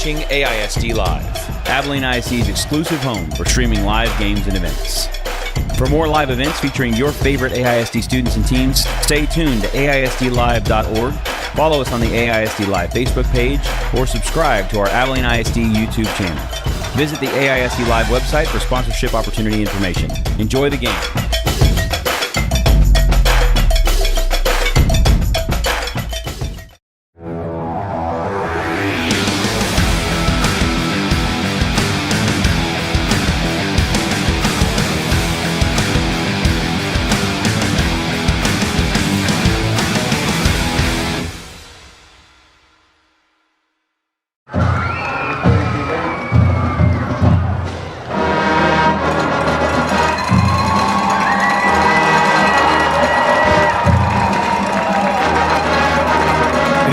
watching AISD Live, Abilene ISD's exclusive home for streaming live games and events. For more live events featuring your favorite AISD students and teams, stay tuned to AISDlive.org, follow us on the AISD Live Facebook page, or subscribe to our Abilene ISD YouTube channel. Visit the AISD Live website for sponsorship opportunity information. Enjoy the game.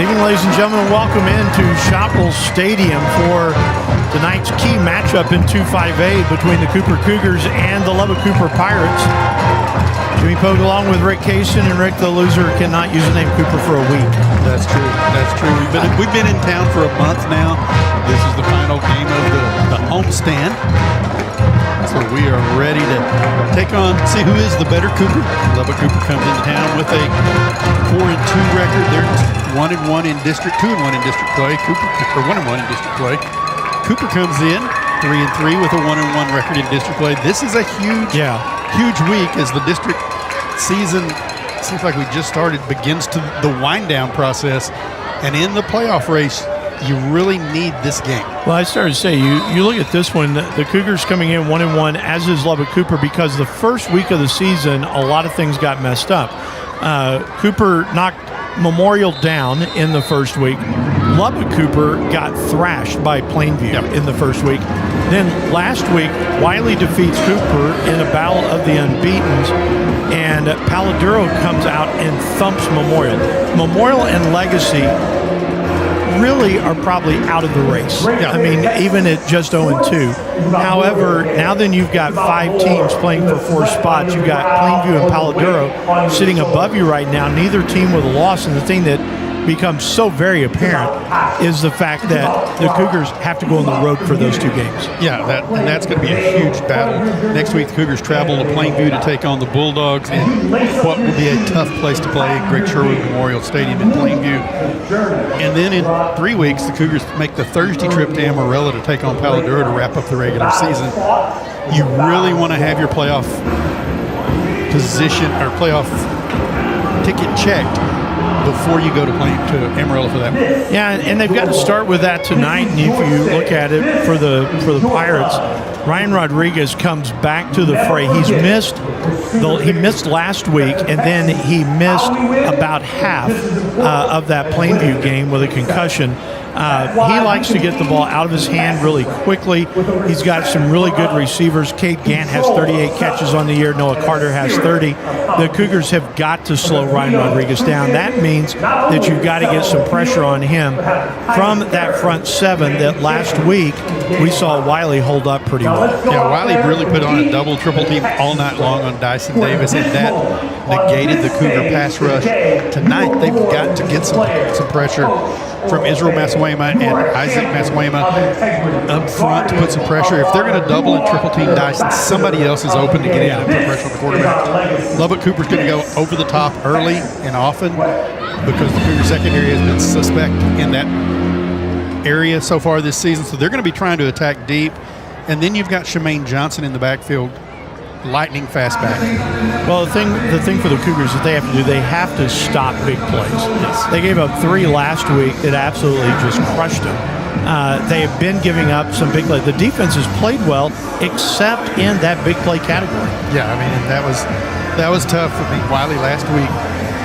evening, ladies and gentlemen. Welcome into Shotwell Stadium for tonight's key matchup in 2-5A between the Cooper Cougars and the Lubbock Cooper Pirates. Jimmy Pogue along with Rick Kaysen, and Rick, the loser, cannot use the name Cooper for a week. That's true. That's true. We've been in town for a month now. This is the final game of the homestand. So we are ready to take on, see who is the better Cooper. Lubbock Cooper comes into town with a 4-2 record. They're 1-1 in district, 2-1 in district play. Or 1-1 in district play. Cooper comes in 3-3 with a 1-1 record in district play. This is a huge week as the district season, seems like we just started, begins to the wind down process. And in the playoff race, you really need this game. Well, I started to say, you look at this one, the Cougars coming in 1-1, as is Lubbock Cooper, because the first week of the season, a lot of things got messed up. Cooper knocked Memorial down in the first week. Lubbock Cooper got thrashed by Plainview in the first week. Then last week, Wiley defeats Cooper in a battle of the unbeatens, and Paladuro comes out and thumps Memorial. Memorial and Legacy really are probably out of the race. Yeah. I mean, even at just 0-2. However, now then you've got 5 teams playing for 4 spots. You've got Plainview and Paladuro sitting above you right now, neither team with a loss. And the thing that becomes so very apparent is the fact that the Cougars have to go on the road for those 2 games. Yeah, that's going to be a huge battle. Next week, the Cougars travel to Plainview to take on the Bulldogs in what will be a tough place to play, Greg Sherwood Memorial Stadium in Plainview. And then in 3 weeks, the Cougars make the Thursday trip to Amarillo to take on Paladuro to wrap up the regular season. You really want to have your playoff position or playoff ticket checked before you go to Amarillo for that. Yeah, and they've got to start with that tonight. And if you look at it for the Pirates, Ryan Rodriguez comes back to the fray. He missed last week, and then he missed about half of that Plainview game with a concussion. He likes to get the ball out of his hand really quickly. He's got some really good receivers. Cade Gant has 38 catches on the year. Noah Carter has 30. The Cougars have got to slow Ryan Rodriguez down. That means that you've got to get some pressure on him from that front 7 that last week we saw Wiley hold up pretty well. Yeah, Wiley really put on a double, triple team all night long on Dyson Davis, and that negated the Cougar pass rush. Tonight, they've got to get some pressure from Israel Maswema and Isaac Maswema up front to put some pressure. If they're going to double and triple team Dyson, somebody else is open to get in and put pressure on the quarterback. Lubbock Cooper's going to go over the top early and often because the Cougar secondary has been suspect in that area so far this season. So they're going to be trying to attack deep. And then you've got Shemaine Johnson in the backfield, lightning fast back. Well, the thing for the Cougars that they have to do, they have to stop big plays. Yes. They gave up 3 last week that absolutely just crushed them. They have been giving up some big plays. The defense has played well, except in that big play category. Yeah, I mean, that was tough. I mean, Wiley last week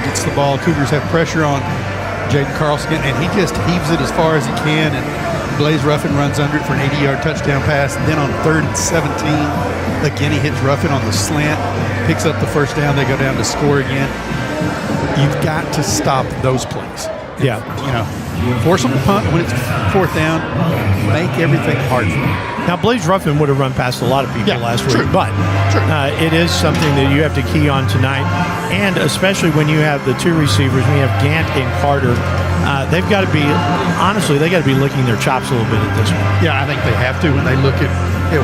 gets the ball. Cougars have pressure on Jaden Carlson, and he just heaves it as far as he can, and Blaze Ruffin runs under it for an 80-yard touchdown pass. And then on 3rd and 17, again, he hits Ruffin on the slant, picks up the first down. They go down to score again. You've got to stop those plays. Yeah. Force them to punt when it's 4th down. Make everything hard for them. Now, Blaze Ruffin would have run past a lot of people last week, but it is something that you have to key on tonight, and especially when you have the 2 receivers, when you have Gant and Carter, they've got to be, honestly, they got to be licking their chops a little bit at this point. Yeah, I think they have to when they look at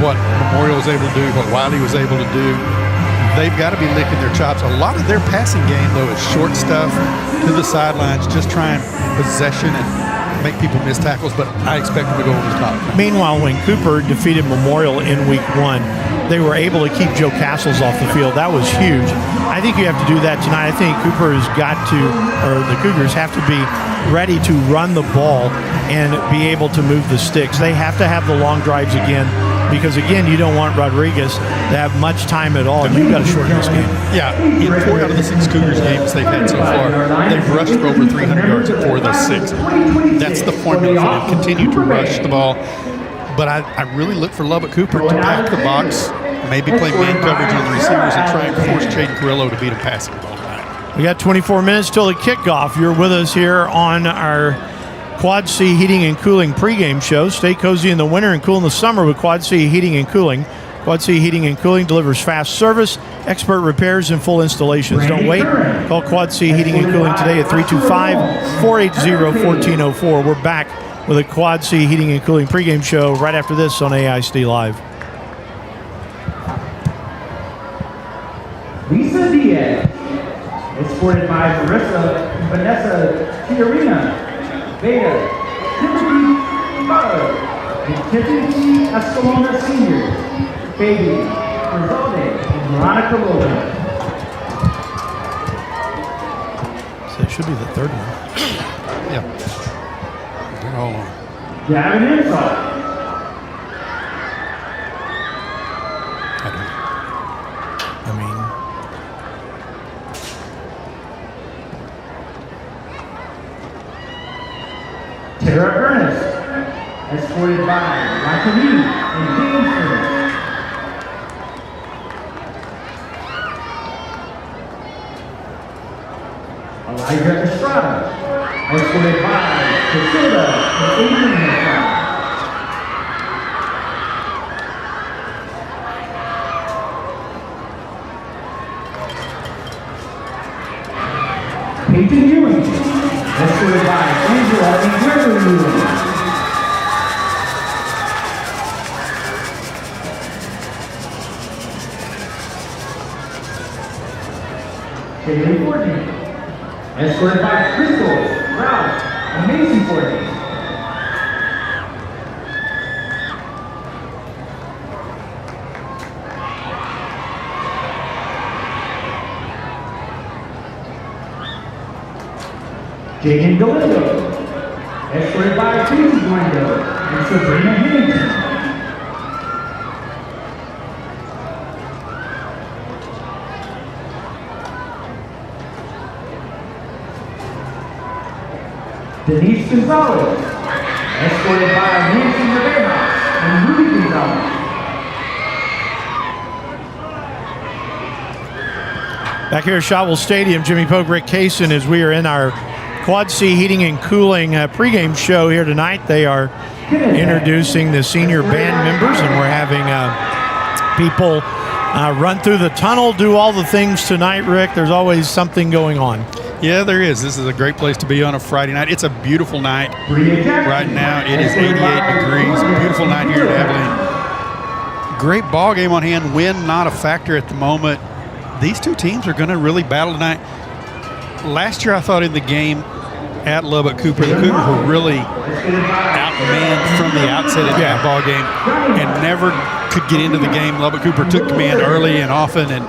what Memorial was able to do, what Wiley was able to do. They've got to be licking their chops. A lot of their passing game, though, is short stuff to the sidelines, just trying possession and make people miss tackles, but I expect them to go over the top. Meanwhile, when Cooper defeated Memorial in week 1, they were able to keep Joe Castles off the field. That was huge. I think you have to do that tonight. I think Cooper has got to, or the Cougars have to be ready to run the ball and be able to move the sticks. They have to have the long drives again, because, again, you don't want Rodriguez to have much time at all. You've got to shorten this game. Yeah, in 4 out of the 6 Cougars games they've had so far, they've rushed for over 300 yards in 4 of those 6. That's the formula for them. Continue to rush the ball. But I really look for Lubbock Cooper to pack the box, maybe play man coverage on the receivers, and try and force Jaden Carrillo to beat him passing the ball tonight. We got 24 minutes till the kickoff. You're with us here on our Quad C Heating and Cooling pregame show. Stay cozy in the winter and cool in the summer with Quad C Heating and Cooling. Quad C Heating and Cooling delivers fast service, expert repairs, and full installations. Don't wait. Call Quad C Heating and Cooling today at 325-480-1404. We're back with a Quad C Heating and Cooling pregame show right after this on AISD Live. Lisa Diaz, escorted by Vanessa Tiarina, Veda, Timothy Butler, and Tiffany Escalona Sr., Baby, Rizalde, and Veronica Logan. So it should be the third one. Yeah. They're all on. Gavin Insall, I mean, Tara Ernest, escorted by Rachel and James Ernest. Elijah Estrada, escorted by Priscilla and Adrian Estrada. Peyton Ewing, escorted by Angela and Gregory Ewing. Haley Fortney, escorted by Crystal, Ralph, and Macy Fortney. Jaden Galindo, escorted by Casey Galindo and Sabrina Hennington. Denise Gonzalez, escorted by Nancy Rivera and Ruby Gonzalez. back here at Shotwell Stadium, Jimmy Pogue, Rick Kaysen, as we are in our Quad C Heating and Cooling pregame show here tonight. They are introducing the senior band members, and we're having people run through the tunnel, do all the things tonight, Rick. There's always something going on. Yeah, there is. This is a great place to be on a Friday night. It's a beautiful night. Right now, it is 88 degrees. Beautiful night here at Abilene. Great ball game on hand. Wind not a factor at the moment. These two teams are going to really battle tonight. Last year, I thought in the game at Lubbock Cooper, the Cougars were really outmanned from the outset in that ball game and never could get into the game. Lubbock Cooper took command early and often, and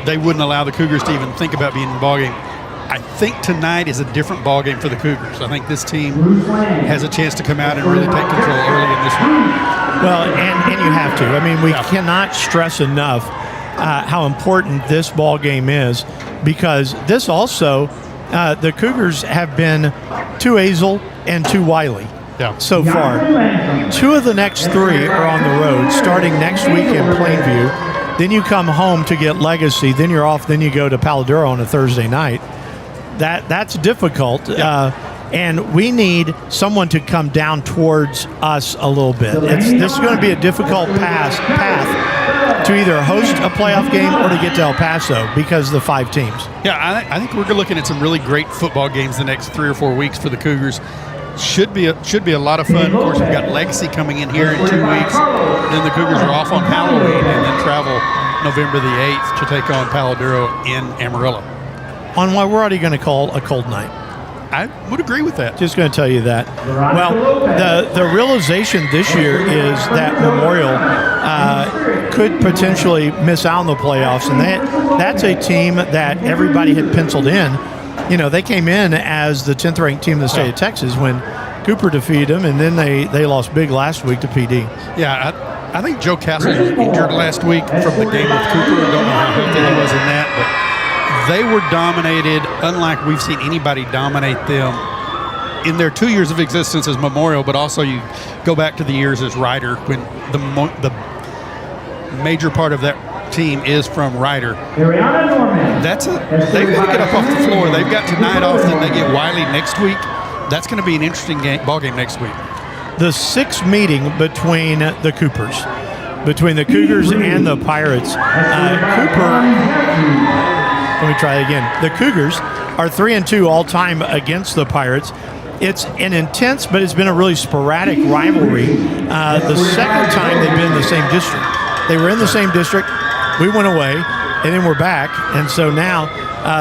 they wouldn't allow the Cougars to even think about being in the ball game. I think tonight is a different ball game for the Cougars. I think this team has a chance to come out and really take control early in this one. Well, and you have to. I mean, we cannot stress enough how important this ball game is, because this also, the Cougars have been too Azle and too Wiley so far. Two of the next three are on the road, starting next week in Plainview. Then you come home to get Legacy. Then you're off. Then you go to Paladuro on a Thursday night. That's difficult. And we need someone to come down towards us a little bit. This is going to be a difficult path to either host a playoff game or to get to El Paso because of the 5 teams. Yeah, I think we're looking at some really great football games the next 3 or 4 weeks for the Cougars. Should be a lot of fun. Of course, we've got Legacy coming in here in 2 weeks. Then the Cougars are off on Halloween and then travel November the 8th to take on Paladuro in Amarillo. On what we're already going to call a cold night. I would agree with that. Just going to tell you that. Well, the realization this year is that Memorial could potentially miss out on the playoffs, and that's a team that everybody had penciled in. You know, they came in as the 10th ranked team in the state of Texas when Cooper defeated them, and then they lost big last week to PD. Yeah, I think Joe Castle was injured last week from the game with Cooper. I don't know how healthy he was in that, but they were dominated, unlike we've seen anybody dominate them in their 2 years of existence as Memorial, but also you go back to the years as Ryder when the major part of that team is from Ryder. Ariana Norman. They've got to get up off the floor. They've got tonight off, then they get Wiley next week. That's going to be an interesting ball game next week. The sixth meeting between the Cougars and the Pirates. Let me try again. The Cougars are 3-2 all-time against the Pirates. It's an intense, but it's been a really sporadic rivalry. The second time they've been in the same district. They were in the same district. We went away, and then we're back. And so now,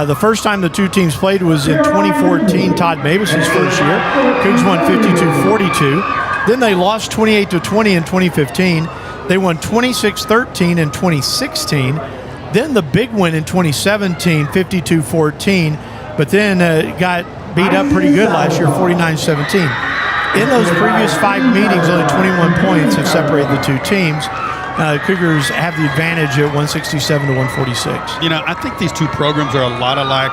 the first time the two teams played was in 2014, Todd Mavis's first year. Cougs won 52-42. Then they lost 28-20 in 2015. They won 26-13 in 2016. Then the big win in 2017, 52-14. But then got beat up pretty good last year, 49-17. In those previous 5 meetings, only 21 points have separated the two teams. Cougars have the advantage at 167-146. You know, I think these two programs are a lot alike.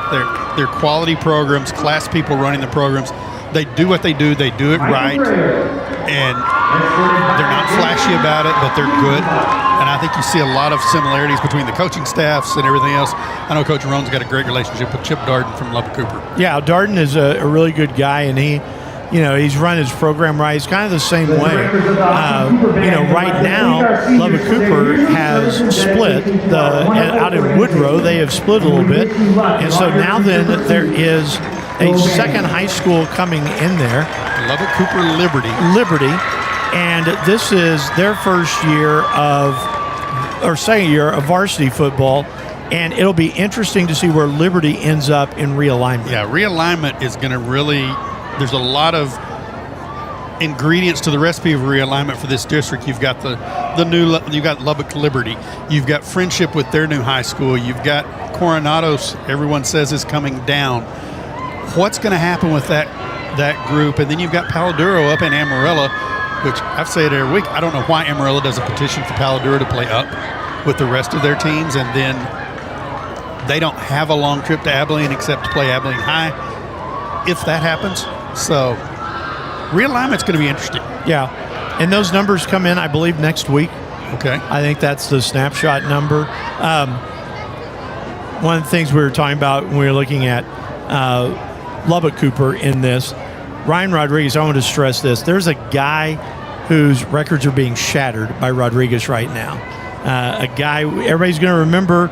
They're quality programs, class people running the programs. They do what they do it right, and they're not flashy about it, but they're good. And I think you see a lot of similarities between the coaching staffs and everything else. I know Coach Roan's got a great relationship with Chip Darden from Lubbock Cooper. Yeah, Darden is a really good guy, and he's run his program right. He's kind of the same way. Right now, Lubbock Cooper has split. Out in Woodrow, they have split a little bit. And so now then there is a second high school coming in there. Lubbock Cooper Liberty. And this is their second year of varsity football. And it'll be interesting to see where Liberty ends up in realignment. Yeah, realignment is going to really – there's a lot of ingredients to the recipe of realignment for this district. You've got you've got Lubbock Liberty. You've got Friendship with their new high school. You've got Coronados, everyone says, is coming down. What's going to happen with that group? And then you've got Paladuro up in Amarillo, which I've said every week. I don't know why Amarillo doesn't petition for Paladuro to play up with the rest of their teams, and then they don't have a long trip to Abilene except to play Abilene High, if that happens. So realignment's going to be interesting. Yeah, and those numbers come in, I believe, next week. Okay. I think that's the snapshot number. One of the things we were talking about when we were looking at Lubbock Cooper in this, Ryan Rodriguez, I want to stress this. There's a guy whose records are being shattered by Rodriguez right now. A guy, everybody's going to remember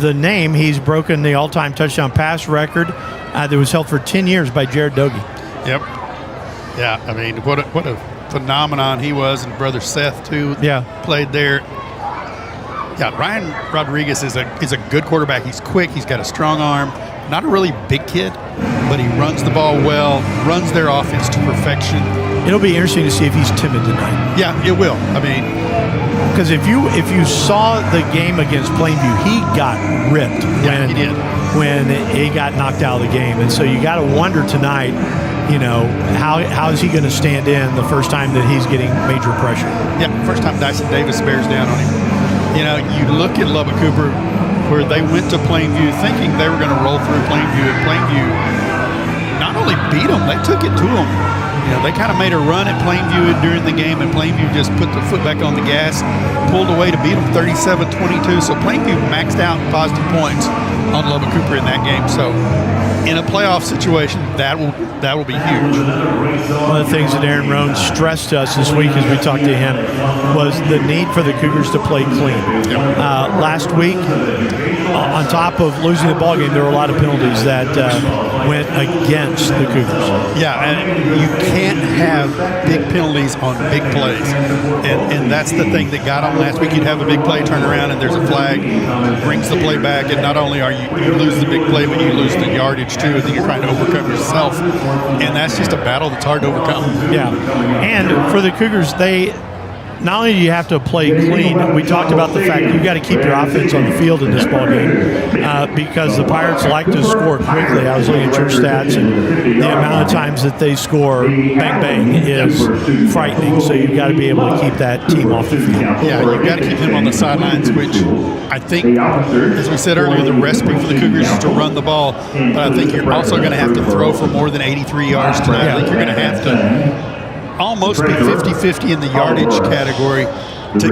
the name. He's broken the all-time touchdown pass record that was held for 10 years by Jared Dogie. Yep. Yeah, I mean, what a phenomenon he was, and brother Seth, too, played there. Yeah, Ryan Rodriguez is a good quarterback. He's quick. He's got a strong arm. Not a really big kid, but he runs the ball well, runs their offense to perfection. It'll be interesting to see if he's timid tonight. Yeah, it will. I mean, because if you saw the game against Plainview, he got ripped when he got knocked out of the game. And so you got to wonder tonight, how is he going to stand in the first time that he's getting major pressure? Yeah, first time Dyson Davis bears down on him. You look at Lubbock Cooper, where they went to Plainview thinking they were going to roll through Plainview, and Plainview not only beat them, they took it to them. They kind of made a run at Plainview during the game, and Plainview just put the foot back on the gas, pulled away to beat them 37-22. So Plainview maxed out positive points on Lubbock Cooper in that game. So in a playoff situation, that will be huge. One of the things that Aaron Roan stressed to us this week as we talked to him was the need for the Cougars to play clean. Last week, on top of losing the ball game, there were a lot of penalties that went against the Cougars. Yeah, and you can't have big penalties on big plays. And that's the thing that got on last week. You'd have a big play, turn around, and there's a flag, brings the play back, and not only are you lose the big play, but you lose the yardage too, and then you're trying to overcome yourself. And that's just a battle that's hard to overcome. Yeah, and for the Cougars, not only do you have to play clean, we talked about the fact you got to keep your offense on the field in this ballgame because the Pirates like to score quickly. I was looking at your stats, and the amount of times that they score bang bang is frightening. So you've got to be able to keep that team off the field. Yeah, you've got to keep them on the sidelines, which I think, as we said earlier, the recipe for the Cougars is to run the ball. But I think you're also going to have to throw for more than 83 yards tonight. I think you're going to have to almost be 50-50 in the yardage category. to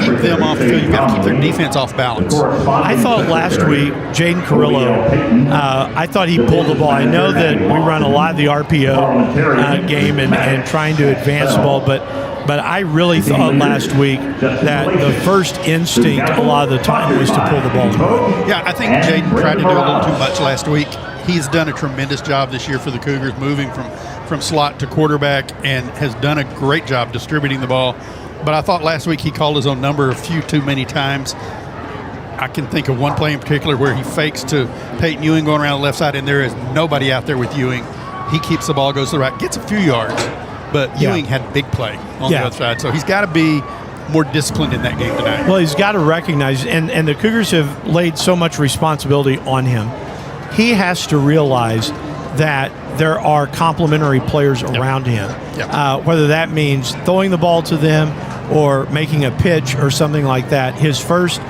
keep them off the field. You've got to keep their defense off balance. I thought last week, Jaden Carrillo, I thought he pulled the ball. I know that we run a lot of the RPO game and trying to advance the ball, but I really thought last week that the first instinct a lot of the time was to pull the ball. Yeah, I think Jaden tried to do a little too much last week. He's done a tremendous job this year for the Cougars, moving from slot to quarterback, and has done a great job distributing the ball. But I thought last week he called his own number a few too many times. I can think of one play in particular where he fakes to Peyton Ewing going around the left side, and there is nobody out there with Ewing. He keeps the ball, goes to the right, gets a few yards, but Ewing had big play on the other side. So he's got to be more disciplined in that game tonight. Well, he's got to recognize, and the Cougars have laid so much responsibility on him. He has to realize that there are complementary players around him, whether that means throwing the ball to them or making a pitch or something like that. His first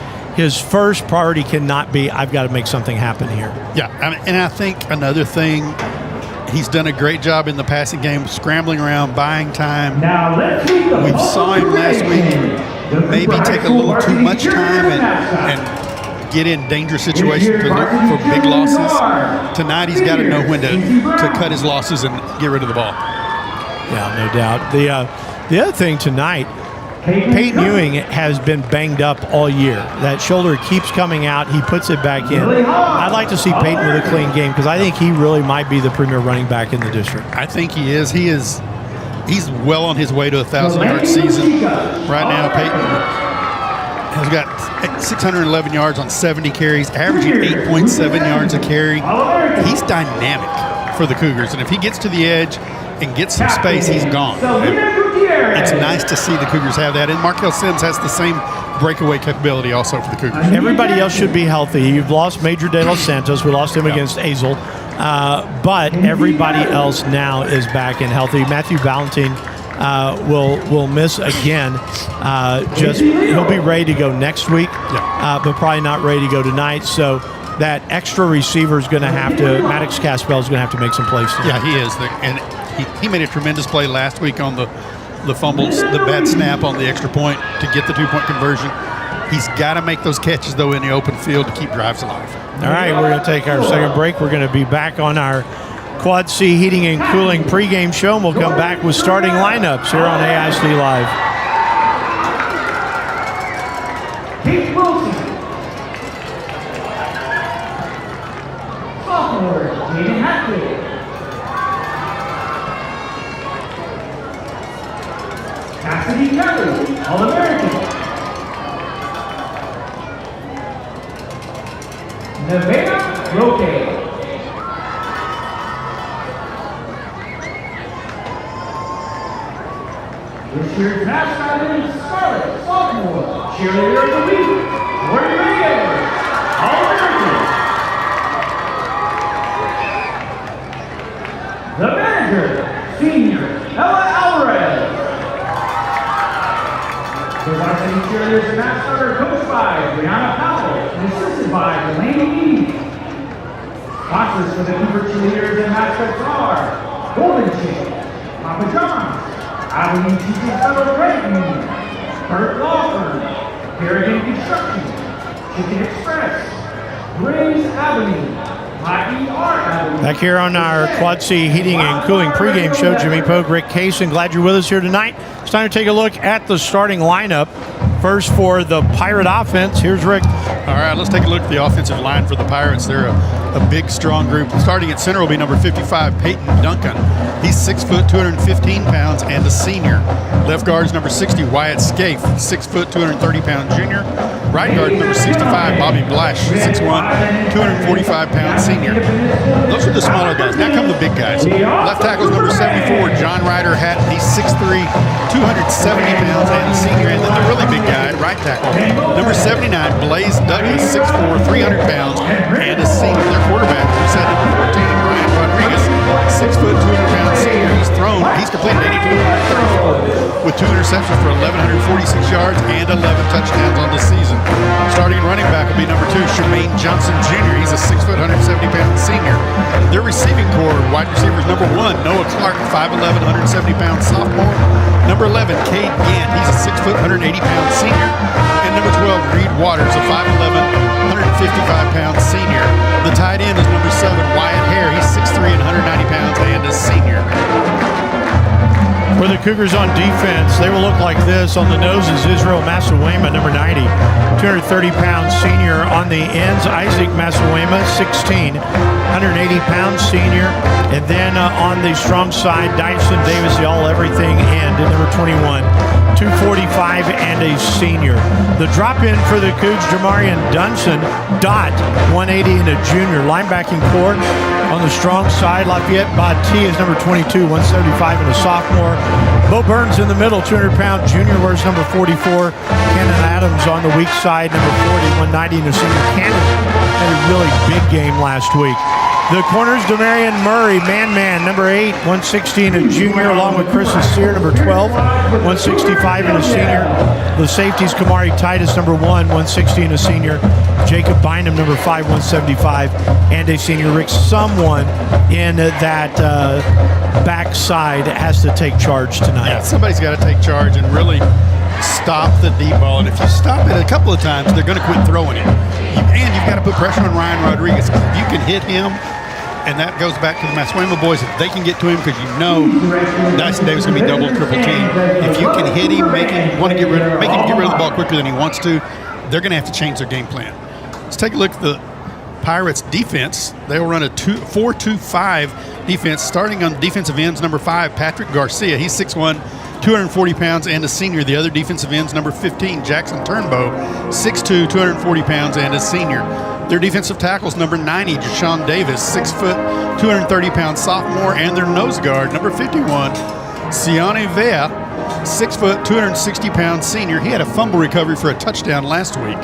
priority cannot be, I've got to make something happen here. Yeah, and I think another thing, he's done a great job in the passing game, scrambling around, buying time. We saw him last week maybe take a little too much time and get in dangerous situations to look for big losses. Tonight he's got to know when to cut his losses and get rid of the ball. Yeah, no doubt. The other thing tonight, Peyton Ewing has been banged up all year. That shoulder keeps coming out. He puts it back in. I'd like to see Peyton with a clean game because I think he really might be the premier running back in the district. I think he is. He's well on his way to a 1,000-yard season. Right now, Peyton has got 611 yards on 70 carries, averaging 8.7 yards a carry. He's dynamic for the Cougars, and if he gets to the edge and gets some space, he's gone. It's nice to see the Cougars have that, and Markel Sims has the same breakaway capability also for the Cougars. Everybody else should be healthy. You've lost Major De Los Santos. We lost him against Azle. But everybody else now is back and healthy. Matthew Valentin will miss again. He'll be ready to go next week, but probably not ready to go tonight. So that extra receiver is going to have to, Maddox Caspel is going to have to make some plays tonight. Yeah, he is. And he made a tremendous play last week on the fumbles, the bad snap on the extra point to get the 2-point conversion. He's got to make those catches, though, in the open field to keep drives alive. All right, we're going to take our second break. We're going to be back on our Quad C Heating and Cooling pregame show, and we'll come back with starting lineups here on AISD Live. Pete Wilson. Sophomore, Jaden Hatley. Cassidy Kelly, All-American. Nevada Roque. This year's mascot is Scarlet, sophomore, cheerleader of the week, Jordan Reyes, All-American. The manager, senior, Ella Alvarez. The varsity cheerleaders and mascot are coached by Brianna Powell and assisted by Delaney Eve. Sponsors for the Cooper cheerleaders and mascots are Golden Chick, Papa John's, Avenue Teachers Federal Credit Union, Burt Law Firm, Kerrigan Construction, Chicken Express, Graves Avenue, IER Avenue. Back here on our Quad C Heating and Cooling pregame show, Jimmy Pogue, Rick Kaysen, glad you're with us here tonight. It's time to take a look at the starting lineup. First for the Pirate offense, here's Rick. All right, let's take a look at the offensive line for the Pirates. They're a big, strong group. Starting at center will be number 55, Peyton Duncan. He's 6 foot, 215 pounds, and a senior. Left guard is number 60, Wyatt Scaife, 6 foot, 230 pound junior. Right guard number 65, Bobby Blash, 6'1", 245 pound senior. Those are the smaller guys. Now come the big guys. Left tackle is number 74, John Ryder Hatton. He's 6'3", 270 pounds, and a senior. And then the really big guy, right tackle, number 79, Blaze Douglas, 6'4", 300 pounds, and a senior. Their quarterback, who said number 14, Ryan Rodriguez, 6 foot, 200 pounds senior. He's completed 82 with 2 interceptions for 1,146 yards and 11 touchdowns on the season. Starting running back will be number 2, Shemaine Johnson Jr. He's a 6 foot, 170 pound senior. Their receiving core, wide receivers, number 1, Noah Clark, 5'11", 170-pound sophomore. Number 11, Cade Gant, he's a 6 foot, 180-pound senior. And number 12, Reed Waters, a 5'11", 155-pound senior. The tight end is number 7, Wyatt Hare, he's 6'3", and 190 pounds, and a senior. For the Cougars on defense, they will look like this. On the noses, Israel Masawema, number 90, 230-pound senior. On the ends, Isaac Masawema, 16, 180-pound senior. And then on the strong side, Dyson Davis, the all-everything end, at number 21, 245 and a senior. The drop-in for the Cougs, Jamarian Dunson, dot, 180 and a junior. Linebacking core on the strong side, Lafayette Bati is number 22, 175 and a sophomore. Bo Burns in the middle, 200-pound junior, wears number 44. Cannon Adams on the weak side, number 40, 190 and a senior. Cannon had a really big game last week. The corners, Demarion Murray, man, number 8, 160 and a junior, along with Chris Sear, number 12, 165 and a senior. The safeties, Kamari Titus, number 1, 160 and a senior. Jacob Bynum, number 5, 175 and a senior. Rick, someone in that backside has to take charge tonight. Yeah, somebody's got to take charge and really stop the deep ball. And if you stop it a couple of times, they're going to quit throwing it. And you've got to put pressure on Ryan Rodriguez. If you can hit him, and that goes back to the Masawema boys, if they can get to him, because you know Dyson Davis is going to be double and triple team. If you can hit him, make him get rid of the ball quicker than he wants to, they're going to have to change their game plan. Let's take a look at the Pirates defense. They will run a 4-2-5 defense, starting on defensive ends, number 5, Patrick Garcia. He's 6'1", 240 pounds and a senior. The other defensive ends, number 15, Jackson Turnbow, 6'2", 240 pounds and a senior. Their defensive tackles, number 90, Jashawn Davis, 6 foot, 230-pound sophomore, and their nose guard, number 51, Sione Vea, 6 foot, 260-pound senior. He had a fumble recovery for a touchdown last week.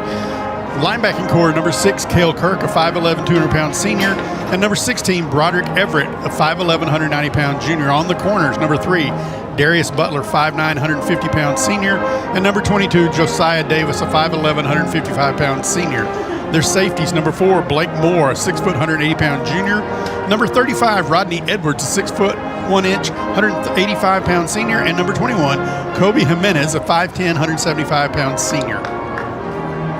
Linebacking core, number 6, Cale Kirk, a 5'11", 200-pound senior, and number 16, Broderick Everett, a 5'11", 190-pound junior. On the corners, number 3, Darius Butler, 5'9", 150-pound senior, and number 22, Josiah Davis, a 5'11", 155-pound senior. Their safeties, number 4, Blake Moore, a 6 foot, 180-pound junior. Number 35, Rodney Edwards, a 6 foot, 1 inch, 185-pound senior. And number 21, Kobe Jimenez, a 5'10", 175-pound senior.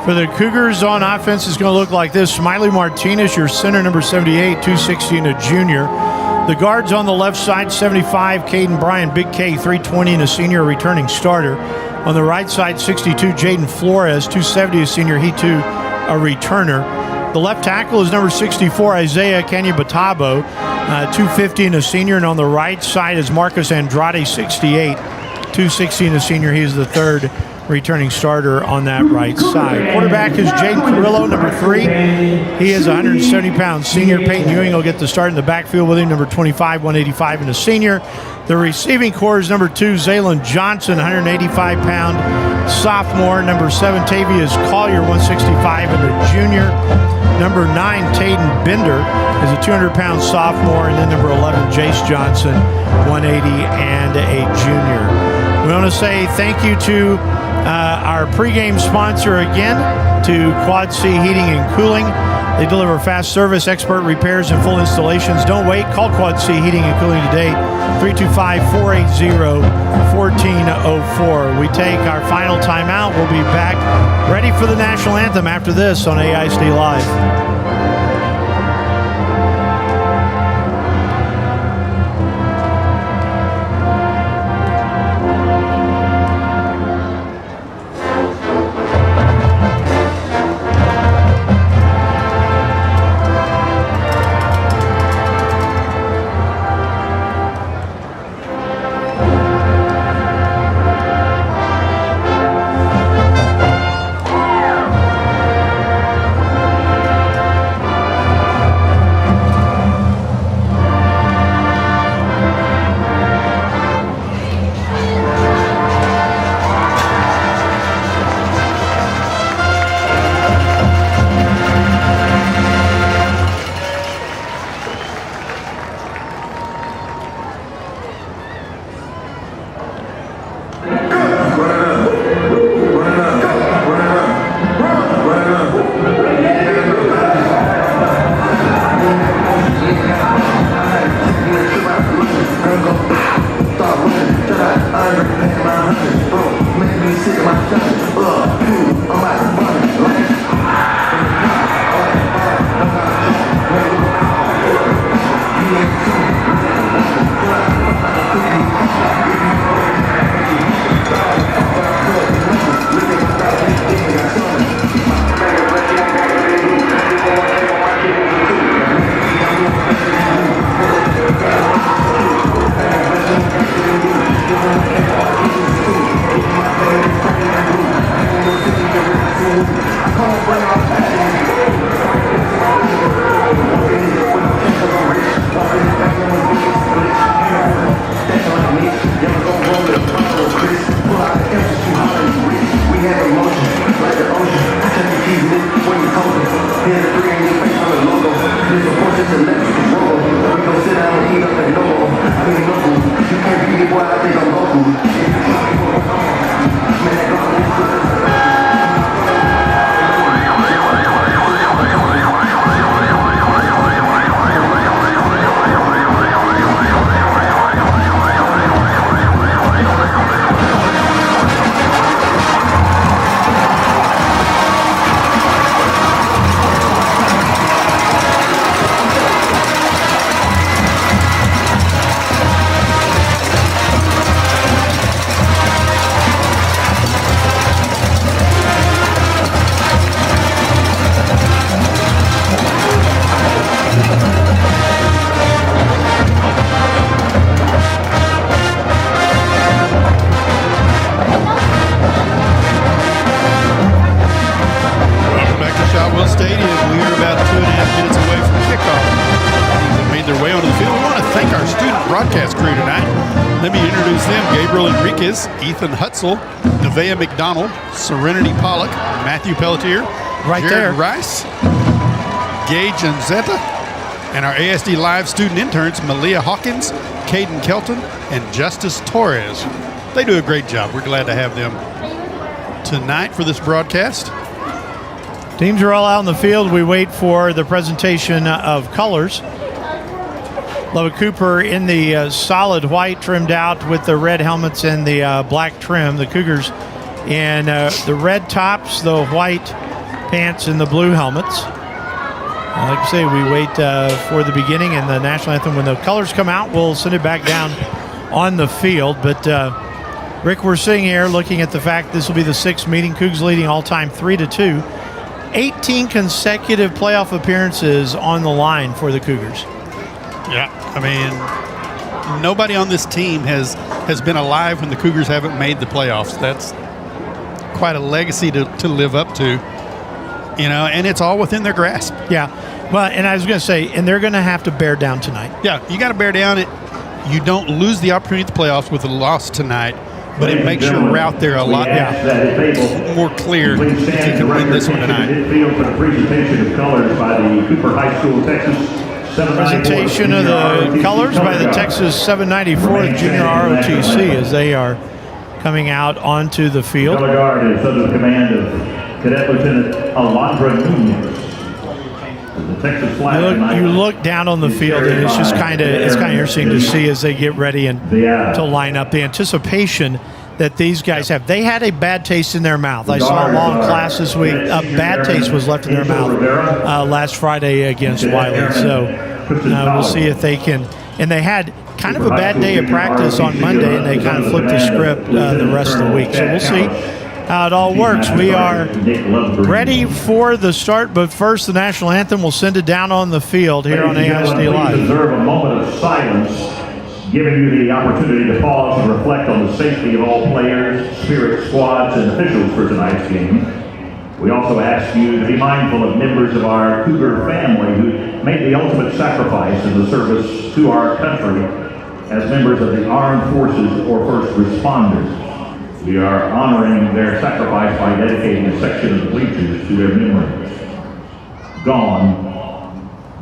For the Cougars on offense, it's going to look like this. Smiley Martinez, your center, number 78, 260 and a junior. The guards on the left side, 75, Caden Bryan, Big K, 320 and a senior, returning starter. On the right side, 62, Jaden Flores, 270, a senior, he too a returner. The left tackle is number 64, Isaiah Kanya-Batabo, 250 and a senior. And on the right side is Marcus Andrade, 68, 260 and a senior. He is the third returning starter on that right side. Quarterback is Jaden Carrillo, number 3. He is a 170-pound senior. Peyton Ewing will get the start in the backfield with him, number 25, 185 and a senior. The receiving core is number 2, Zaylon Johnson, 185-pound sophomore. Number 7, Tavius Collier, 165 and a junior. Number 9, Tayden Bender is a 200-pound sophomore. And then number 11, Jace Johnson, 180 and a junior. We want to say thank you to our pregame sponsor again, to Quad C Heating and Cooling. They deliver fast service, expert repairs, and full installations. Don't wait. Call Quad C Heating and Cooling today, 325-480-1404. We take our final timeout. We'll be back ready for the national anthem after this on AISD Live. Shotwell Stadium. We are about 2.5 minutes away from kickoff. They made their way onto the field. We want to thank our student broadcast crew tonight. Let me introduce them. Gabriel Enriquez, Ethan Hutzel, Nevaeh McDonald, Serenity Pollock, Matthew Pelletier, Right Jared there. Rice, Gage Anzetta, and our ASD Live student interns, Malia Hawkins, Caden Kelton, and Justice Torres. They do a great job. We're glad to have them tonight for this broadcast. Teams are all out in the field. We wait for the presentation of colors. Lubbock Cooper in the solid white, trimmed out with the red helmets and the black trim. The Cougars in the red tops, the white pants, and the blue helmets. Like I say, we wait for the beginning and the national anthem. When the colors come out, we'll send it back down on the field. But Rick, we're sitting here looking at the fact this will be the sixth meeting. Cougs leading all-time 3-2. 18 consecutive playoff appearances on the line for the Cougars. Yeah, I mean, nobody on this team has been alive when the Cougars haven't made the playoffs. That's quite a legacy to live up to, you know, and it's all within their grasp. Yeah, well, and I was going to say, and they're going to have to bear down tonight. Yeah, you got to bear down it. You don't lose the opportunity at the playoffs with a loss tonight, but it makes your route there a lot more clear if you can win this one tonight. For the presentation of colors by the Cooper High School, Texas. Presentation of the colors by the Texas 794 Junior ROTC as they are coming out onto the field. Color guard is under the command of Cadet Lieutenant Alondra Nunez. The Texas flag you look down on the field, and it's just kind of interesting to see as they get ready and to line up. The anticipation that these guys have. They had a bad taste in their mouth. I saw a long class this week. A bad taste was left in their mouth last Friday against Wiley. So we'll see if they can. And they had kind of a bad day of practice on Monday, and they kind of flipped the script the rest of the week. So we'll see how it all works. We are ready for the start, but first the national anthem. We'll send it down on the field here on AISD Live. Observe a moment of silence, giving you the opportunity to pause and reflect on the safety of all players, spirit squads, and officials for tonight's game. We also ask you to be mindful of members of our Cougar family who made the ultimate sacrifice in the service to our country as members of the armed forces or first responders. We are honoring their sacrifice by dedicating a section of the bleachers to their memory. Gone,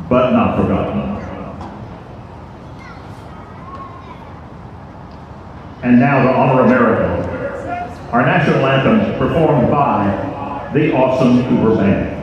but not forgotten. And now to honor America, our national anthem performed by the awesome Cougar Band.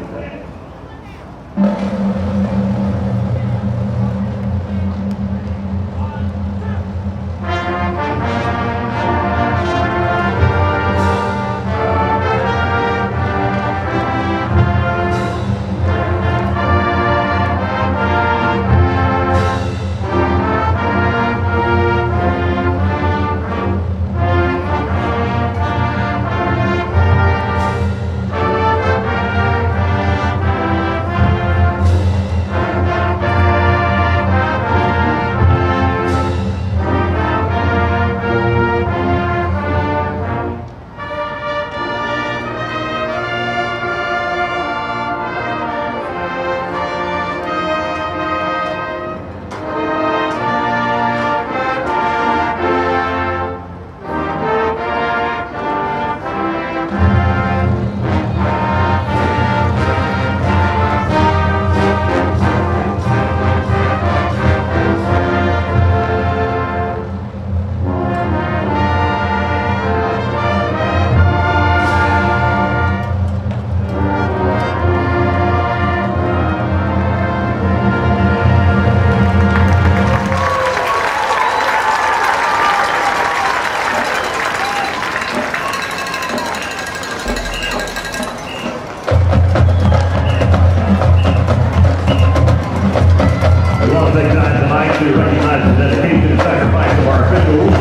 I want to take time tonight to recognize the dedication and sacrifice of our officials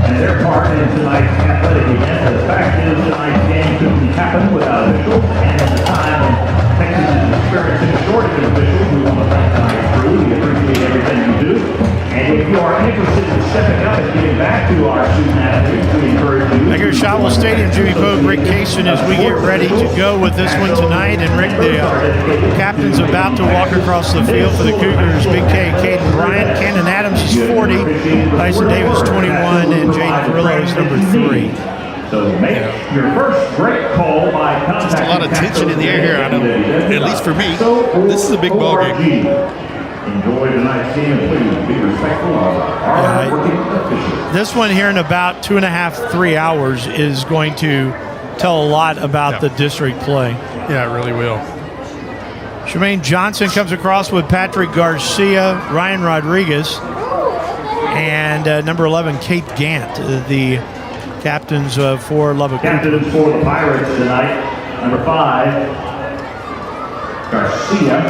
and their part in tonight's athletic event. The fact is, tonight's game couldn't happen without officials, and at the time when Texas is experiencing a shortage of officials, we want to thank tonight's crew. We appreciate everything you do. And if you are interested in stepping up and giving back to our student athletes, we encourage you. Back here at Shotwell Stadium, Jimmy Pogue, Rick Kaysen, as we get ready to go with this one tonight. And Rick, the captain's about to walk across the field for the Cougars. Big K, Caden Bryant. Cannon Adams is 40, Tyson Davis 21, and Jaden Carrillo is number 3. So make your first great call by contacting. Just a lot of tension in the air here. I know, at least for me, this is a big ball game. Enjoy tonight's game and please be respectful of our working officials. This one here in about 2.5, 3 hours is going to tell a lot about the district play. Yeah, it really will. Jermaine Johnson comes across with Patrick Garcia, Ryan Rodriguez, and number 11, Kate Gant, the captains for Lubbock. Captains for the Pirates tonight, number 5, Garcia.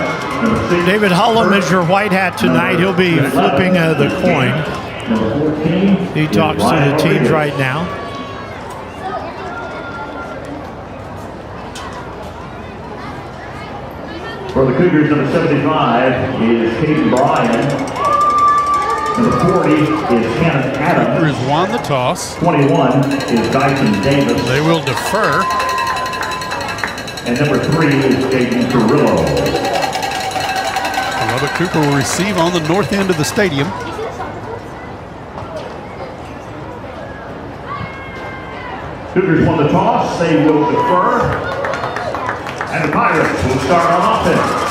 David Hullum is your white hat tonight. He'll be flipping the coin. He talks to the teams right now. For the Cougars, number 75 is Caden Bryan. Number 40 is Cannon Adams. Cougars won the toss. 21 is Dyson Davis. They will defer. And number 3 is Jaden Carrillo. Lubbock Cooper will receive on the north end of the stadium. Cougars won the toss. They will defer. And the Pirates will start on offense.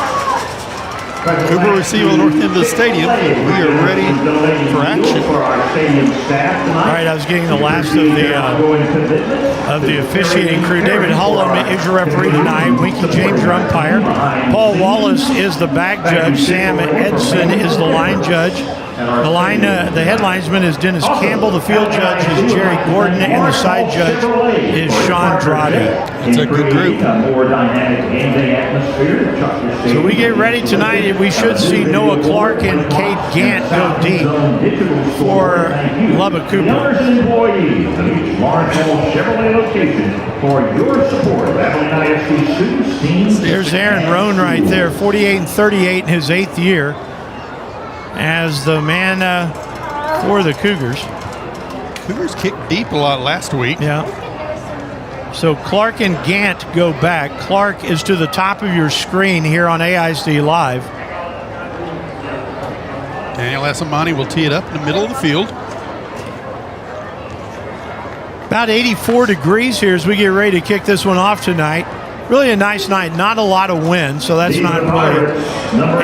Cooper will receive on the north end of the stadium. We are ready for action. All right, I was getting the last of the officiating crew. David Hullum is your referee tonight. Winky James, your umpire. Paul Wallace is the back judge. Sam Edson is the line judge. The head linesman is Dennis Campbell. The field judge is Jerry Gordon, and the side judge is Sean Droddy. It's a good group. So we get ready tonight. We should see Noah Clark and Kate Gant go deep for Lubbock Cooper. There's Aaron Roan right there, 48-38 in his 8th year as the man for the Cougars. Cougars kicked deep a lot last week. Yeah. So Clark and Gant go back. Clark is to the top of your screen here on AISD Live. Daniel Asamani will tee it up in the middle of the field. About 84 degrees here as we get ready to kick this one off tonight. Really a nice night. Not a lot of wind, so that's not really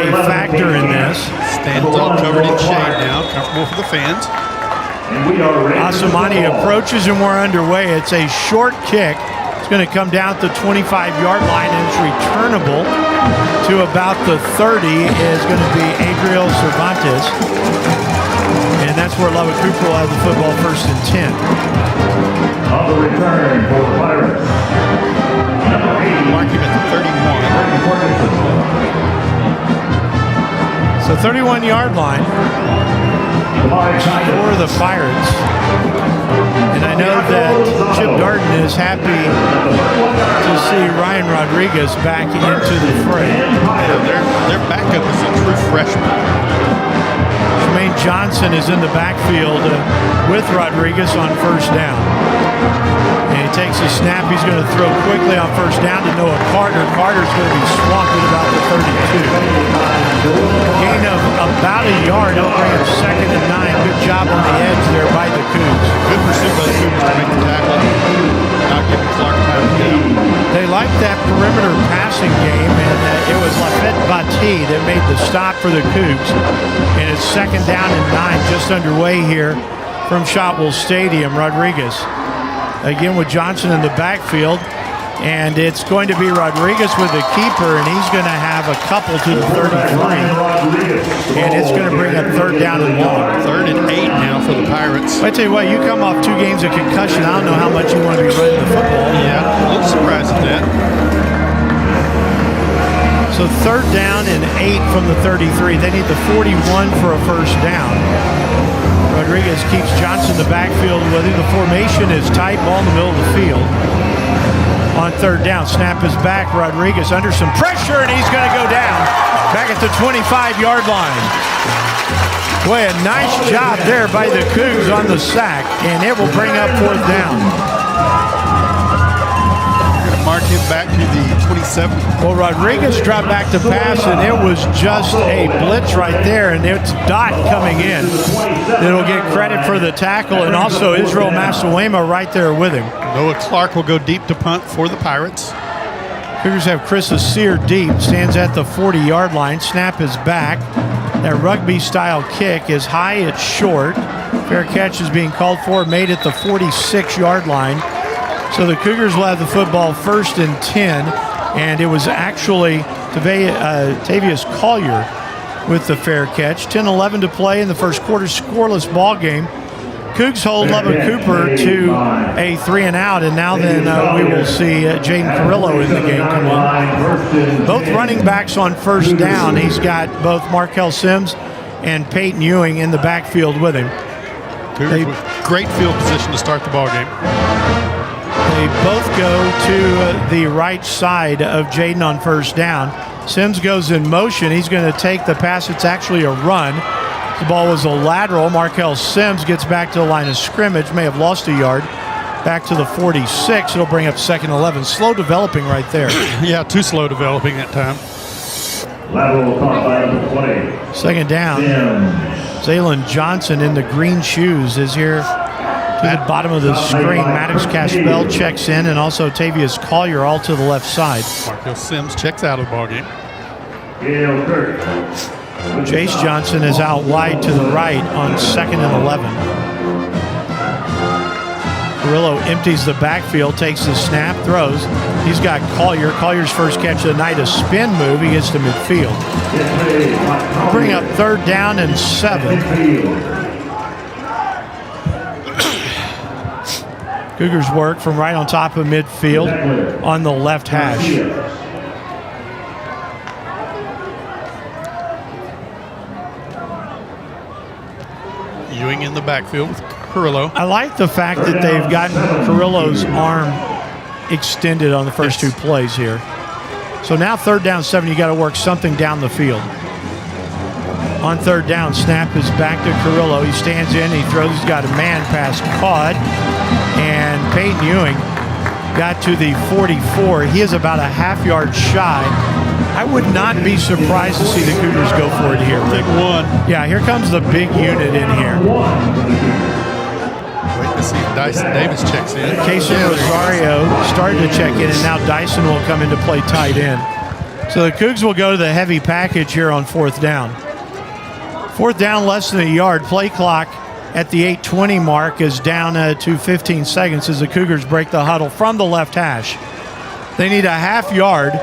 a factor in this. Stands all covered in shade now, comfortable for the fans. Asamani approaches and we're underway. It's a short kick. It's going to come down at the 25-yard line and it's returnable to about the 30 is going to be Adriel Cervantes. And that's where Lubbock Cooper will have the football 1st and 10. On the return for the Pirates. Number 80. Mark him at the 31. So 31-yard line for the Pirates. And I know that Chip Darden is happy to see Ryan Rodriguez back into the fray. Their backup is a true freshman. Jermaine Johnson is in the backfield with Rodriguez on 1st down. And he takes a snap. He's going to throw quickly on 1st down to Noah Carter. Carter's going to be swamped at about the 32. Gain of about a yard. He'll bring up 2nd and 9. Good job on the edge there by the Cougs. Good pursuit by the Cougars to make the tackle. Not giving Clark time to get out. They liked that perimeter passing game, and it was Lafette Bati that made the stop for the Cougs. And it's 2nd down and 9, just underway here from Shotwell Stadium. Rodriguez again with Johnson in the backfield. And it's going to be Rodriguez with the keeper, and he's going to have a couple to the 33. And it's going to bring up 3rd down and long. 3rd and 8 now for the Pirates. I tell you what, you come off 2 games of concussion. I don't know how much you want to be running the football. Yeah, a little surprised at that. So 3rd down and 8 from the 33. They need the 41 for a first down. Rodriguez keeps Johnson in the backfield with him. The formation is tight, ball in the middle of the field. On 3rd down, snap is back. Rodriguez under some pressure, and he's going to go down back at the 25-yard line. Boy, a nice job there by the Cougs on the sack, and it will bring up 4th down. Mark him back to the 27. Well, Rodriguez dropped back to pass, and it was just a blitz right there, and it's Dot coming in. It'll get credit for the tackle, and also Israel Masawema right there with him. Noah Clark will go deep to punt for the Pirates. Cougars have Chris Asir deep, stands at the 40-yard line. Snap is back. That rugby-style kick is high, it's short. Fair catch is being called for, made at the 46-yard line. So the Cougars will have the football 1st and 10, and it was actually Tavius Collier with the fair catch. 10-11 to play in the first quarter, scoreless ball game. Cougs hold Lubbock Cooper to a 3-and-out, and now then we will see Jaden Carrillo in the game come in. Both running backs on 1st down. He's got both Markel Sims and Peyton Ewing in the backfield with him. Cougars with great field position to start the ball game. They both go to the right side of Jaden on 1st down. Sims goes in motion. He's going to take the pass. It's actually a run. The ball was a lateral. Markel Sims gets back to the line of scrimmage. May have lost a yard. Back to the 46. It'll bring up 2nd and 11. Slow developing right there. Yeah, too slow developing that time. Lateral caught by number 20. 2nd down. Zaylen Johnson in the green shoes is here. To the bottom of the screen, Maddox Caspel checks in, and also Tavius Collier all to the left side. Markel Sims checks out of the ballgame. Chase Johnson is out wide to the right on 2nd and 11. Carrillo empties the backfield, takes the snap, throws. He's got Collier. Collier's first catch of the night, a spin move. He gets to midfield. Bring up 3rd down and 7. Cougars work from right on top of midfield on the left hash. Ewing in the backfield with Carrillo. I like the fact that they've gotten Carrillo's arm extended on the first 2 plays here. So now 3rd down 7, you got to work something down the field. On 3rd down, snap is back to Carrillo. He stands in, he throws, he's got a man pass caught. And Peyton Ewing got to the 44. He is about a half-yard shy. I would not be surprised to see the Cougars go for it here. Big one. Yeah, here comes the big unit in here. Wait to see if Dyson Davis checks in. Casey Rosario started to check in, and now Dyson will come into play tight end. So the Cougs will go to the heavy package here on 4th down. 4th down, less than a yard. Play clock at the 8:20 mark is down to 15 seconds as the Cougars break the huddle from the left hash. They need a half yard.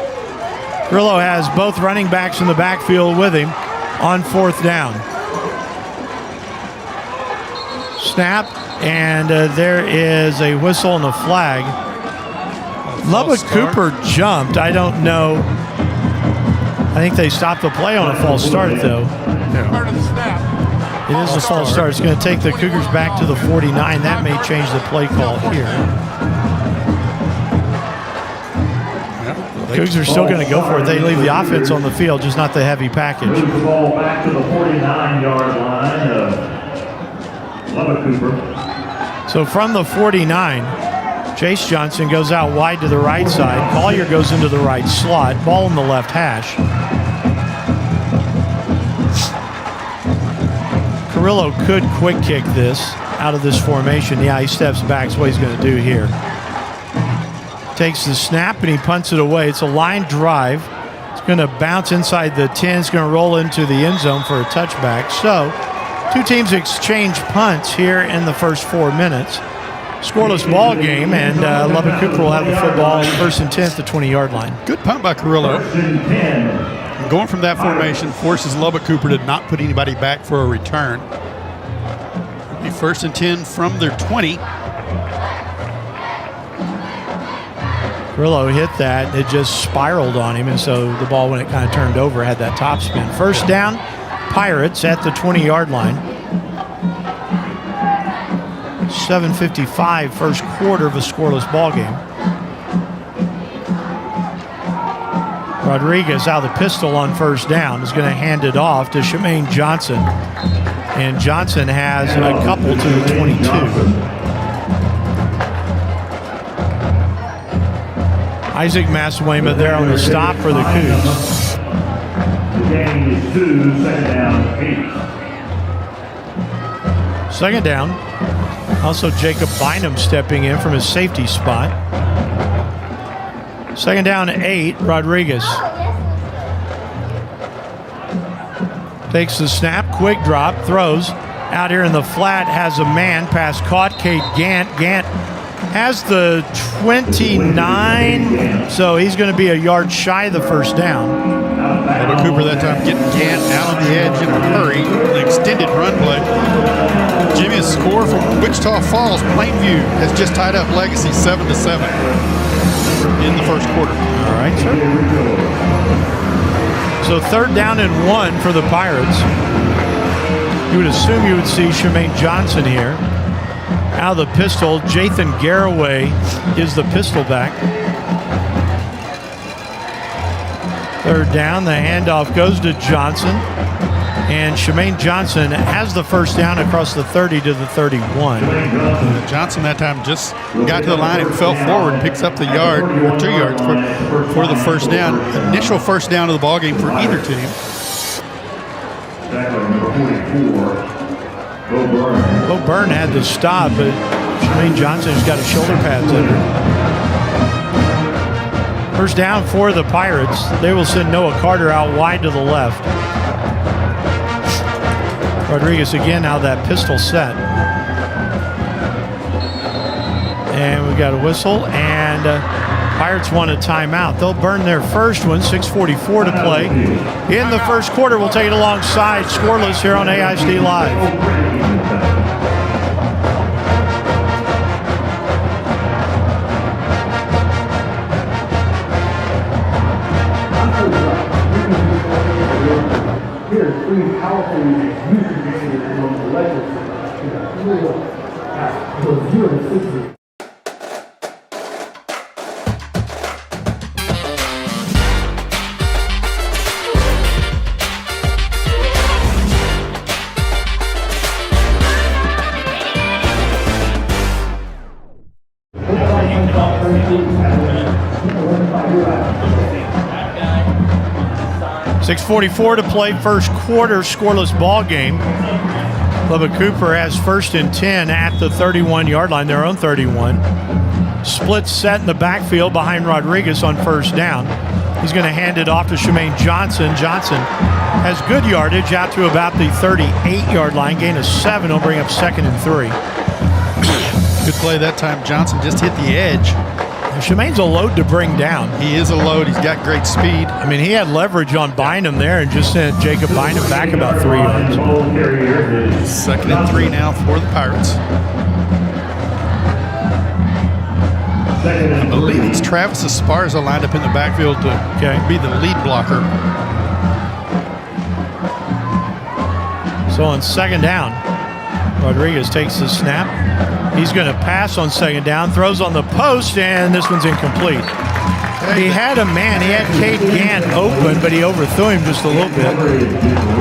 Carrillo has both running backs in the backfield with him on 4th down. Snap, and there is a whistle and a flag. Lubbock Cooper jumped. I don't know. I think they stopped the play on a false start, though. Part of the snap. It is a false start. It's going to take the Cougars back to the 49. That may change the play call here. Cougs are still going to go for it. They leave the offense on the field, just not the heavy package. Move the ball back to the 49-yard line of Lubbock Cooper. So from the 49, Chase Johnson goes out wide to the right side. Collier goes into the right slot. Ball in the left hash. Carrillo could quick kick this out of this formation. Yeah, he steps back. That's what he's going to do here. Takes the snap and he punts it away. It's a line drive. It's going to bounce inside the 10. It's going to roll into the end zone for a touchback. So 2 teams exchange punts here in the first 4 minutes. Scoreless ball game, and Lubbock Cooper will have the football 1st and 10 at the 20-yard line. Good punt by Carrillo. Going from that formation forces Lubbock Cooper to not put anybody back for a return. It'll be 1st and 10 from their 20. Rillo hit that. It just spiraled on him, and so the ball, when it kind of turned over, had that top spin. First down, Pirates at the 20-yard line. 7:55 first quarter of a scoreless ball game. Rodriguez out of the pistol on first down is going to hand it off to Shemaine Johnson. And Johnson has a couple to the 22. Isaac Massanueva there on the stop for the Cougs. The game is 2, second down, 8. Second down. Also Jacob Bynum stepping in from his safety spot. Second down, 8, Rodriguez. Takes the snap, quick drop, throws. Out here in the flat, has a man, pass caught, Cade Gant. Gant has the 29, so he's going to be a yard shy of the first down. Lubbock Cooper that time getting Gant out on the edge in a hurry. An extended run play. Jimmy's score from Wichita Falls. Plainview has just tied up Legacy 7-7 in the first quarter. All right, sir. So third down and 1 for the Pirates. You would assume you would see Shemaine Johnson here. Out of the pistol, Jathan Garraway is the pistol back. Third down, the handoff goes to Johnson. And Shemaine Johnson has the first down across the 30 to the 31. Johnson that time just got to the line and fell forward, picks up the yard, or 2 yards for the first down. Initial first down of the ball game for either team. Bo Byrne had the stop, but Shemaine Johnson's got his shoulder pads under. First down for the Pirates. They will send Noah Carter out wide to the left. Rodriguez again out of that pistol set. And we got a whistle, and Pirates want a timeout. They'll burn their first one, 6:44 to play. In the first quarter, we'll take it alongside scoreless here on AISD Live. Here's 3 powerful music created among the legends. 0-60. 6:44 to play, first quarter, scoreless ball game. Lubbock Cooper has first and 10 at the 31-yard line, their own 31. Split set in the backfield behind Rodriguez on first down. He's going to hand it off to Shemaine Johnson. Johnson has good yardage out to about the 38-yard line. Gain of 7 will bring up second and 3. Good play that time. Johnson just hit the edge. Shemaine's a load to bring down. He is a load. He's got great speed. I mean, he had leverage on Bynum there and just sent Jacob Bynum back about 3 yards. Second and 3 now for the Pirates. I believe it's Travis Esparza lined up in the backfield to be the lead blocker. So on second down, Rodriguez takes the snap. He's going to pass on second down, throws on the post, and this one's incomplete. He had a man. He had Cade Gant open, but he overthrew him just a little bit.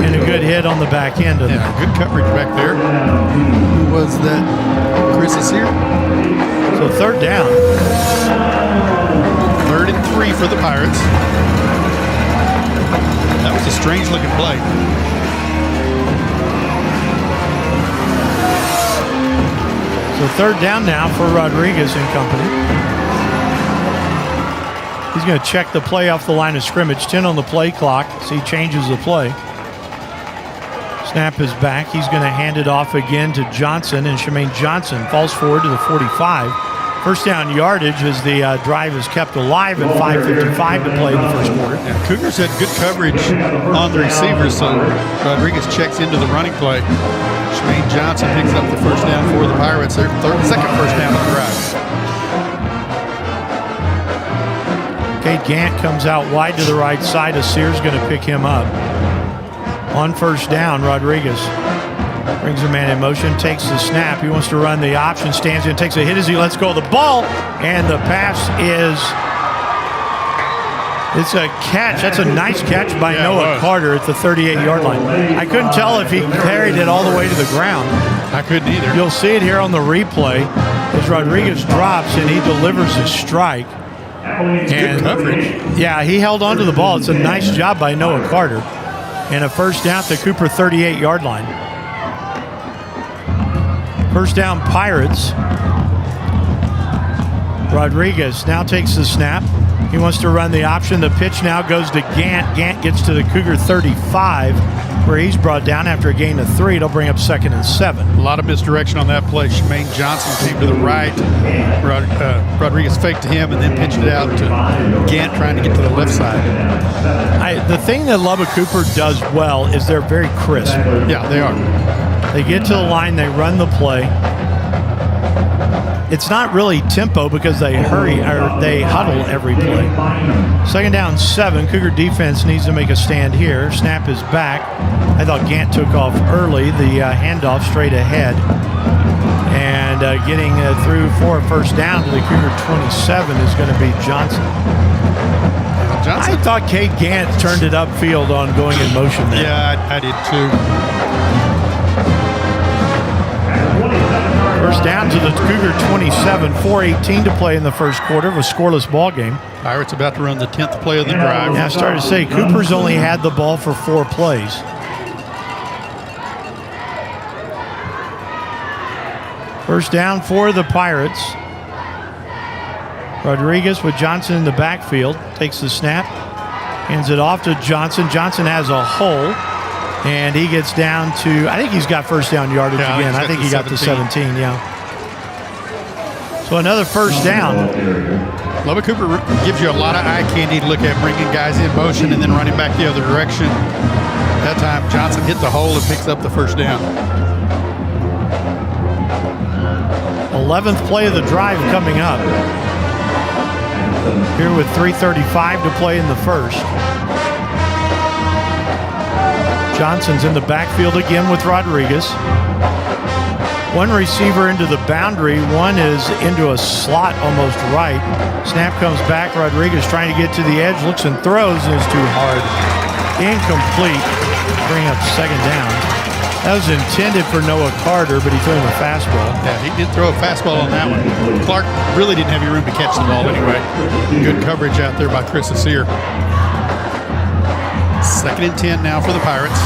And a good hit on the back end of that. Good coverage back there. Who was that? Chris is here. So third down. Third and 3 for the Pirates. That was a strange looking play. So third down now for Rodriguez and company. He's going to check the play off the line of scrimmage. 10 on the play clock, so he changes the play. Snap is back. He's going to hand it off again to Johnson, and Shemaine Johnson falls forward to the 45. First down yardage as the drive is kept alive at 5:55 to play in the first quarter. Yeah, Cougars had good coverage on the receivers, so Rodriguez checks into the running play. Shemaine Johnson picks up the first down for the Pirates. Their second first down on the drive. Cade Gant comes out wide to the right side. Asir's going to pick him up. On first down, Rodriguez brings a man in motion, takes the snap. He wants to run the option, stands in, takes a hit as he lets go of the ball, and the pass is, it's a catch. That's a nice catch by Noah Carter at the 38-yard line. I couldn't tell if he carried it all the way to the ground. I couldn't either. You'll see it here on the replay as Rodriguez drops and he delivers a strike. Good coverage. Yeah, he held on to the ball. It's a nice job by Noah Carter. And a first down at the Cooper 38-yard line. First down, Pirates. Rodriguez now takes the snap. He wants to run the option. The pitch now goes to Gant. Gant gets to the Cougar 35, where he's brought down after a gain of 3. It'll bring up 2nd and 7. A lot of misdirection on that play. Shemaine Johnson came to the right. Rodriguez faked to him and then pitched it out to Gant trying to get to the left side. The thing that Lubbock Cooper does well is they're very crisp. Yeah, they are. They get to the line, they run the play. It's not really tempo because they hurry or they huddle every play. 2nd down, 7. Cougar defense needs to make a stand here. Snap is back. I thought Gant took off early. The handoff straight ahead. And getting through for a first down to the Cougar 27 is going to be Johnson. I thought Cade Gant turned it upfield on going in motion there. Yeah, I did too. First down to the Cougar 27, 4:18 to play in the first quarter of a scoreless ball game. Pirates about to run the 10th play of the drive. Yeah, I started to say, Cooper's only had the ball for 4 plays. First down for the Pirates. Rodriguez with Johnson in the backfield. Takes the snap. Hands it off to Johnson. Johnson has a hole. And he gets down to, I think he's got first down yardage again. I think he got to 17, yeah. So another first down. Lubbock Cooper gives you a lot of eye candy to look at, bringing guys in motion and then running back the other direction. That time, Johnson hit the hole and picks up the first down. 11th play of the drive coming up. Here with 3:35 to play in the first. Johnson's in the backfield again with Rodriguez. One receiver into the boundary, one is into a slot almost right. Snap comes back, Rodriguez trying to get to the edge, looks and throws, and is too hard. Incomplete, bring up 2nd down. That was intended for Noah Carter, but he threw him a fastball. Yeah, he did throw a fastball on that one. Clark really didn't have any room to catch the ball anyway. Good coverage out there by Chris Asir. 2nd and 10 now for the Pirates.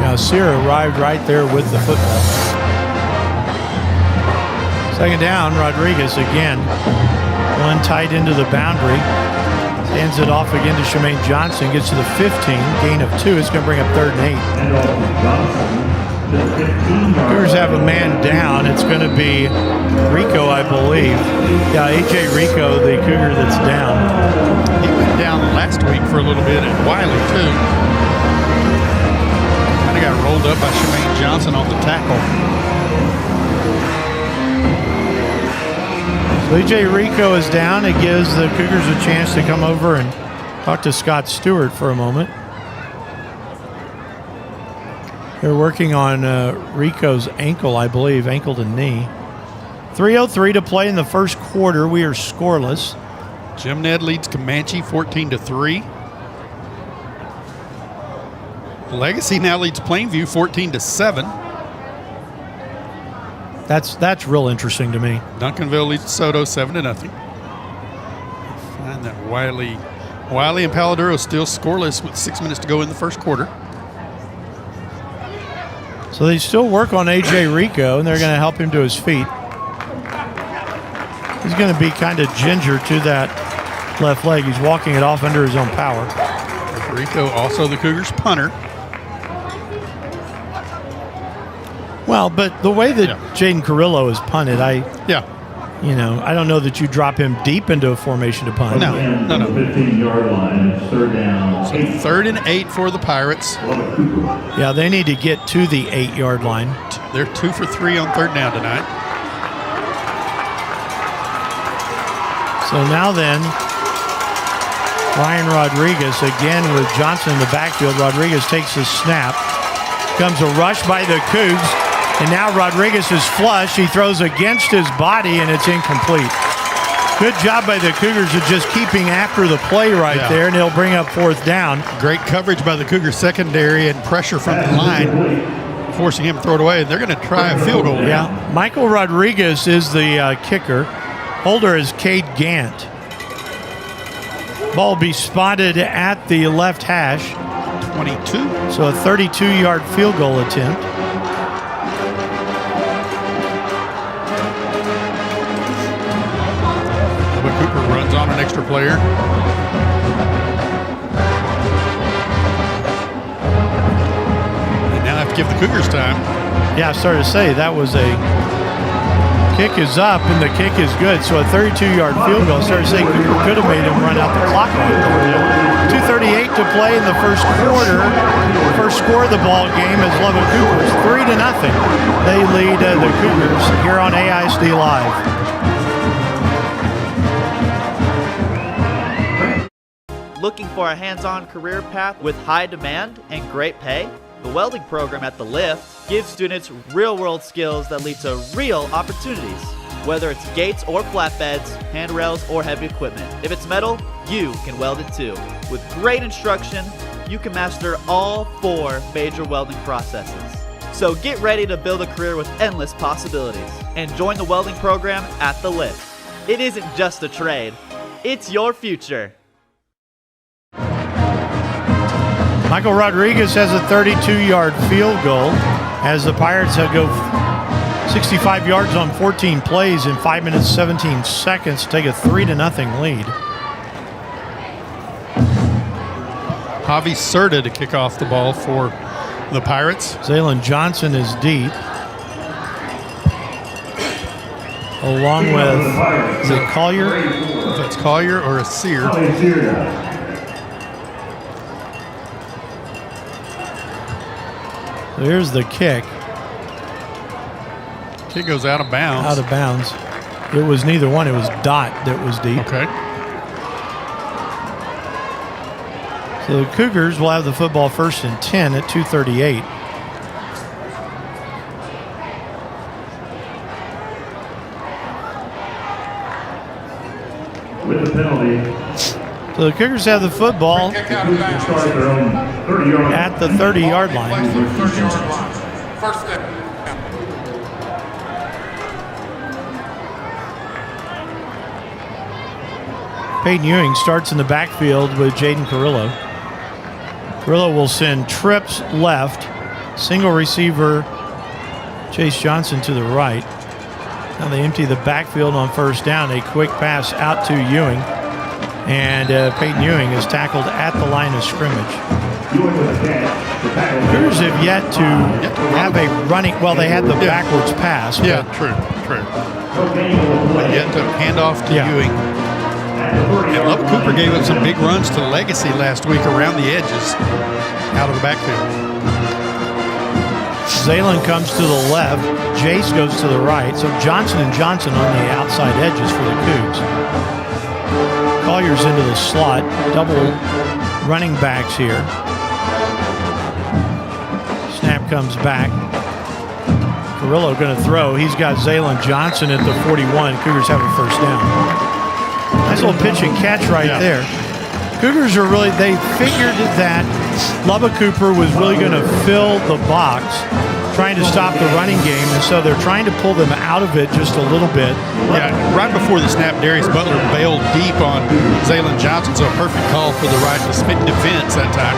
Now, Asir arrived right there with the football. 2nd down, Rodriguez again. One tight into the boundary. Hands it off again to Shemaine Johnson. Gets to the 15. Gain of 2. It's going to bring up 3rd and 8. Cougars have a man down. It's going to be Rico, I believe. Yeah, A.J. Rico, the Cougar that's down. He went down last week for a little bit at Wiley, too. Kind of got rolled up by Shemaine Johnson on the tackle. So A.J. Rico is down. It gives the Cougars a chance to come over and talk to Scott Stewart for a moment. They're working on Rico's ankle, I believe, ankle to knee. 3:03 to play in the first quarter. We are scoreless. Jim Ned leads Comanche 14-3. Legacy now leads Plainview 14-7. That's real interesting to me. Duncanville leads DeSoto 7-0. Find that Wiley and Paladuro still scoreless with 6 minutes to go in the first quarter. So they still work on A.J. Rico, and they're going to help him to his feet. He's going to be kind of ginger to that left leg. He's walking it off under his own power. Rico also the Cougars punter. Well, but the way that Jaden Carrillo is punted, I don't know that you drop him deep into a formation to punt. No. 15-yard line, 3rd down. So 3rd and 8 for the Pirates. Yeah, they need to get to the 8-yard line. They're 2 for 3 on 3rd down tonight. So now then, Ryan Rodriguez again with Johnson in the backfield. Rodriguez takes the snap. Comes a rush by the Cougs. And now Rodriguez is flush. He throws against his body, and it's incomplete. Good job by the Cougars of just keeping after the play right there, and it'll bring up 4th down. Great coverage by the Cougars secondary and pressure from the line, forcing him to throw it away. They're going to try a field goal. Yeah, Michael Rodriguez is the kicker. Holder is Cade Gant. Ball will be spotted at the left hash. 22. So a 32-yard field goal attempt. Cooper runs on an extra player. They now have to give the Cougars time. Yeah, I started to say that was a kick is up and the kick is good. So a 32-yard field goal. I started to say Cooper could have made him run out the clock right there. 2:38 to play in the first quarter. First score of the ball game is Lubbock Cougars 3-0. They lead the Cougars here on AISD Live. Looking for a hands-on career path with high demand and great pay? The welding program at The Lift gives students real-world skills that lead to real opportunities. Whether it's gates or flatbeds, handrails or heavy equipment, if it's metal, you can weld it too. With great instruction, you can master all 4 major welding processes. So get ready to build a career with endless possibilities and join the welding program at The Lift. It isn't just a trade, it's your future. Michael Rodriguez has a 32-yard field goal as the Pirates go 65 yards on 14 plays in 5 minutes 17 seconds to take a 3-0 lead. Javi Serta to kick off the ball for the Pirates. Zaylen Johnson is deep. Along with, is it Collier? If that's Collier or a Sear. So here's the kick. Kick goes out of bounds. Out of bounds. It was neither one. It was Dot that was deep. Okay. So the Cougars will have the football 1st and 10 at 2:38. With the penalty. So the Cougars have the football at the 30-yard line. First step. Peyton Ewing starts in the backfield with Jaden Carrillo. Carrillo will send trips left, single receiver Chase Johnson to the right. Now they empty the backfield on 1st down. A quick pass out to Ewing. And Peyton Ewing is tackled at the line of scrimmage. Cougars have yet to have a running, well, they had the backwards pass. Yeah, true. But yet to hand off to Ewing. And Lubbock Cooper gave up some big runs to Legacy last week around the edges out of the backfield. Zaylen comes to the left. Jace goes to the right. So Johnson and Johnson on the outside edges for the Cougs. Collier's into the slot. Double running backs here. Snap comes back. Carrillo going to throw. He's got Zaylen Johnson at the 41. Cougars have a 1st down. Nice little pitch and catch right there. Cougars are really, they figured that Lubbock Cooper was really going to fill the box trying to stop the running game, and so they're trying to pull them out of it just a little bit. Yeah, right before the snap, Darius Butler bailed deep on Zaylen Johnson, so a perfect call for the right defense that time.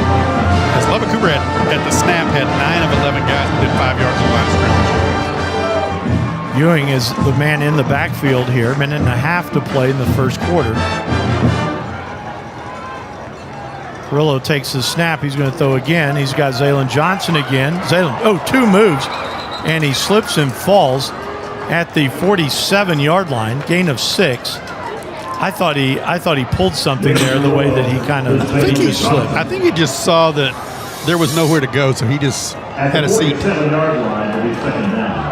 As Lubbock Cooper at the snap had 9 of 11 guys within 5 yards of the line of scrimmage. Ewing is the man in the backfield here. Minute and a half to play in the first quarter. Carrillo takes the snap. He's going to throw again. He's got Zaylen Johnson again. Zaylen, 2 moves, and he slips and falls at the 47-yard line. Gain of 6. I thought he pulled something there the way that he kind of just slipped. I think he just saw that there was nowhere to go, so he just had a seat. 47-yard line, will be 2nd down.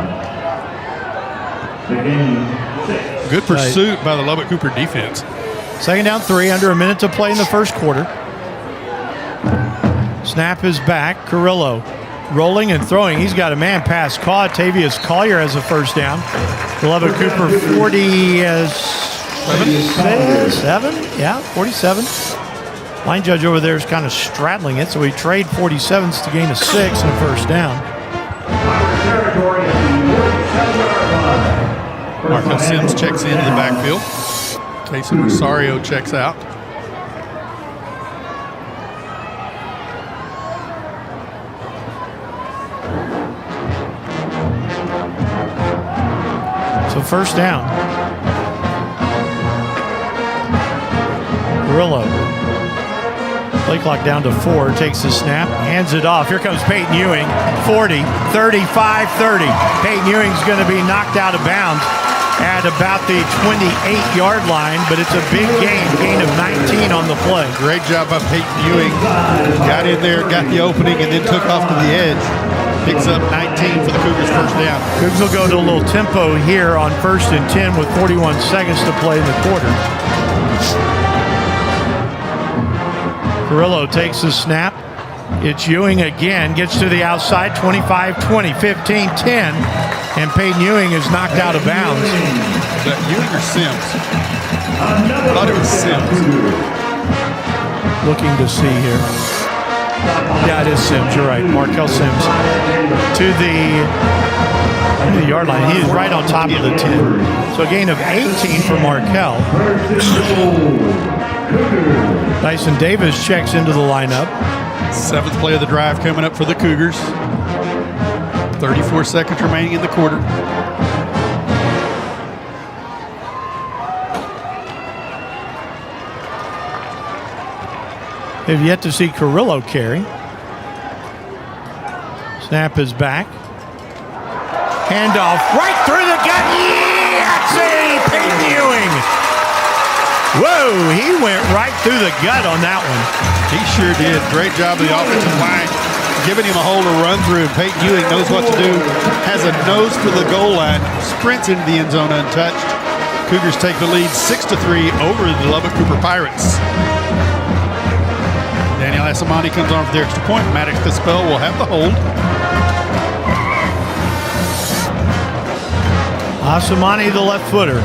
The game 6. Good pursuit by the Lubbock Cooper defense. Second down 3, under a minute to play in the first quarter. Snap is back. Carrillo rolling and throwing. He's got a man pass caught. Tavius Collier has a first down. The Lubbock Cooper 47. Yeah, 47. Line judge over there is kind of straddling it, so we trade 47s to gain a 6 and a first down. Marco Sims checks into the backfield. Casey Rosario checks out. So first down. Carrillo. Play clock down to 4. Takes the snap. Hands it off. Here comes Peyton Ewing. 40, 35, 30. Peyton Ewing's going to be knocked out of bounds at about the 28-yard line, but it's a big gain of 19 on the play. Great job by Peyton Ewing. Got in there, got the opening, and then took off to the edge. Picks up 19 for the Cougars' first down. Cougars will go to a little tempo here on 1st and 10 with 41 seconds to play in the quarter. Carrillo takes the snap. It's Ewing again. Gets to the outside. 25, 20, 15, 10. And Peyton Ewing is knocked out of bounds. Is that Ewing or Sims? I thought it was Sims. Looking to see here. Yeah, it is Sims. You're right. Markel Sims. To the yard line. He is right on top of the 10. So a gain of 18 for Markel. Dyson Davis checks into the lineup. 7th play of the drive coming up for the Cougars. 34 seconds remaining in the quarter. They've yet to see Carrillo carry. Snap is back. Handoff right through the gut. Yes! Peyton Ewing. Whoa, he went right through the gut on that one. He sure did. Great job of the offensive line, giving him a hole to run through. Peyton Ewing knows what to do, has a nose for the goal line, sprints into the end zone untouched. Cougars take the lead 6-3 over the Lubbock Cooper Pirates. Daniel Asamani comes on for the extra point. Maddox Dispel will have the hold. Asamani, the left footer.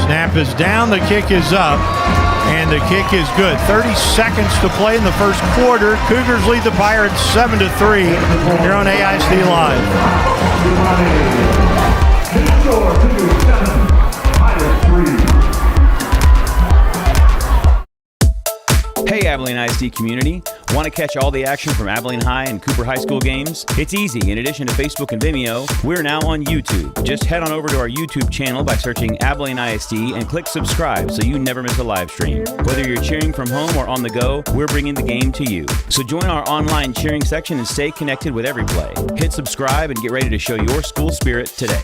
Snap is down, the kick is up, and the kick is good. 30 seconds to play in the first quarter. Cougars lead the Pirates 7-3 here on AISD Live. Hey Abilene ISD community, want to catch all the action from Abilene High and Cooper High School games? It's easy. In addition to Facebook and Vimeo, we're now on YouTube. Just head on over to our YouTube channel by searching Abilene ISD and click subscribe so you never miss a live stream. Whether you're cheering from home or on the go, we're bringing the game to you. So join our online cheering section and stay connected with every play. Hit subscribe and get ready to show your school spirit today.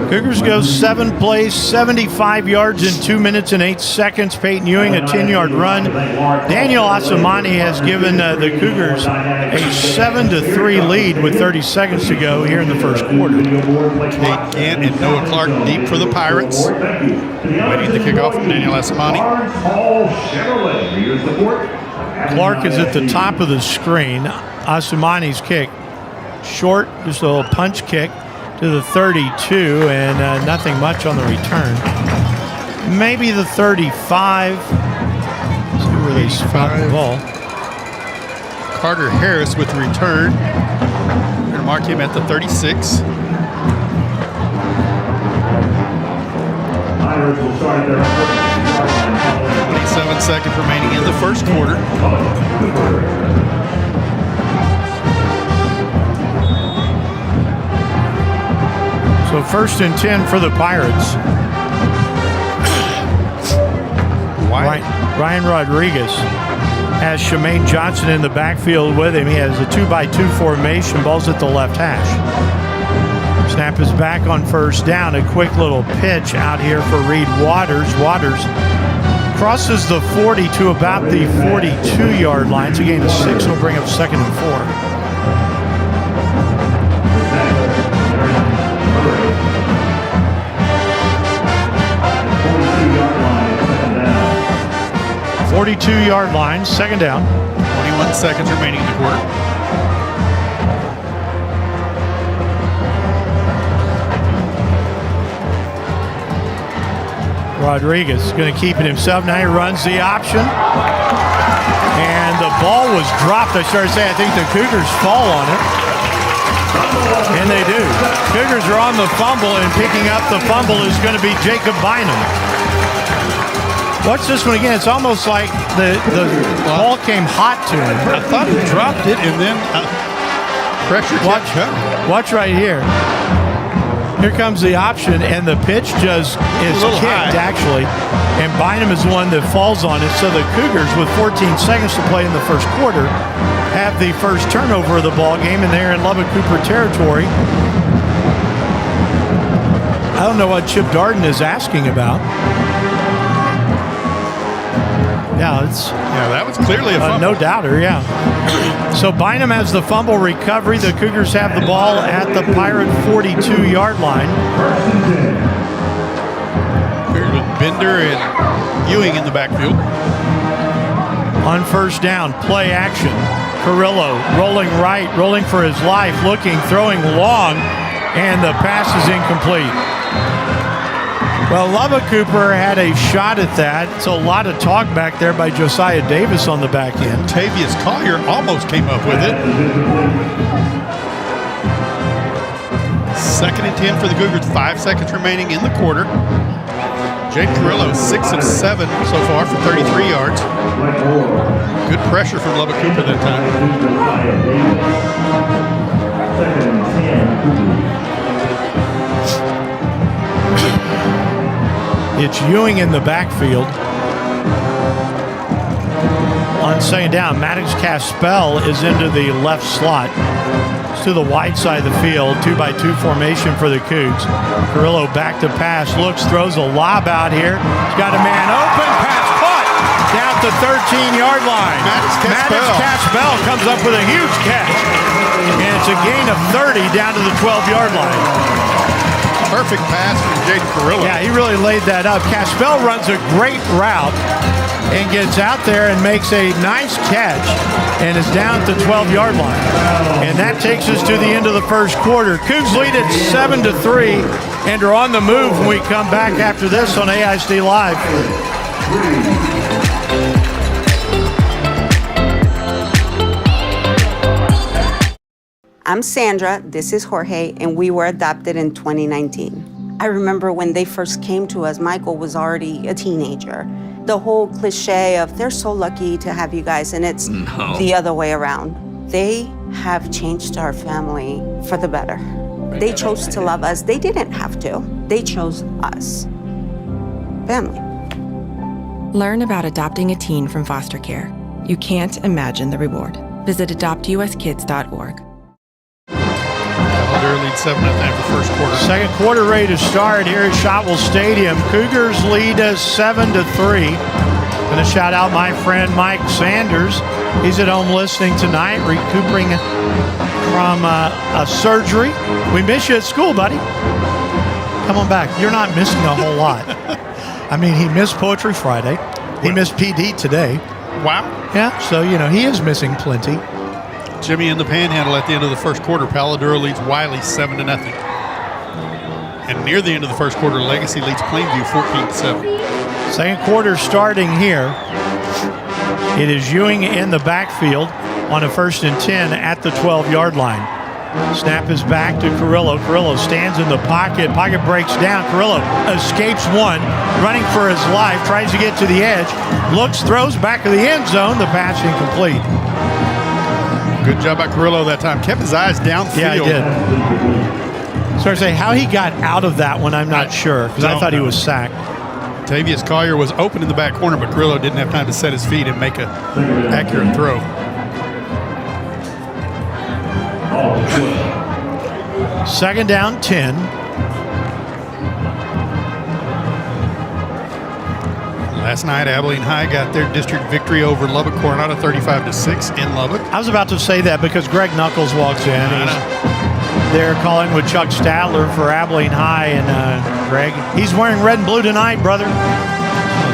Cougars go 7 plays, 75 yards in 2 minutes and 8 seconds. Peyton Ewing, a 10-yard run. Daniel Asamani has given the Cougars a 7-3 lead with 30 seconds to go here in the first quarter. Kate Gant and Noah Clark deep for the Pirates. Waiting the kickoff from Daniel Asamani. Clark is at the top of the screen. Asamani's kick, short, just a little punch kick to the 32, and nothing much on the return. Maybe the 35. Let's see where they spot the ball. Carter Harris with the return. We're going to mark him at the 36. 27 seconds remaining in the first quarter. So 1st and 10 for the Pirates. Ryan Rodriguez has Shemaine Johnson in the backfield with him. He has a 2-by-2 formation. Ball's at the left hash. Snap is back on 1st down. A quick little pitch out here for Reed Waters. Waters crosses the 40 to about the 42-yard line. So gain of 6 will bring up 2nd and 4. 42-yard line, second down. 21 seconds remaining in the quarter. Rodriguez is going to keep it himself. Now he runs the option. And the ball was dropped. I started saying I think the Cougars fall on it. And they do. Cougars are on the fumble, and picking up the fumble is going to be Jacob Bynum. Watch this one again. It's almost like the ball came hot to him. I thought he dropped it and then pressure kept coming. Watch right here. Here comes the option, and the pitch just is kicked, actually. And Bynum is the one that falls on it. So the Cougars, with 14 seconds to play in the first quarter, have the first turnover of the ball game, and they're in Lubbock Cooper territory. I don't know what Chip Darden is asking about. Yeah, that was clearly a fumble. No doubter, yeah. So Bynum has the fumble recovery. The Cougars have the ball at the Pirate 42-yard line. With Bender and Ewing in the backfield. On first down, play action. Carrillo rolling right, rolling for his life, looking, throwing long, and the pass is incomplete. Well, Lubbock Cooper had a shot at that. It's a lot of talk back there by Josiah Davis on the back end. Tavius Collier almost came up with it. 2nd and 10 for the Cougars, 5 seconds remaining in the quarter. Jake Carrillo, 6 of 7 so far for 33 yards. Good pressure from Lubbock Cooper that time. It's Ewing in the backfield. On second down, Maddox Caspel is into the left slot. It's to the wide side of the field, 2-by-2 formation for the Cougs. Carrillo back to pass, looks, throws a lob out here. He's got a man open, pass caught down at the 13-yard line. Maddox Caspel comes up with a huge catch. And it's a gain of 30 down to the 12-yard line. Perfect pass from Jaden Carrillo. Yeah, he really laid that up. Caspel runs a great route and gets out there and makes a nice catch and is down at the 12-yard line. And that takes us to the end of the first quarter. Cougs lead at 7-3 and are on the move when we come back after this on AISD Live. I'm Sandra, this is Jorge, and we were adopted in 2019. I remember when they first came to us, Michael was already a teenager. The whole cliche of they're so lucky to have you guys, and it's the other way around. They have changed our family for the better. They chose to love us. They didn't have to. They chose us. Family. Learn about adopting a teen from foster care. You can't imagine the reward. Visit adoptuskids.org. Lead 7-0 for first quarter. Second quarter ready to start here at Shotwell Stadium. Cougars lead us 7-3. Going to shout out my friend Mike Sanders. He's at home listening tonight, recuperating from a surgery. We miss you at school, buddy. Come on back. You're not missing a whole lot. I mean, he missed Poetry Friday. He missed PD today. Wow. Yeah, so, he is missing plenty. Jimmy in the panhandle at the end of the first quarter. Paladuro leads Wiley 7-0. And near the end of the first quarter, Legacy leads Plainview 14-7. Second quarter starting here. It is Ewing in the backfield on a 1st and 10 at the 12-yard line. Snap is back to Carrillo. Carrillo stands in the pocket. Pocket breaks down. Carrillo escapes one, running for his life, tries to get to the edge, looks, throws back to the end zone. The pass incomplete. Good job by Carrillo that time. Kept his eyes downfield. Yeah, he did. So I say how he got out of that one, I'm not sure, because I thought he was sacked. Tavius Collier was open in the back corner, but Carrillo didn't have time to set his feet and make an accurate throw. Second down, 10. Last night, Abilene High got their district victory over Lubbock Coronado 35-6 in Lubbock. I was about to say that because Greg Knuckles walks in. They're calling with Chuck Stadler for Abilene High, and Greg, he's wearing red and blue tonight, brother.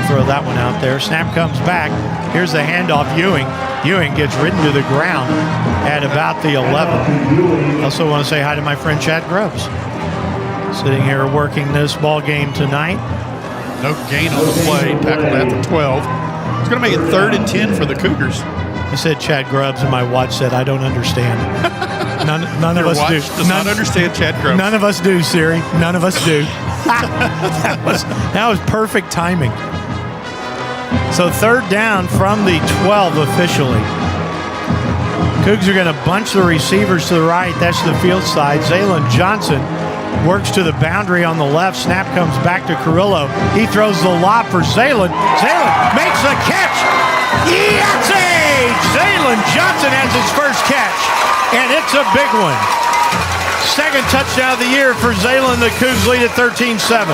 throw that one out there. Snap comes back. Here's the handoff. Ewing gets ridden to the ground at about the 11. Also want to say hi to my friend Chad Grubbs, sitting here working this ball game tonight. No gain on the play. Tackled at the 12. It's going to make it 3rd and 10 for the Cougars. I said Chad Grubbs, and my watch said, I don't understand. None of us do. Does not understand Chad Grubbs. None of us do, Siri. None of us do. That was perfect timing. So 3rd down from the 12 officially. Cougs are going to bunch the receivers to the right. That's the field side. Zaylon Johnson works to the boundary on the left. Snap comes back to Carrillo. He throws the lob for Zaylon. Zaylon makes the catch. Yahtzee! Zaylon Johnson has his first catch, and it's a big one. Second touchdown of the year for Zaylon. The Cougs lead at 13-7.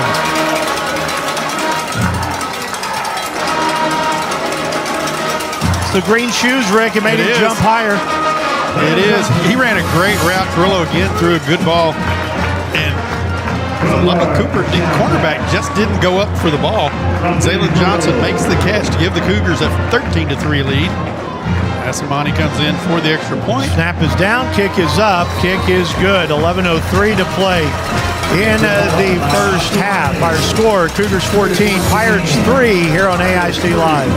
It's the green shoes, Rick. It made him jump higher. It is. He ran a great route. Carrillo again threw a good ball. And the Lubbock cornerback just didn't go up for the ball. Zaylon Johnson makes the catch to give the Cougars a 13-3 lead. Asimani comes in for the extra point. Snap is down, kick is up, kick is good. 11:03 to play in the first half. Our score, Cougars 14, Pirates 3 here on AISD Live.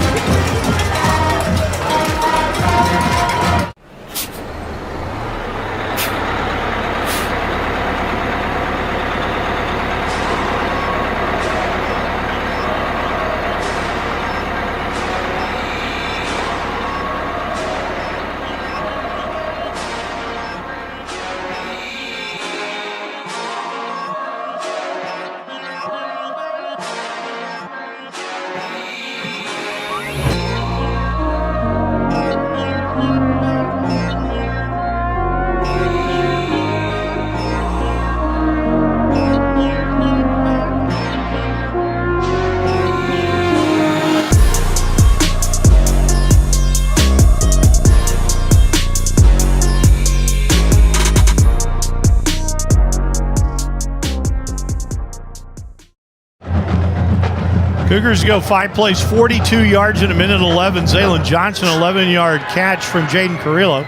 Cougars go 5 plays, 42 yards in a minute 11. Zaylon Johnson, 11-yard catch from Jaden Carrillo.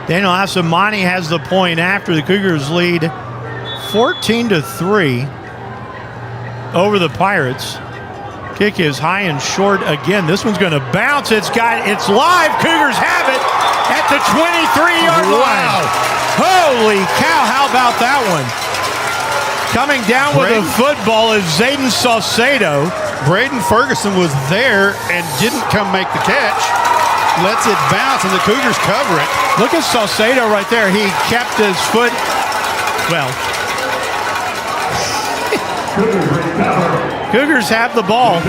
Daniel Asimani has the point after. The Cougars lead 14-3 over the Pirates. Kick is high and short again. This one's going to bounce. It's live. Cougars have it at the 23-yard line. Holy cow, how about that one? Coming down with a football is Zayden Saucedo. Braden Ferguson was there and didn't come make the catch. Lets it bounce, and the Cougars cover it. Look at Saucedo right there. He kept his foot. Well, Cougars have the ball.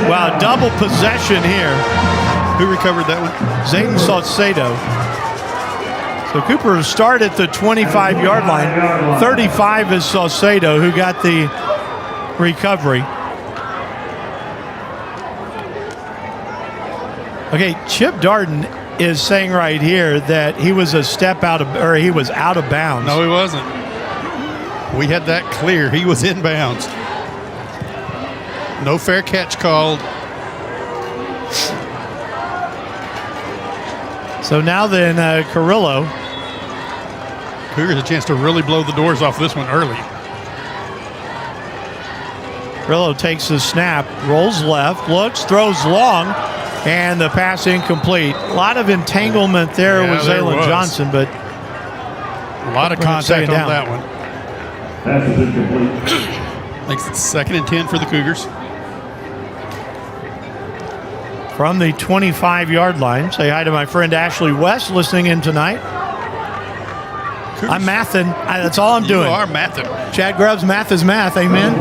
Wow, double possession here. Who recovered that one? Zayden Saucedo. So Cooper start at the 25-yard line. 35 is Saucedo, who got the recovery. Okay, Chip Darden is saying right here that he was he was out of bounds. No, he wasn't. We had that clear. He was in bounds. No fair catch called. So now then, Carrillo. Cougars a chance to really blow the doors off this one early. Carrillo takes the snap, rolls left, looks, throws long, and the pass incomplete. A lot of entanglement there with Zaylon Johnson, but a lot of contact on that one. Pass is incomplete. Makes it 2nd and 10 for the Cougars. From the 25-yard line, say hi to my friend Ashley West listening in tonight. Cougars. I'm mathing. That's all I'm doing. You are mathing. Chad Grubbs, math is math. Amen.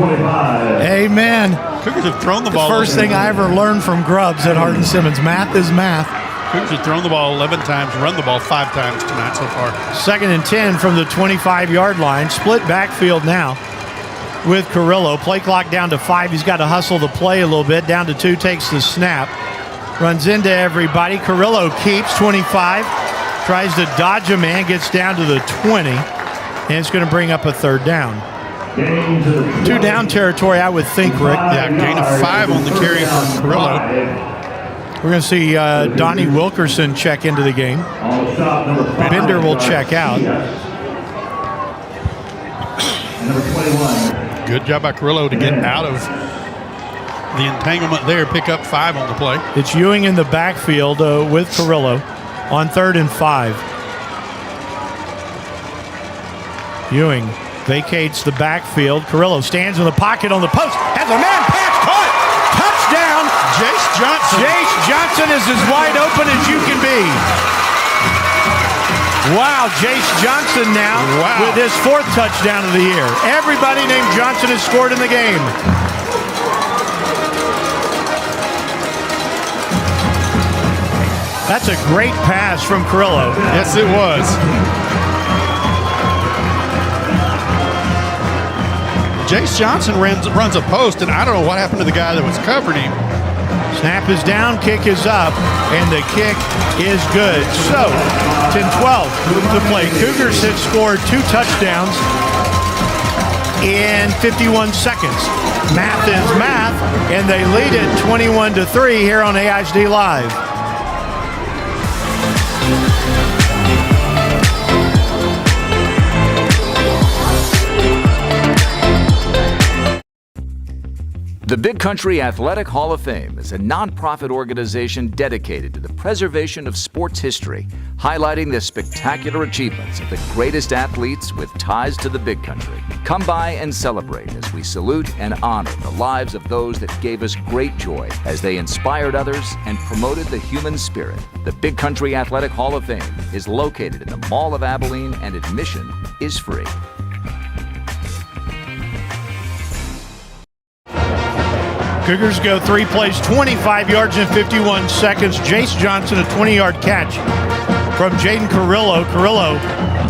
Amen. Cougars have thrown the ball. First thing I ever learned from Grubbs at Hardin Simmons, math is math. Cougars have thrown the ball 11 times, run the ball 5 times tonight so far. 2nd and 10 from the 25-yard line. Split backfield now with Carrillo. Play clock down to 5. He's got to hustle the play a little bit. Down to 2, takes the snap. Runs into everybody. Carrillo keeps 25. Tries to dodge a man. Gets down to the 20. And it's going to bring up a 3rd down. 2 down territory, I would think, Rick. Yeah, gain of 5 on the carry for Carrillo. We're going to see Donnie Wilkerson check into the game. Bender will check out. Good job by Carrillo to get out of the entanglement there, pick up 5 on the play. It's Ewing in the backfield with Carrillo on 3rd and 5. Ewing vacates the backfield. Carrillo stands in the pocket on the post. Has a man pass caught. Touchdown. Jace Johnson. Jace Johnson is as wide open as you can be. Wow, Jace Johnson now with his 4th touchdown of the year. Everybody named Johnson has scored in the game. That's a great pass from Carrillo. Yes, it was. Jace Johnson runs a post, and I don't know what happened to the guy that was covering him. Snap is down, kick is up, and the kick is good. So, 10-12 to play. Cougars have scored 2 touchdowns in 51 seconds. Math is math, and they lead it 21-3 here on AISD Live. The Big Country Athletic Hall of Fame is a nonprofit organization dedicated to the preservation of sports history, highlighting the spectacular achievements of the greatest athletes with ties to the Big Country. Come by and celebrate as we salute and honor the lives of those that gave us great joy as they inspired others and promoted the human spirit. The Big Country Athletic Hall of Fame is located in the Mall of Abilene, and admission is free. Cougars go 3 plays, 25 yards in 51 seconds. Jace Johnson, a 20-yard catch from Jaden Carrillo. Carrillo,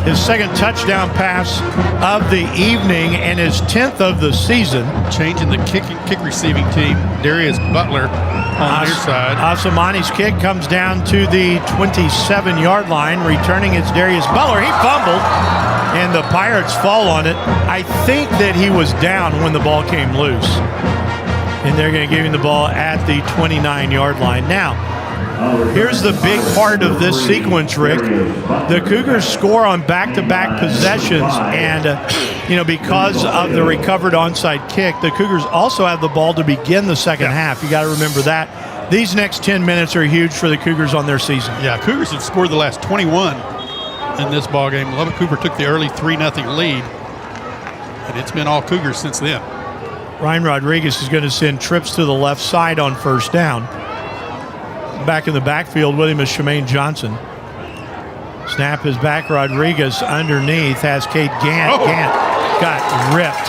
his 2nd touchdown pass of the evening and his 10th of the season. Changing the kick receiving team, Darius Butler on their side. Asamani's kick comes down to the 27-yard line. Returning, it's Darius Butler. He fumbled, and the Pirates fall on it. I think that he was down when the ball came loose. And they're going to give him the ball at the 29-yard line. Now, here's the big part of this sequence, Rick. The Cougars score on back-to-back possessions, and because of the recovered onside kick, the Cougars also have the ball to begin the second half. You got to remember that. These next 10 minutes are huge for the Cougars on their season. Yeah, Cougars have scored the last 21 in this ballgame. Lubbock Cooper took the early 3-0 lead, and it's been all Cougars since then. Ryan Rodriguez is going to send trips to the left side on 1st down. Back in the backfield with him is Shemaine Johnson. Snap is back. Rodriguez underneath has Cade Gant. Oh. Gant got ripped.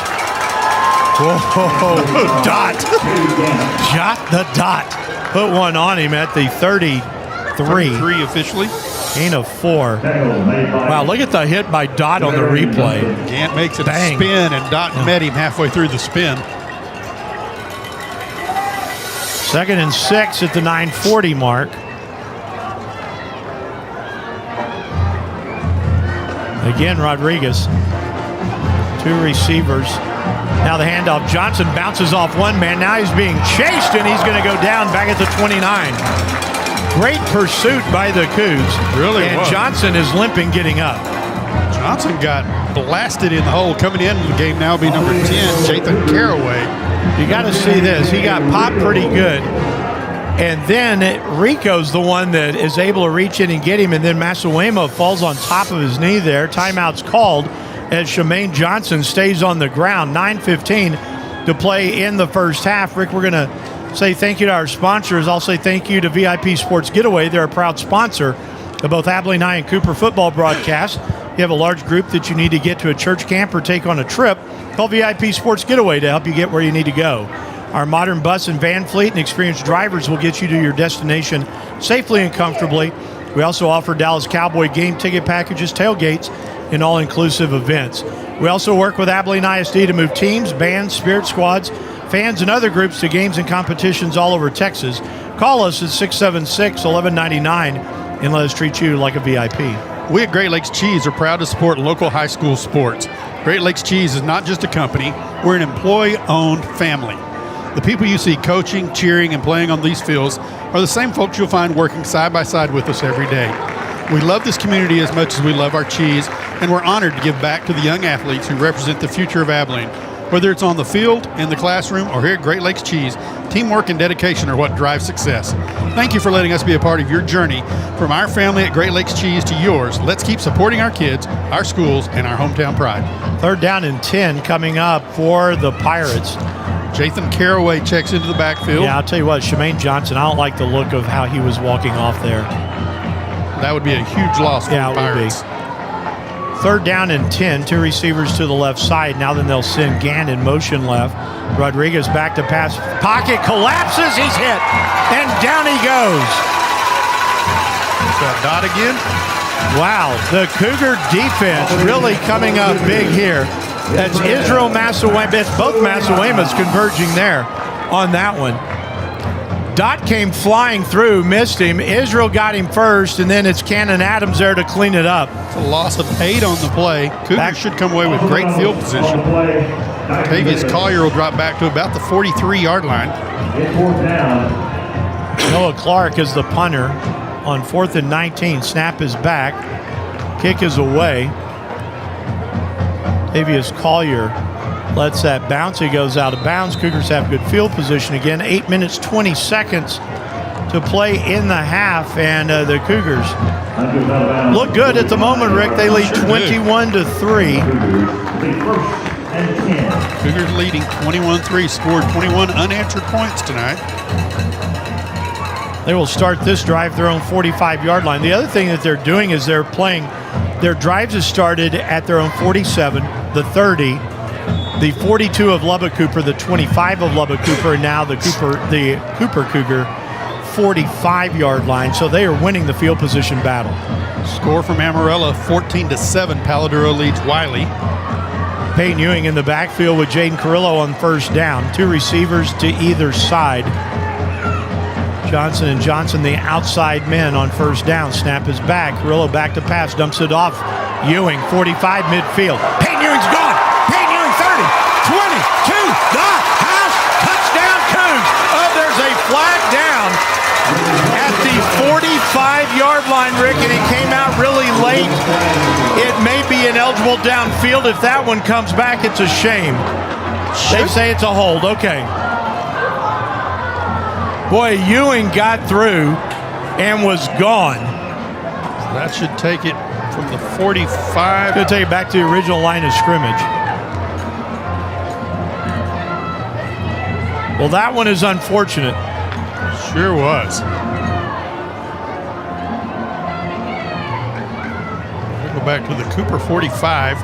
Whoa, Dot. The Dot. Put one on him at the 33. 33 officially. Gain of 4. Wow, look at the hit by Dot on the replay. Gant makes it Bang. a spin, and Dot met him halfway through the spin. 2nd and 6 at the 9:40 mark. Again, Rodriguez. 2 receivers. Now the handoff. Johnson bounces off one man. Now he's being chased, and he's going to go down back at the 29. Great pursuit by the Cougs. Really and was. Johnson is limping getting up. Johnson got blasted in the hole. Coming into the game now will be number 10, Jathan Caraway. You got to see this. He got popped pretty good. And then Rico's the one that is able to reach in and get him. And then Masuema falls on top of his knee there. Timeout's called as Shemaine Johnson stays on the ground. 9:15 to play in the first half. Rick, we're going to say thank you to our sponsors. I'll say thank you to VIP Sports Getaway. They're a proud sponsor of both Abilene High and Cooper football broadcasts. You have a large group that you need to get to a church camp or take on a trip, call VIP Sports Getaway to help you get where you need to go. Our modern bus and van fleet and experienced drivers will get you to your destination safely and comfortably. We also offer Dallas Cowboy game ticket packages, tailgates, and all-inclusive events. We also work with Abilene ISD to move teams, bands, spirit squads, fans, and other groups to games and competitions all over Texas. Call us at 676-1199 and let us treat you like a VIP. We at Great Lakes Cheese are proud to support local high school sports. Great Lakes Cheese is not just a company. We're an employee-owned family. The people you see coaching, cheering, and playing on these fields are the same folks you'll find working side by side with us every day. We love this community as much as we love our cheese, and we're honored to give back to the young athletes who represent the future of Abilene. Whether it's on the field, in the classroom, or here at Great Lakes Cheese, teamwork and dedication are what drive success. Thank you for letting us be a part of your journey. From our family at Great Lakes Cheese to yours, let's keep supporting our kids, our schools, and our hometown pride. 3rd down and 10 coming up for the Pirates. Jathan Caraway checks into the backfield. Yeah, I'll tell you what, Shemaine Johnson, I don't like the look of how he was walking off there. That would be a huge loss for the Pirates. It would be. 3rd down and 10, 2 receivers to the left side. Now then they'll send Gann in motion left. Rodriguez back to pass. Pocket collapses, he's hit, and down he goes. Is that Dot again? Wow, the Cougar defense really coming up big here. That's Israel Massachusetts. It's both Massachusetts converging there on that one. Dot came flying through, missed him. Israel got him first, and then it's Cannon Adams there to clean it up. It's a loss of 8 on the play. Cougars should come away with great field position. Tavius Collier will drop back to about the 43-yard line. Noah Clark is the punter on 4th and 19. Snap is back. Kick is away. Tavius Collier lets that bounce. He goes out of bounds. Cougars have good field position again. 8 minutes, 20 seconds to play in the half, and the Cougars look good at the moment, Rick. They lead 21-3. Cougars leading 21-3, scored 21 unanswered points tonight. They will start this drive their own 45-yard line. The other thing that they're doing is they're playing, their drives have started at their own 47, the 30, the 42 of Lubbock Cooper, the 25 of Lubbock Cooper, and now the Cooper Cougar 45-yard line. So they are winning the field position battle. Score from Amarella, 14-7. Paladuro leads Wiley. Peyton Ewing in the backfield with Jaden Carrillo on 1st down. 2 receivers to either side. Johnson and Johnson, the outside men on 1st down. Snap is back. Carrillo back to pass. Dumps it off. Ewing, 45 midfield. Peyton Ewing's gone. Peyton Ewing, 30, 20, to the house. Touchdown, Cougs. Oh, there's a flag down at the 45-yard line, Rick, and it came out really late. It may be ineligible downfield. If that one comes back, it's a shame. They say it's a hold. Okay. Boy, Ewing got through and was gone. That should take it from the 45. Going to take it back to the original line of scrimmage. Well, that one is unfortunate. Sure was. We'll go back to the Cooper 45.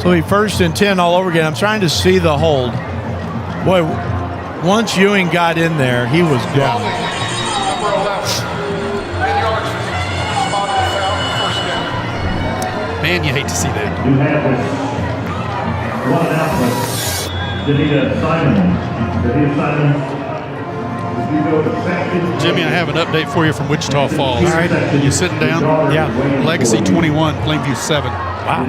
So he 1st and 10 all over again. I'm trying to see the hold. Boy, once Ewing got in there, he was gone. Man, you hate to see that. You have this one announcement. Danita Simon. Jimmy, I have an update for you from Wichita Falls. All right. You sitting down? Yeah. Legacy 21, Plainview 7. Wow.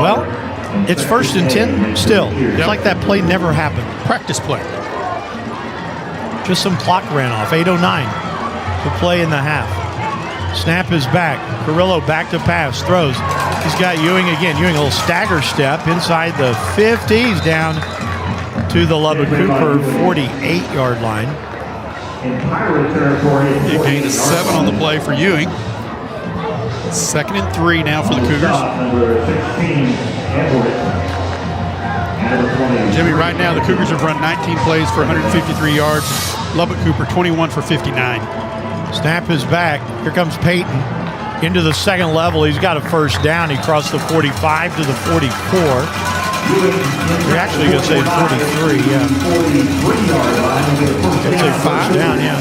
Well, it's 1st and 10 still. It's like that play never happened. Practice play. Just some clock ran off. 8:09 to play in the half. Snap is back. Carrillo back to pass. Throws. He's got Ewing again. Ewing a little stagger step inside the 50. He's down to the Lubbock Cooper 48-yard line. He gained a 7 on the play for Ewing. 2nd and 3 now for the Cougars. Jimmy, right now the Cougars have run 19 plays for 153 yards. Lubbock Cooper 21 for 59. Snap is back. Here comes Peyton into the 2nd level. He's got a 1st down. He crossed the 45 to the 44. You're actually going to say 43, yeah. It's a 1st down, yeah.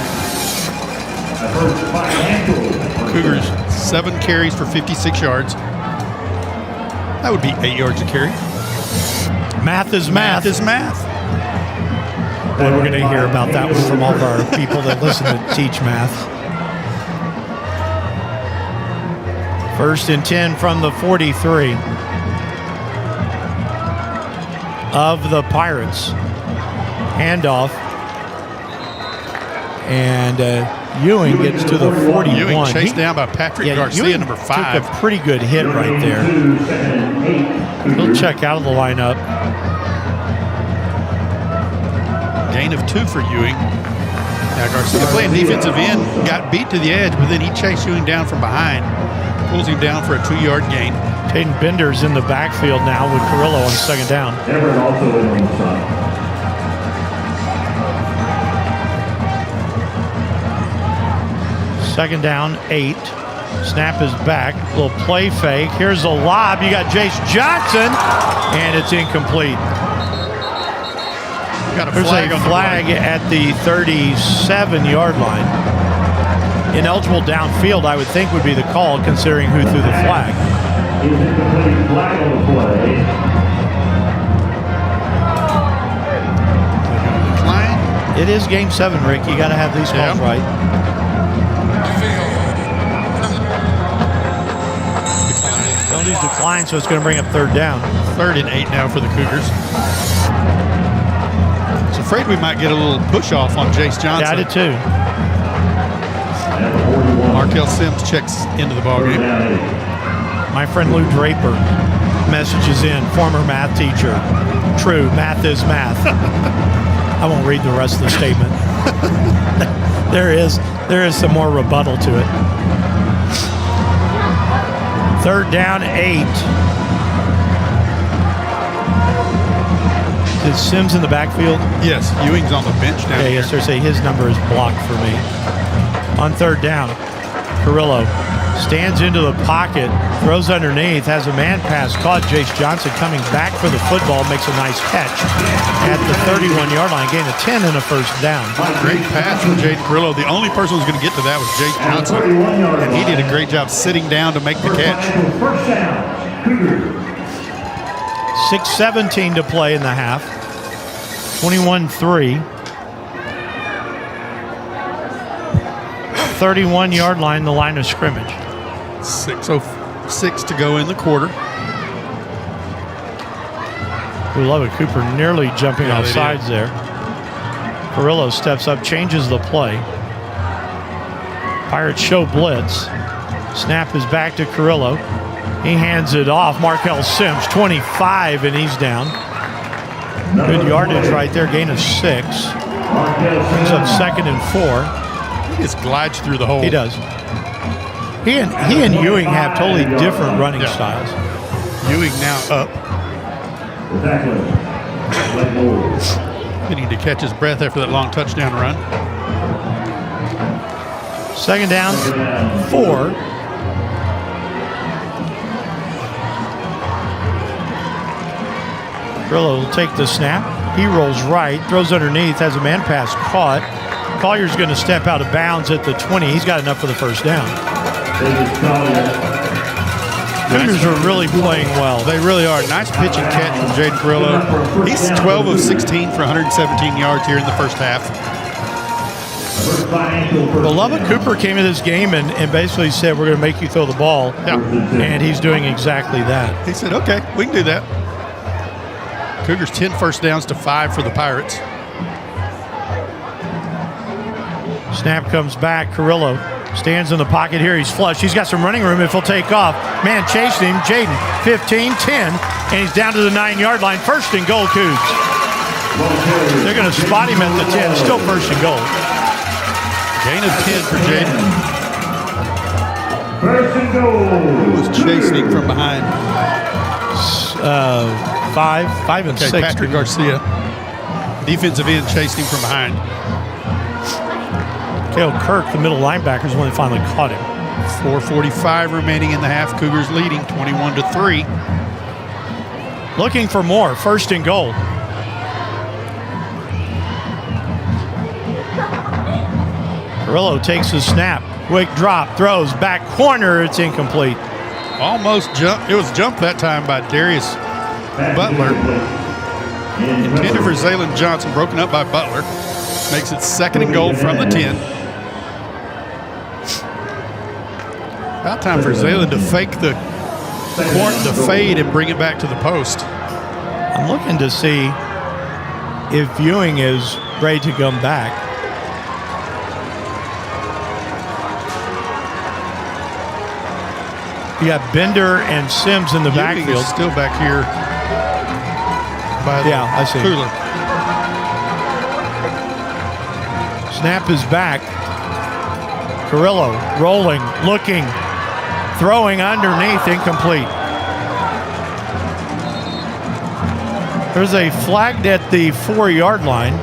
Cougars 7 carries for 56 yards. That would be 8 yards a carry. Math is math. Math is math. Boy, we're going to hear about that one from all of our people that listen to teach math. First and 10 from the 43 of the Pirates. Handoff. And Ewing gets to the 41. Ewing chased down by Patrick Garcia, Ewing number 5. Took a pretty good hit right there. He'll check out of the lineup. Gain of 2 for Ewing. Now Garcia playing defensive end, got beat to the edge, but then he chased Ewing down from behind, pulls him down for a 2-yard gain. Peyton Bender's in the backfield now with Carrillo on second down. Everett also in on the side. Second down, 8. Snap is back. Little play fake. Here's a lob. You got Jace Johnson, and it's incomplete. Got a There's flag a on flag at the 37-yard line. Ineligible downfield, I would think, would be the call, considering who threw the flag. Incomplete flag on the play. Decline. It is Game 7, Rick. You got to have these calls right. Penalties decline, so it's going to bring up third down. 3rd and 8 now for the Cougars. I was afraid we might get a little push off on Jace Johnson. Yeah, I did too. Markel Sims checks into the ballgame. My friend Lou Draper messages in, former math teacher. True, math is math. I won't read the rest of the statement. There is some more rebuttal to it. Third down, 8. Is Sims in the backfield? Yes, Ewing's on the bench down Yeah, here. yes, sir. Say his number is blocked for me. On third down, Carrillo stands into the pocket, throws underneath, has a man pass caught. Jace Johnson coming back for the football, makes a nice catch at the 31-yard line, gain of 10 and a first down. Great pass from Jaden Carrillo. The only person who's going to get to that was Jace Johnson, and he did a great job sitting down to make the catch. First down. Cougars. 6:17 to play in the half. 21-3. 31-yard line, the line of scrimmage. 6:06 to go in the quarter. We love it. Cooper nearly jumping off they sides there. Carrillo steps up, changes the play. Pirates show blitz. Snap is back to Carrillo. He hands it off. Markel Sims, 25, and he's down. Good yardage right there, gain of 6. Brings up 2nd and 4. He just glides through the hole. He does. He and Ewing have totally different running styles. Ewing now up. Getting to catch his breath after that long touchdown run. Second down, 4. Carrillo will take the snap. He rolls right, throws underneath, has a man pass caught. Collier's going to step out of bounds at the 20. He's got enough for the first down. Cougars are really playing well. They really are. Nice pitch and catch from Jaden Carrillo. He's 12 of 16 for 117 yards here in the first half. Well, Lubbock Cooper came in this game and basically said, we're going to make you throw the ball. Yeah. And he's doing exactly that. He said, okay, we can do that. Cougars 10 first downs to 5 for the Pirates. Snap comes back. Carrillo stands in the pocket here. He's flush. He's got some running room if he'll take off. Man chased him. Jaden, 15, 10, and he's down to the 9-yard line. First and goal, Cougs. They're going to spot him at the 10. Still first and goal. Gain of 10 for Jaden. First and goal. Who was chasing from behind? 5 and 6. Patrick Garcia. Defensive end chased him from behind. Cale Kirk, the middle linebacker, is when they finally caught him. 4:45 remaining in the half. Cougars leading 21-3. Looking for more. First and goal. Carrillo takes the snap. Quick drop. Throws. Back corner. It's incomplete. Almost jumped. It was jumped that time by Darius Butler. Intended for Zaylen Johnson. Broken up by Butler. Makes it 2nd and goal from the 10. About time for Zaylen to fake the fade and bring it back to the post. I'm looking to see if Ewing is ready to come back. You got Bender and Sims in the Ewing backfield. is still back here by the I see. cooler. Snap is back. Carrillo rolling, looking, throwing underneath, incomplete. There's a flagged at the 4-yard line.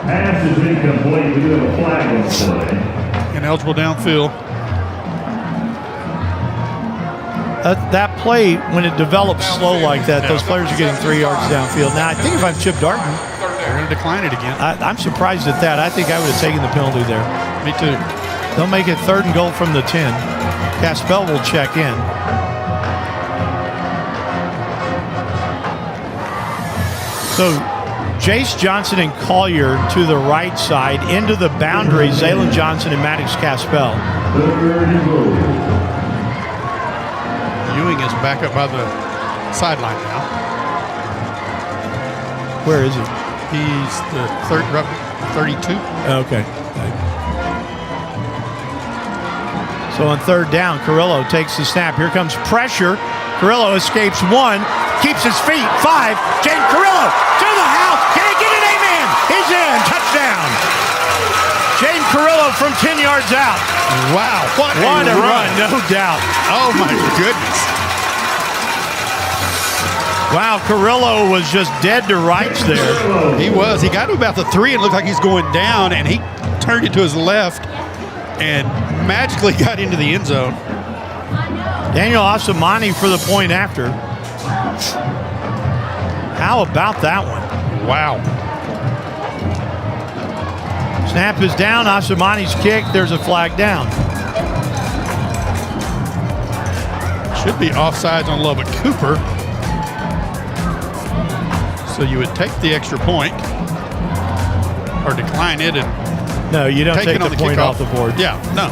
Pass is incomplete. We do have a flag on the play. Ineligible downfield. That play, when it develops slow like that, those players are getting 3 yards downfield. Now, I think if I'm Chip Darton, They're going to decline it again. I'm surprised at that. I think I would have taken the penalty there. Me too. They'll make it 3rd and goal from the 10. Caspell will check in. So Jace Johnson and Collier to the right side, into the boundary, Zaylen Johnson and Maddox Caspell. Ewing is back up by the sideline now. Where is he? He's the 32. Okay. So on 3rd down, Carrillo takes the snap. Here comes pressure. Carrillo escapes 1, keeps his feet. 5. Jaden Carrillo to the house. Can he get an amen? He's in. Touchdown. Jaden Carrillo from 10 yards out. Wow. What a run, no doubt. Oh, my goodness. Wow, Carrillo was just dead to rights there. He was. He got to about the 3 and looked like he's going down, and he turned it to his left and magically got into the end zone. Daniel Asamani for the point after. How about that one? Wow. Snap is down. Asamani's kick. There's a flag down. Should be offsides on Lubbock Cooper. So you would take the extra point or decline it and no, you don't take the point kickoff off the board. Yeah, no.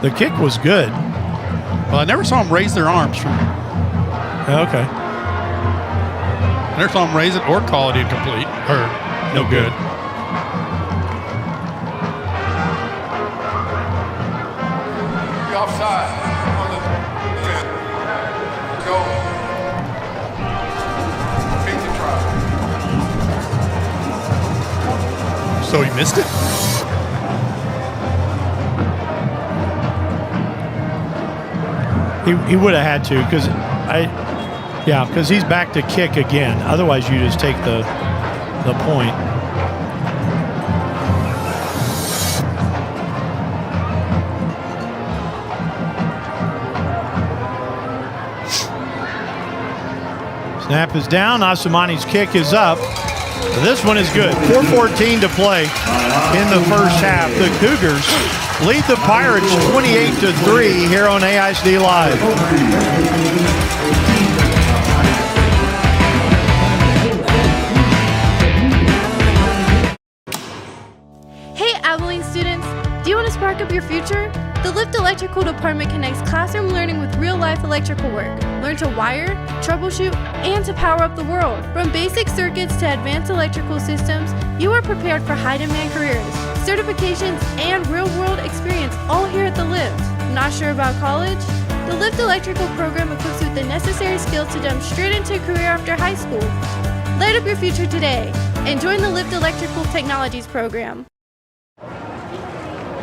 The kick was good. Well, I never saw him raise their arms. Okay. I never saw him raise it or call it incomplete or no good. Offside on the 10. Go. Beat the try. So he missed it? He would have had to because he's back to kick again. Otherwise, you just take the point. Snap is down. Asamani's kick is up. This one is good. 4:14 to play in the first half. The Cougars lead the Pirates 28-3 here on AISD Live. Hey Abilene students, do you want to spark up your future? The Lift Electrical Department connects classroom learning with real-life electrical work. Learn to wire, troubleshoot, and to power up the world. From basic circuits to advanced electrical systems, you are prepared for high-demand careers, certifications, and real-world experience all here at the Lift. Not sure about college? The Lift Electrical program equips you with the necessary skills to jump straight into a career after high school. Light up your future today and join the Lift Electrical Technologies program.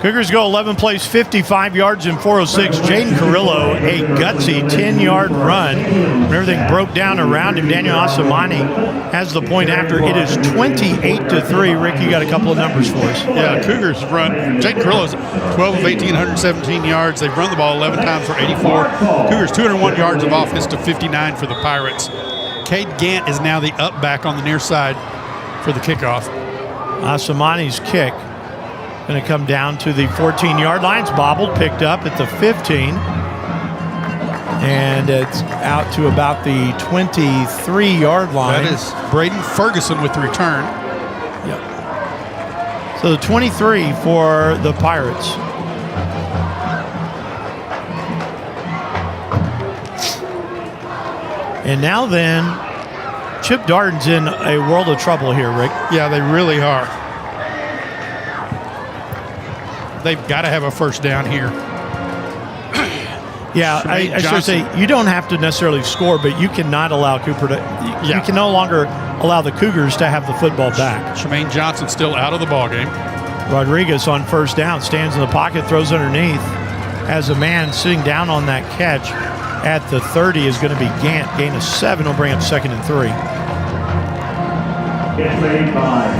Cougars go 11 plays, 55 yards and 406. Jaden Carrillo, a gutsy 10-yard run. When everything broke down around him, Daniel Asamani has the point after. It is 28-3. Rick, you got a couple of numbers for us. Yeah, Cougars run. Jaden Carrillo's 12 of 18, 117 yards. They've run the ball 11 times for 84. Cougars 201 yards of offense to 59 for the Pirates. Cade Gant is now the up back on the near side for the kickoff. Asamani's kick going to come down to the 14-yard line. It's bobbled, picked up at the 15. And it's out to about the 23-yard line. That is Braden Ferguson with the return. Yep. So the 23 for the Pirates. And now then, Chip Darden's in a world of trouble here, Rick. Yeah, they really are. They've got to have a first down here. Yeah, I should say, you don't have to necessarily score, but you cannot allow Cooper to – you can no longer allow the Cougars to have the football back. Shemaine Johnson still out of the ballgame. Rodriguez on first down, stands in the pocket, throws underneath. As a man sitting down on that catch at the 30 is going to be Gant. Gain of 7 will bring up 2nd and 3.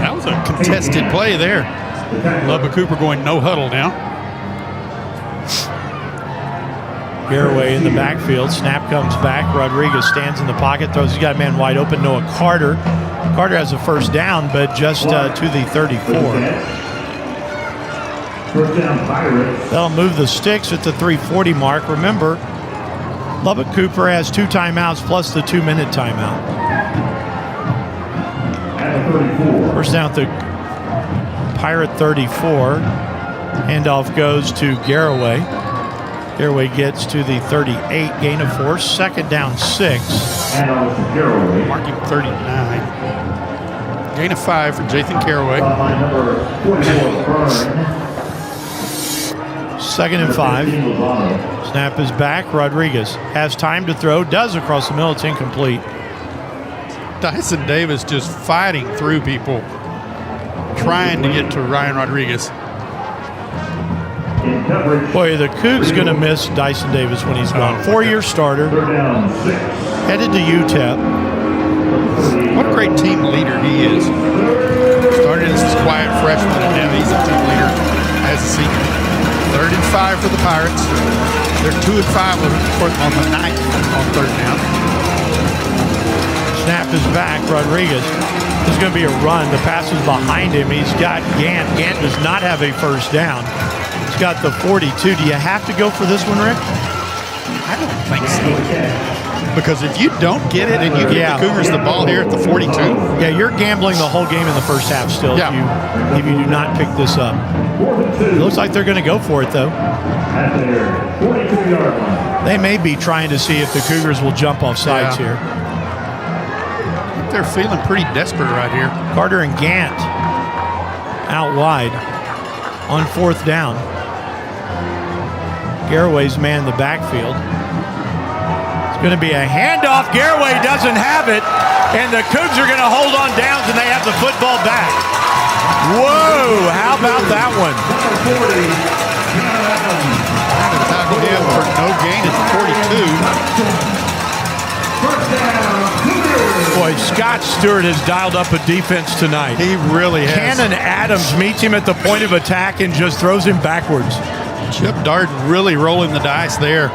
That was a contested play there. Lubbock Cooper going no huddle now. Garraway in the backfield. Snap comes back. Rodriguez stands in the pocket, throws. He's got a man wide open. Noah Carter. Carter has a first down, but just to the 34. First down, Pirates. That'll move the sticks at the 340 mark. Remember, Lubbock Cooper has 2 timeouts plus the 2-minute timeout. At the 34. First down at the Pirate 34. Handoff goes to Garraway. Garraway gets to the 38, gain of 4, 2nd down 6. Handoff to Garraway. Marking 39. Gain of 5 for Jathan Garraway. Number 44, Byrne. 2nd and 5. Snap is back. Rodriguez has time to throw. Does across the middle. It's incomplete. Dyson Davis just fighting through people, trying to get to Ryan Rodriguez. Boy, the Cougs going to miss Dyson Davis when he's gone. 4-year starter. Headed to UTEP. What a great team leader he is. Started as this quiet freshman, and now he's a team leader as a senior. 3rd and 5 for the Pirates. They're 2 and 5 on the 9th on 3rd down. Snap is back. Rodriguez. There's going to be a run. The pass is behind him. He's got Gant. Gant does not have a first down. He's got the 42. Do you have to go for this one, Rick? I don't think so. Because if you don't get it and you give the Cougars the ball here at the 42. Yeah, you're gambling the whole game in the first half still if you do not pick this up. It looks like they're going to go for it, though. At their 42-yard line. They may be trying to see if the Cougars will jump off sides here. I think they're feeling pretty desperate right here. Carter and Gant out wide on 4th down. Garraway's man in the backfield. It's going to be a handoff. Garraway doesn't have it, and the Cougs are going to hold on downs, and they have the football back. Whoa, how about that one? Tackle him for no gain at the 42. Boy, Scott Stewart has dialed up a defense tonight. He really has. Cannon Adams meets him at the point of attack and just throws him backwards. Chip Darden really rolling the dice there.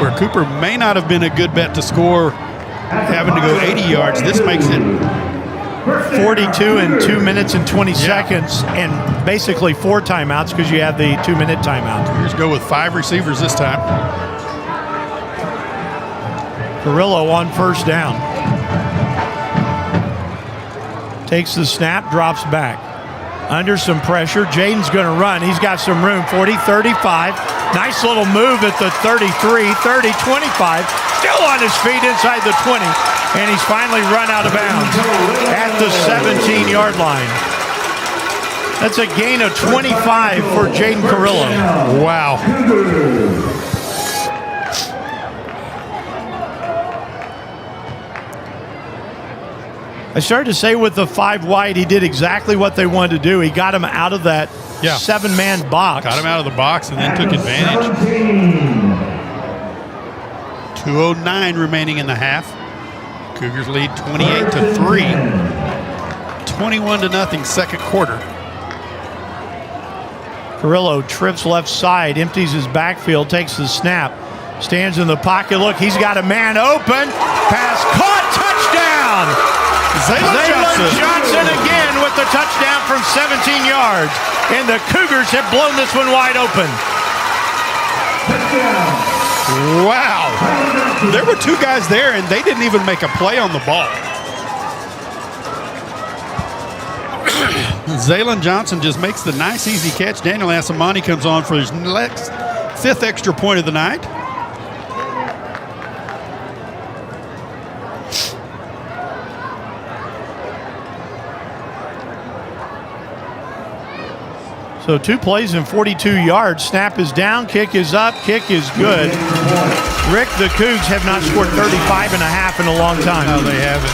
Where Cooper may not have been a good bet to score, having to go 80 yards. This makes it 42 in 2 minutes and 20 seconds, and basically 4 timeouts because you have the 2-minute timeout. Cougars go with 5 receivers this time. Carrillo on first down. Takes the snap, drops back. Under some pressure, Jaden's going to run. He's got some room. 40, 35. Nice little move at the 33, 30, 25. Still on his feet inside the 20. And he's finally run out of bounds at the 17-yard line. That's a gain of 25 for Jaden Carrillo. Wow. I started to say with the 5 wide, he did exactly what they wanted to do. He got him out of that 7-man box. Got him out of the box and then took advantage. 2:09 remaining in the half. Cougars lead 28-3. 21-0 second quarter. Carrillo trips left side, empties his backfield, takes the snap, stands in the pocket. Look, he's got a man open. Pass caught, touchdown! Zayla Johnson again with the touchdown from 17 yards. And the Cougars have blown this one wide open. Wow. There were two guys there, and they didn't even make a play on the ball. Zaylon Johnson just makes the nice, easy catch. Daniel Asamani comes on for his fifth extra point of the night. So 2 plays and 42 yards. Snap is down, kick is up, kick is good. Rick, the Cougs have not scored 35 and a half in a long time. No, they haven't.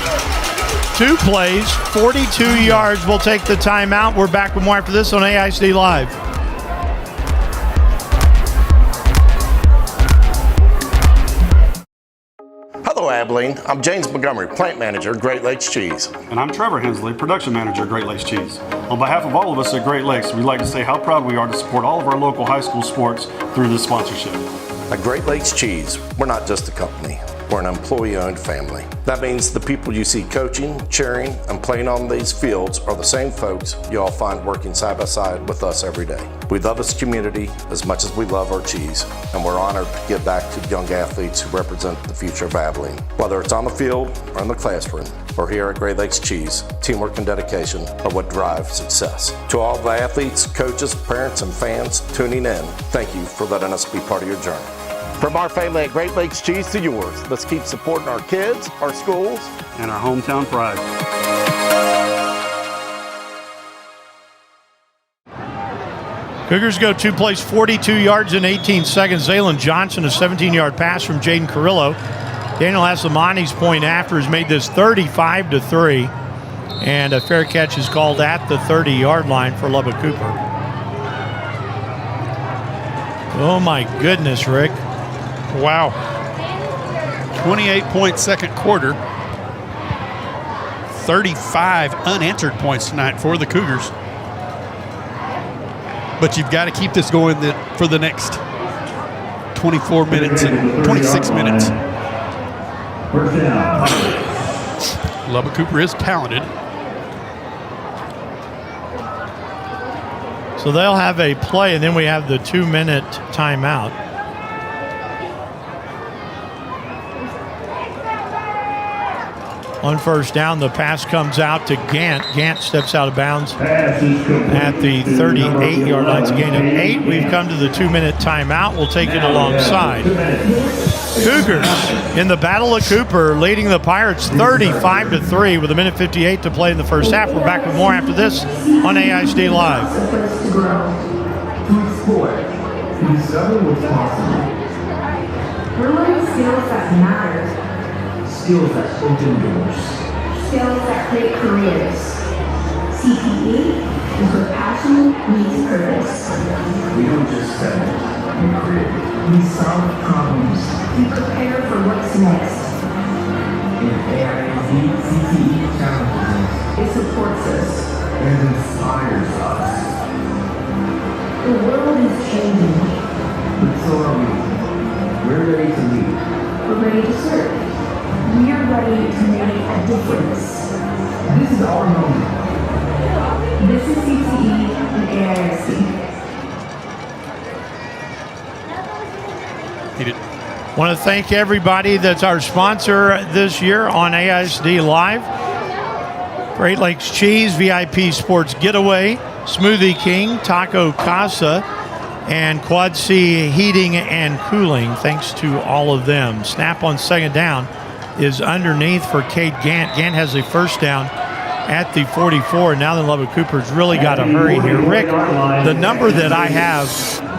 2 plays, 42 yards. We'll take the timeout. We're back with more after this on AISD Live. Hello, Abilene. I'm James Montgomery, Plant Manager, Great Lakes Cheese. And I'm Trevor Hensley, Production Manager, Great Lakes Cheese. On behalf of all of us at Great Lakes, we'd like to say how proud we are to support all of our local high school sports through this sponsorship. At Great Lakes Cheese, we're not just a company. We're an employee-owned family. That means the people you see coaching, cheering, and playing on these fields are the same folks you all find working side by side with us every day. We love this community as much as we love our cheese, and we're honored to give back to young athletes who represent the future of Abilene. Whether it's on the field or in the classroom, or here at Great Lakes Cheese, teamwork and dedication are what drive success. To all the athletes, coaches, parents, and fans tuning in, thank you for letting us be part of your journey. From our family at Great Lakes Cheese to yours, let's keep supporting our kids, our schools, and our hometown pride. Cougars go 2 plays, 42 yards in 18 seconds. Zaylon Johnson, a 17-yard pass from Jaden Carrillo. Daniel Asamani's point after has made this 35-3, and a fair catch is called at the 30-yard line for Lubbock Cooper. Oh my goodness, Rick. Wow. 28-point second quarter. 35 unanswered points tonight for the Cougars. But you've got to keep this going for the next 24 minutes and 26 minutes. Lubbock Cooper is talented. So they'll have a play, and then we have the 2-minute timeout. On first down, the pass comes out to Gant. Gant steps out of bounds at the 38-yard line. It's a gain of 8. We've come to the 2-minute timeout. We'll take it alongside. Cougars in the Battle of Cooper leading the Pirates 35-3 with 1:58 to play in the first half. We're back with more after this on AISD Live. We're learning skills that matter. Skills that open doors. Skills that create careers. CPE is where passion meets purpose. We don't just study, we create. We solve problems. We prepare for what's next. In AISD, CPE challenges us. It supports us. And inspires us. The world is changing. But so are we. We're ready to lead. We're ready to serve. We are ready to make a difference. This is our moment. This is CTE and AISD. Want to thank everybody that's our sponsor this year on AISD Live. Great Lakes Cheese, VIP Sports Getaway, Smoothie King, Taco Casa, and Quad C Heating and Cooling. Thanks to all of them. Snap on second down is underneath for Cade Gant. Gant has a first down at the 44. Now the Lubbock Cooper's really got to hurry here. Rick, the number that I have,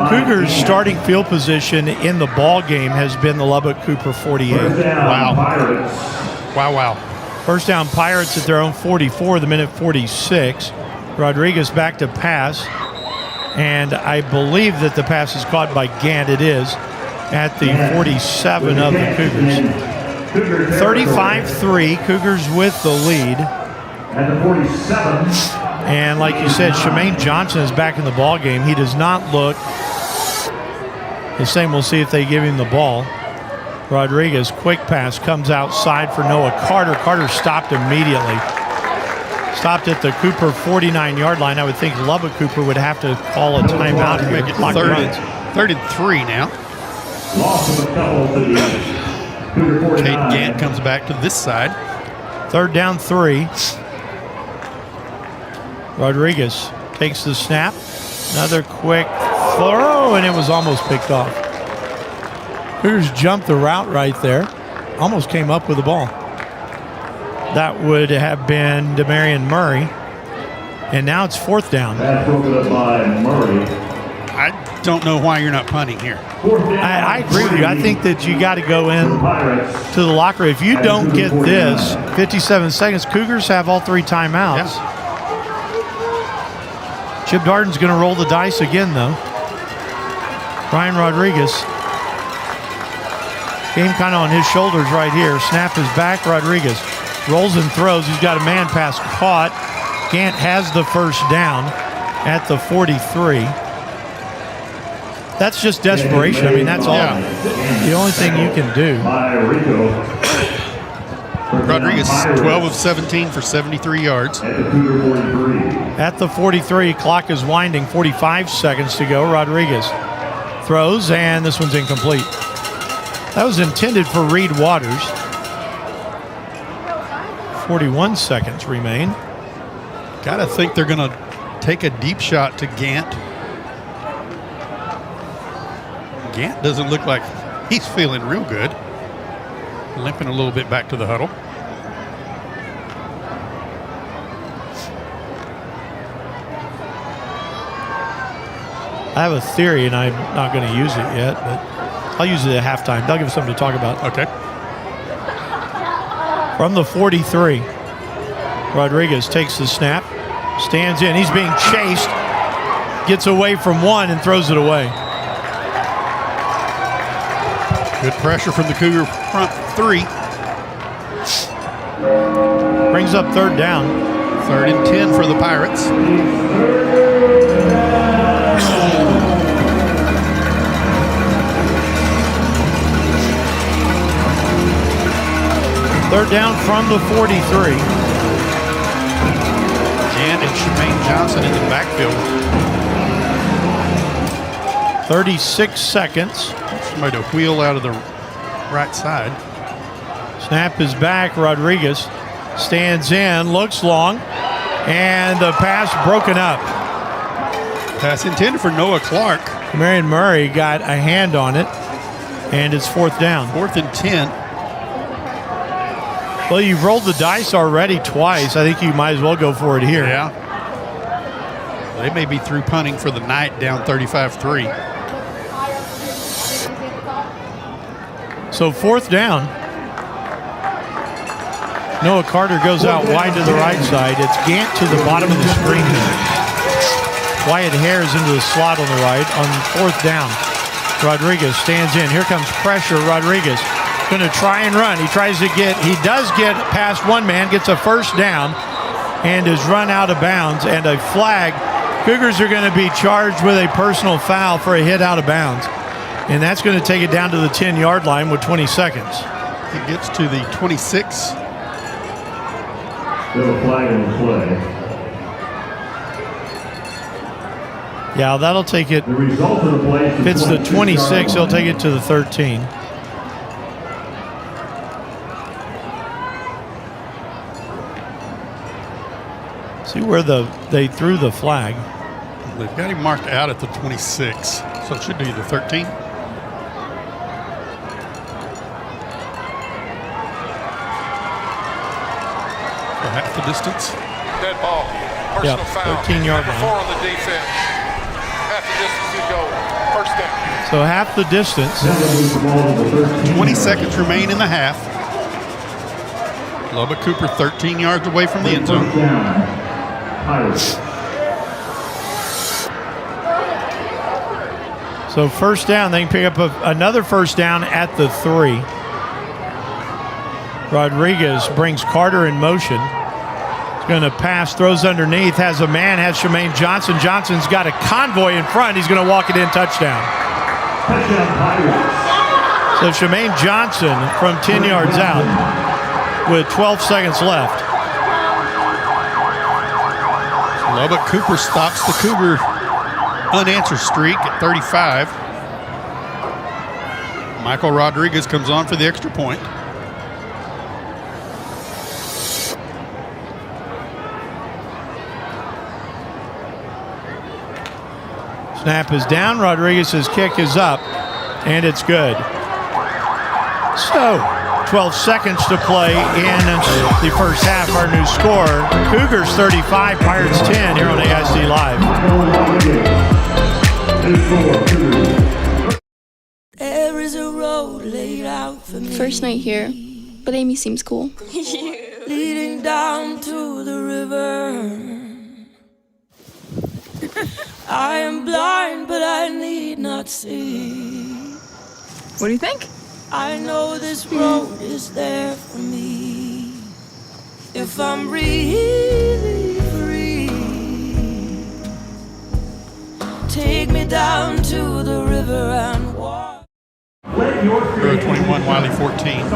Cougars starting field position in the ball game has been the Lubbock Cooper 48. Wow. Wow. First down Pirates at their own 44, the minute 46. Rodriguez back to pass. And I believe that the pass is caught by Gant. It is at the 47 of the Cougars. 35-3, Cougars with the lead. At the 47. And like you said, Shemaine Johnson is back in the ball game. He does not look the same. We'll see if they give him the ball. Rodriguez, quick pass, comes outside for Noah Carter. Carter stopped immediately. Stopped at the Cooper 49-yard line. I would think Lubbock Cooper would have to call a timeout here. Make it third and 3 now. Loss of a couple to the Cougar 49. Caden Gant comes back to this side. 3rd down 3. Rodriguez takes the snap. Another quick throw, and it was almost picked off. Cougars jumped the route right there. Almost came up with the ball. That would have been Demarion Murray. And now it's 4th down. That's broken up by Murray. I don't know why you're not punting here. I agree with you. I think that you got to go in to the locker room. If you don't get this, 57 seconds, Cougars have all 3 timeouts. Yeah. Chip Darden's going to roll the dice again, though. Ryan Rodriguez. Game kind of on his shoulders right here. Snap is back. Rodriguez rolls and throws. He's got a man pass caught. Gant has the 1st down at the 43. That's just desperation. I mean, that's all. The only thing you can do. Rodriguez, 12 of 17 for 73 yards. At the 43, clock is winding, 45 seconds to go. Rodriguez throws, and this one's incomplete. That was intended for Reed Waters. 41 seconds remain. Got to think they're going to take a deep shot to Gant. Gant doesn't look like he's feeling real good. Limping a little bit back to the huddle. I have a theory, and I'm not going to use it yet, but I'll use it at halftime. They'll give us something to talk about. Okay. From the 43, Rodriguez takes the snap, stands in. He's being chased, gets away from one, and throws it away. Good pressure from the Cougar front 3. Brings up 3rd down. 3rd and 10 for the Pirates. Third down from the 43. Jan and Shemaine Johnson in the backfield. 36 seconds. Somebody to wheel out of the right side. Snap is back. Rodriguez stands in, looks long, and the pass broken up. Pass intended for Noah Clark. Marion Murray got a hand on it, and it's 4th down. 4th and 10. Well, you've rolled the dice already twice. I think you might as well go for it here. Yeah. They may be through punting for the night, down 35-3. So 4th down. Noah Carter goes out wide to the right side. It's Gant to the bottom of the screen. Wyatt Hare's into the slot on the right on 4th down. Rodriguez stands in. Here comes pressure. Rodriguez going to try and run. He does get past one man, gets a 1st down, and is run out of bounds, and a flag. Cougars are going to be charged with a personal foul for a hit out of bounds. And that's going to take it down to the 10-yard line with 20 seconds. He gets to the 26. Still a flag on the play. Yeah, that'll take it. The result of the play is if it's the 26, he'll take it to the 13. See where they threw the flag. They've got him marked out at the 26, so it should be the 13. So half the distance. Dead ball. Personal foul. 13-yard line. 4 on the defense. Half the distance to go. 1st down. So half the distance. 20 seconds remain in the half. Lubbock Cooper 13 yards away from the end zone. So 1st down, they can pick up another 1st down at the 3. Rodriguez brings Carter in motion. He's going to pass, throws underneath, has a man, has Shemaine Johnson. Johnson's got a convoy in front. He's going to walk it in, touchdown. So Shemaine Johnson from 10 yards out with 12 seconds left. Lubbock Cooper stops the Cougar unanswered streak at 35. Michael Rodriguez comes on for the extra point. Snap is down. Rodriguez's kick is up, and it's good. So, 12 seconds to play in the first half. Our new score, Cougars 35, Pirates 10 here on AISD Live. There is a road laid out for me. First night here, but Amy seems cool. Leading down to the river. I am blind, but I need not see. What do you think? I know this road is there for me. If I'm really free, take me down to the river and walk. 21, Wiley 14.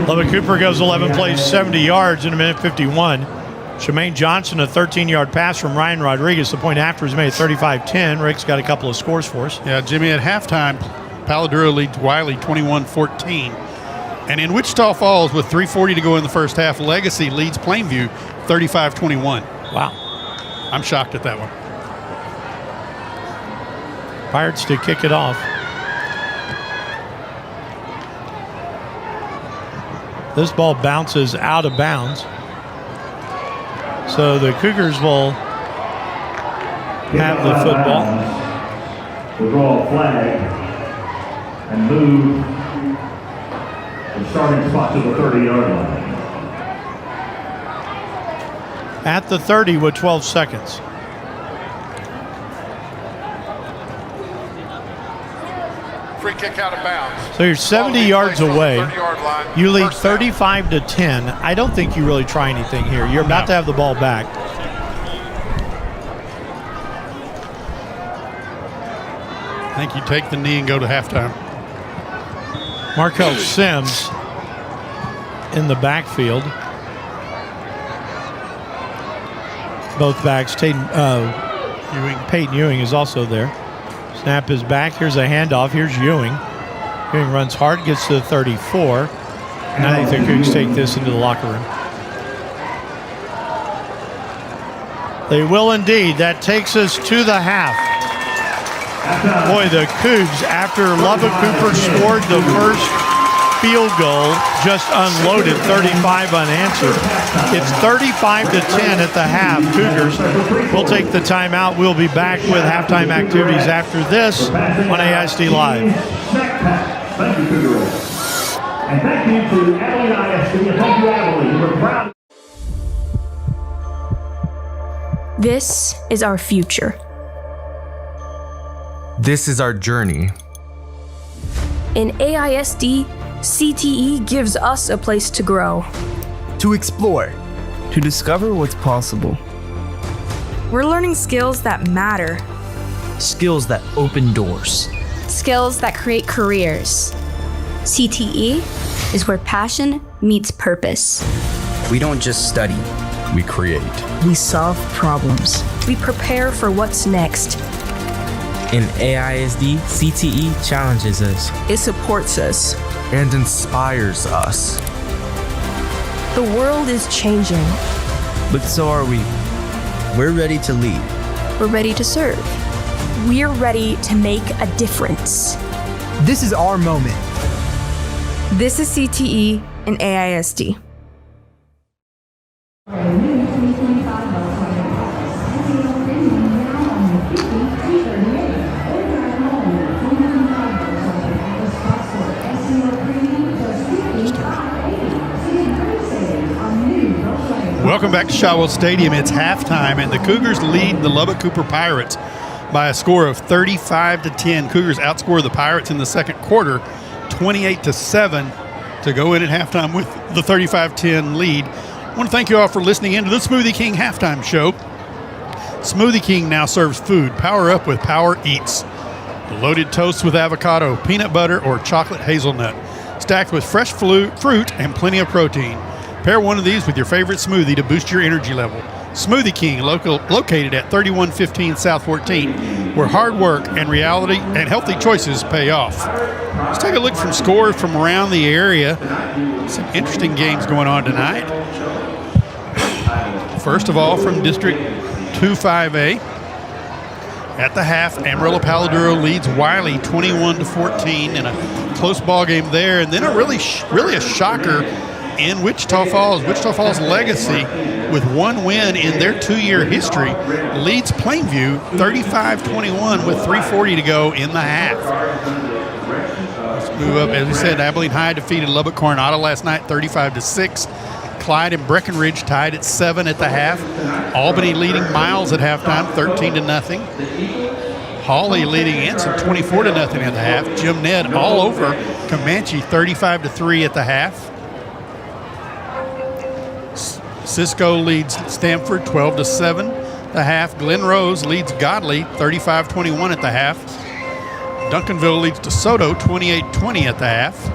Lubbock Cooper goes 11 plays, 70 yards in a minute 51. Shemaine Johnson, a 13-yard pass from Ryan Rodriguez. The point after is made 35-10. Rick's got a couple of scores for us. Yeah, Jimmy, at halftime, Paladuro leads Wiley 21-14. And in Wichita Falls, with 3:40 to go in the first half, Legacy leads Plainview 35-21. Wow. I'm shocked at that one. Pirates to kick it off. This ball bounces out of bounds. So the Cougars will have the football. We'll draw a flag and move the starting spot to the 30-yard line. At the 30 with 12 seconds. Free kick out of bounds. So you're 70 yards away. You lead 35-10. I don't think you really try anything here. You're about to have the ball back. I think you take the knee and go to halftime. Markel Sims in the backfield. Both backs. Peyton Ewing is also there. Snap is back. Here's a handoff. Here's Ewing. Ewing runs hard, gets to the 34. And I think the Cougs take this into the locker room. They will indeed. That takes us to the half. Boy, the Cougs, after Lubbock Cooper scored the first field goal, just unloaded 35 unanswered. It's 35-10 at the half. Cougars will take the timeout. We'll be back with halftime activities after this on AISD Live. Thank you, Cougars. And thank you to Abilene ISD, and thank you, Abilene. We're proud. This is our future. This is our journey. In AISD, CTE gives us a place to grow. To explore. To discover what's possible. We're learning skills that matter. Skills that open doors. Skills that create careers. CTE is where passion meets purpose. We don't just study, we create. We solve problems. We prepare for what's next. In AISD, CTE challenges us. It supports us. And inspires us. The world is changing. But so are we. We're ready to lead. We're ready to serve. We're ready to make a difference. This is our moment. This is CTE and AISD. Welcome back to Shotwell Stadium. It's halftime, and the Cougars lead the Lubbock Cooper Pirates by a score of 35-10. Cougars outscore the Pirates in the second quarter, 28-7, to go in at halftime with the 35-10 lead. I want to thank you all for listening in to the Smoothie King halftime show. Smoothie King now serves food. Power up with Power Eats. Loaded toast with avocado, peanut butter, or chocolate hazelnut, stacked with fresh fruit and plenty of protein. Pair one of these with your favorite smoothie to boost your energy level. Smoothie King, located at 3115 South 14, where hard work and reality and healthy choices pay off. Let's take a look from scores from around the area. Some interesting games going on tonight. First of all, from District 2-5A. At the half, Amarillo Paladuro leads Wiley 21-14 in a close ball game there. And then a really a shocker in Wichita Falls. Wichita Falls Legacy, with one win in their 2-year history, leads Plainview 35-21 with 3:40 to go in the half. Let's move up. As we said, Abilene High defeated Lubbock Coronado last night 35-6. Clyde and Breckenridge tied at 7 at the half. Albany leading Miles at halftime 13-0. Hawley leading Anson 24-0 at the half. Jim Ned all over Comanche 35-3 at the half. Cisco leads Stanford 12-7 the half. Glen Rose leads Godley 35-21 at the half. Duncanville leads DeSoto 28-20 at the half.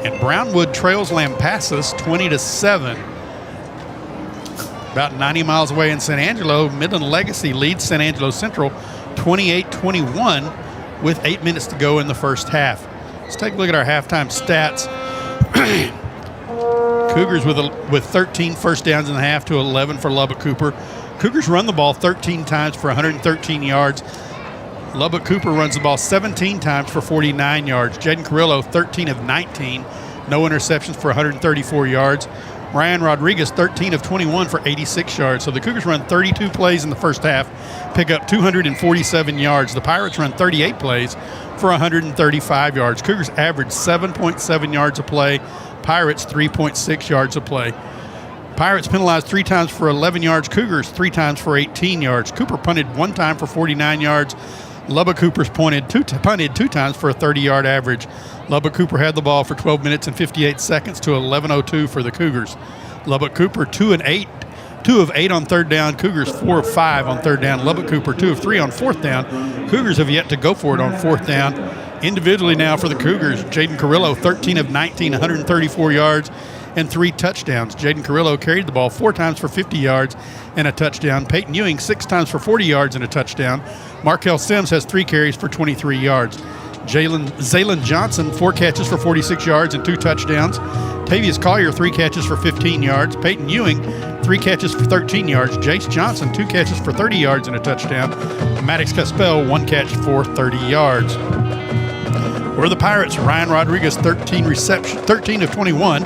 And Brownwood trails Lampasas 20-7. About 90 miles away in San Angelo, Midland Legacy leads San Angelo Central 28-21 with 8 minutes to go in the first half. Let's take a look at our halftime stats. Cougars with 13 first downs in the half to 11 for Lubbock Cooper. Cougars run the ball 13 times for 113 yards. Lubbock Cooper runs the ball 17 times for 49 yards. Jaden Carrillo, 13 of 19. No interceptions for 134 yards. Ryan Rodriguez, 13 of 21 for 86 yards. So the Cougars run 32 plays in the first half, pick up 247 yards. The Pirates run 38 plays for 135 yards. Cougars average 7.7 yards a play. Pirates 3.6 yards a play. Pirates penalized 3 times for 11 yards. Cougars 3 times for 18 yards. Cooper punted 1 time for 49 yards. Lubbock Cooper's punted 2 times for a 30-yard average. Lubbock Cooper had the ball for 12 minutes and 58 seconds to 11:02 for the Cougars. Lubbock Cooper 2 of 8 on third down. Cougars 4 of 5 on third down. Lubbock Cooper 2 of 3 on fourth down. Cougars have yet to go for it on fourth down. Individually now for the Cougars, Jaden Carrillo 13 of 19, 134 yards and 3 touchdowns. Jaden Carrillo carried the ball 4 times for 50 yards and a touchdown. Peyton Ewing 6 times for 40 yards and a touchdown. Markel Sims has 3 carries for 23 yards. Zaylen Johnson 4 catches for 46 yards and 2 touchdowns. Tavius Collier 3 catches for 15 yards. Peyton Ewing 3 catches for 13 yards. Jace Johnson 2 catches for 30 yards and a touchdown. Maddox Caspell 1 catch for 30 yards. For the Pirates, Ryan Rodriguez 13 of 21.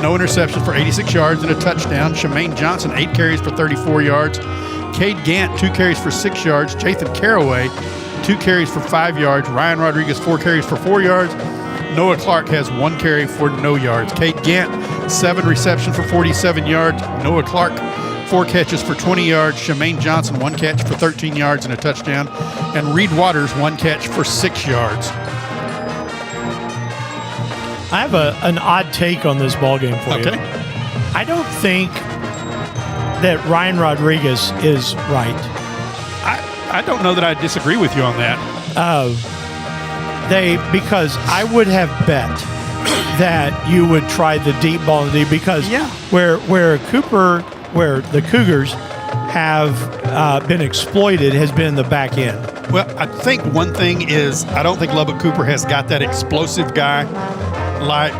No interception for 86 yards and a touchdown. Shemaine Johnson 8 carries for 34 yards. Cade Gant 2 carries for 6 yards. Jathan Caraway 2 carries for 5 yards. Ryan Rodriguez 4 carries for 4 yards. Noah Clark has 1 carry for no yards. Cade Gant 7 receptions for 47 yards. Noah Clark 4 catches for 20 yards. Shemaine Johnson 1 catch for 13 yards and a touchdown. And Reed Waters 1 catch for 6 yards. I have an odd take on this ballgame for you. I don't think that Ryan Rodriguez is right. I don't know that I disagree with you on that. Because I would have bet that you would try the deep ball in the deep, because where the Cougars have been exploited has been the back end. Well, I think one thing is I don't think Lubbock Cooper has got that explosive guy like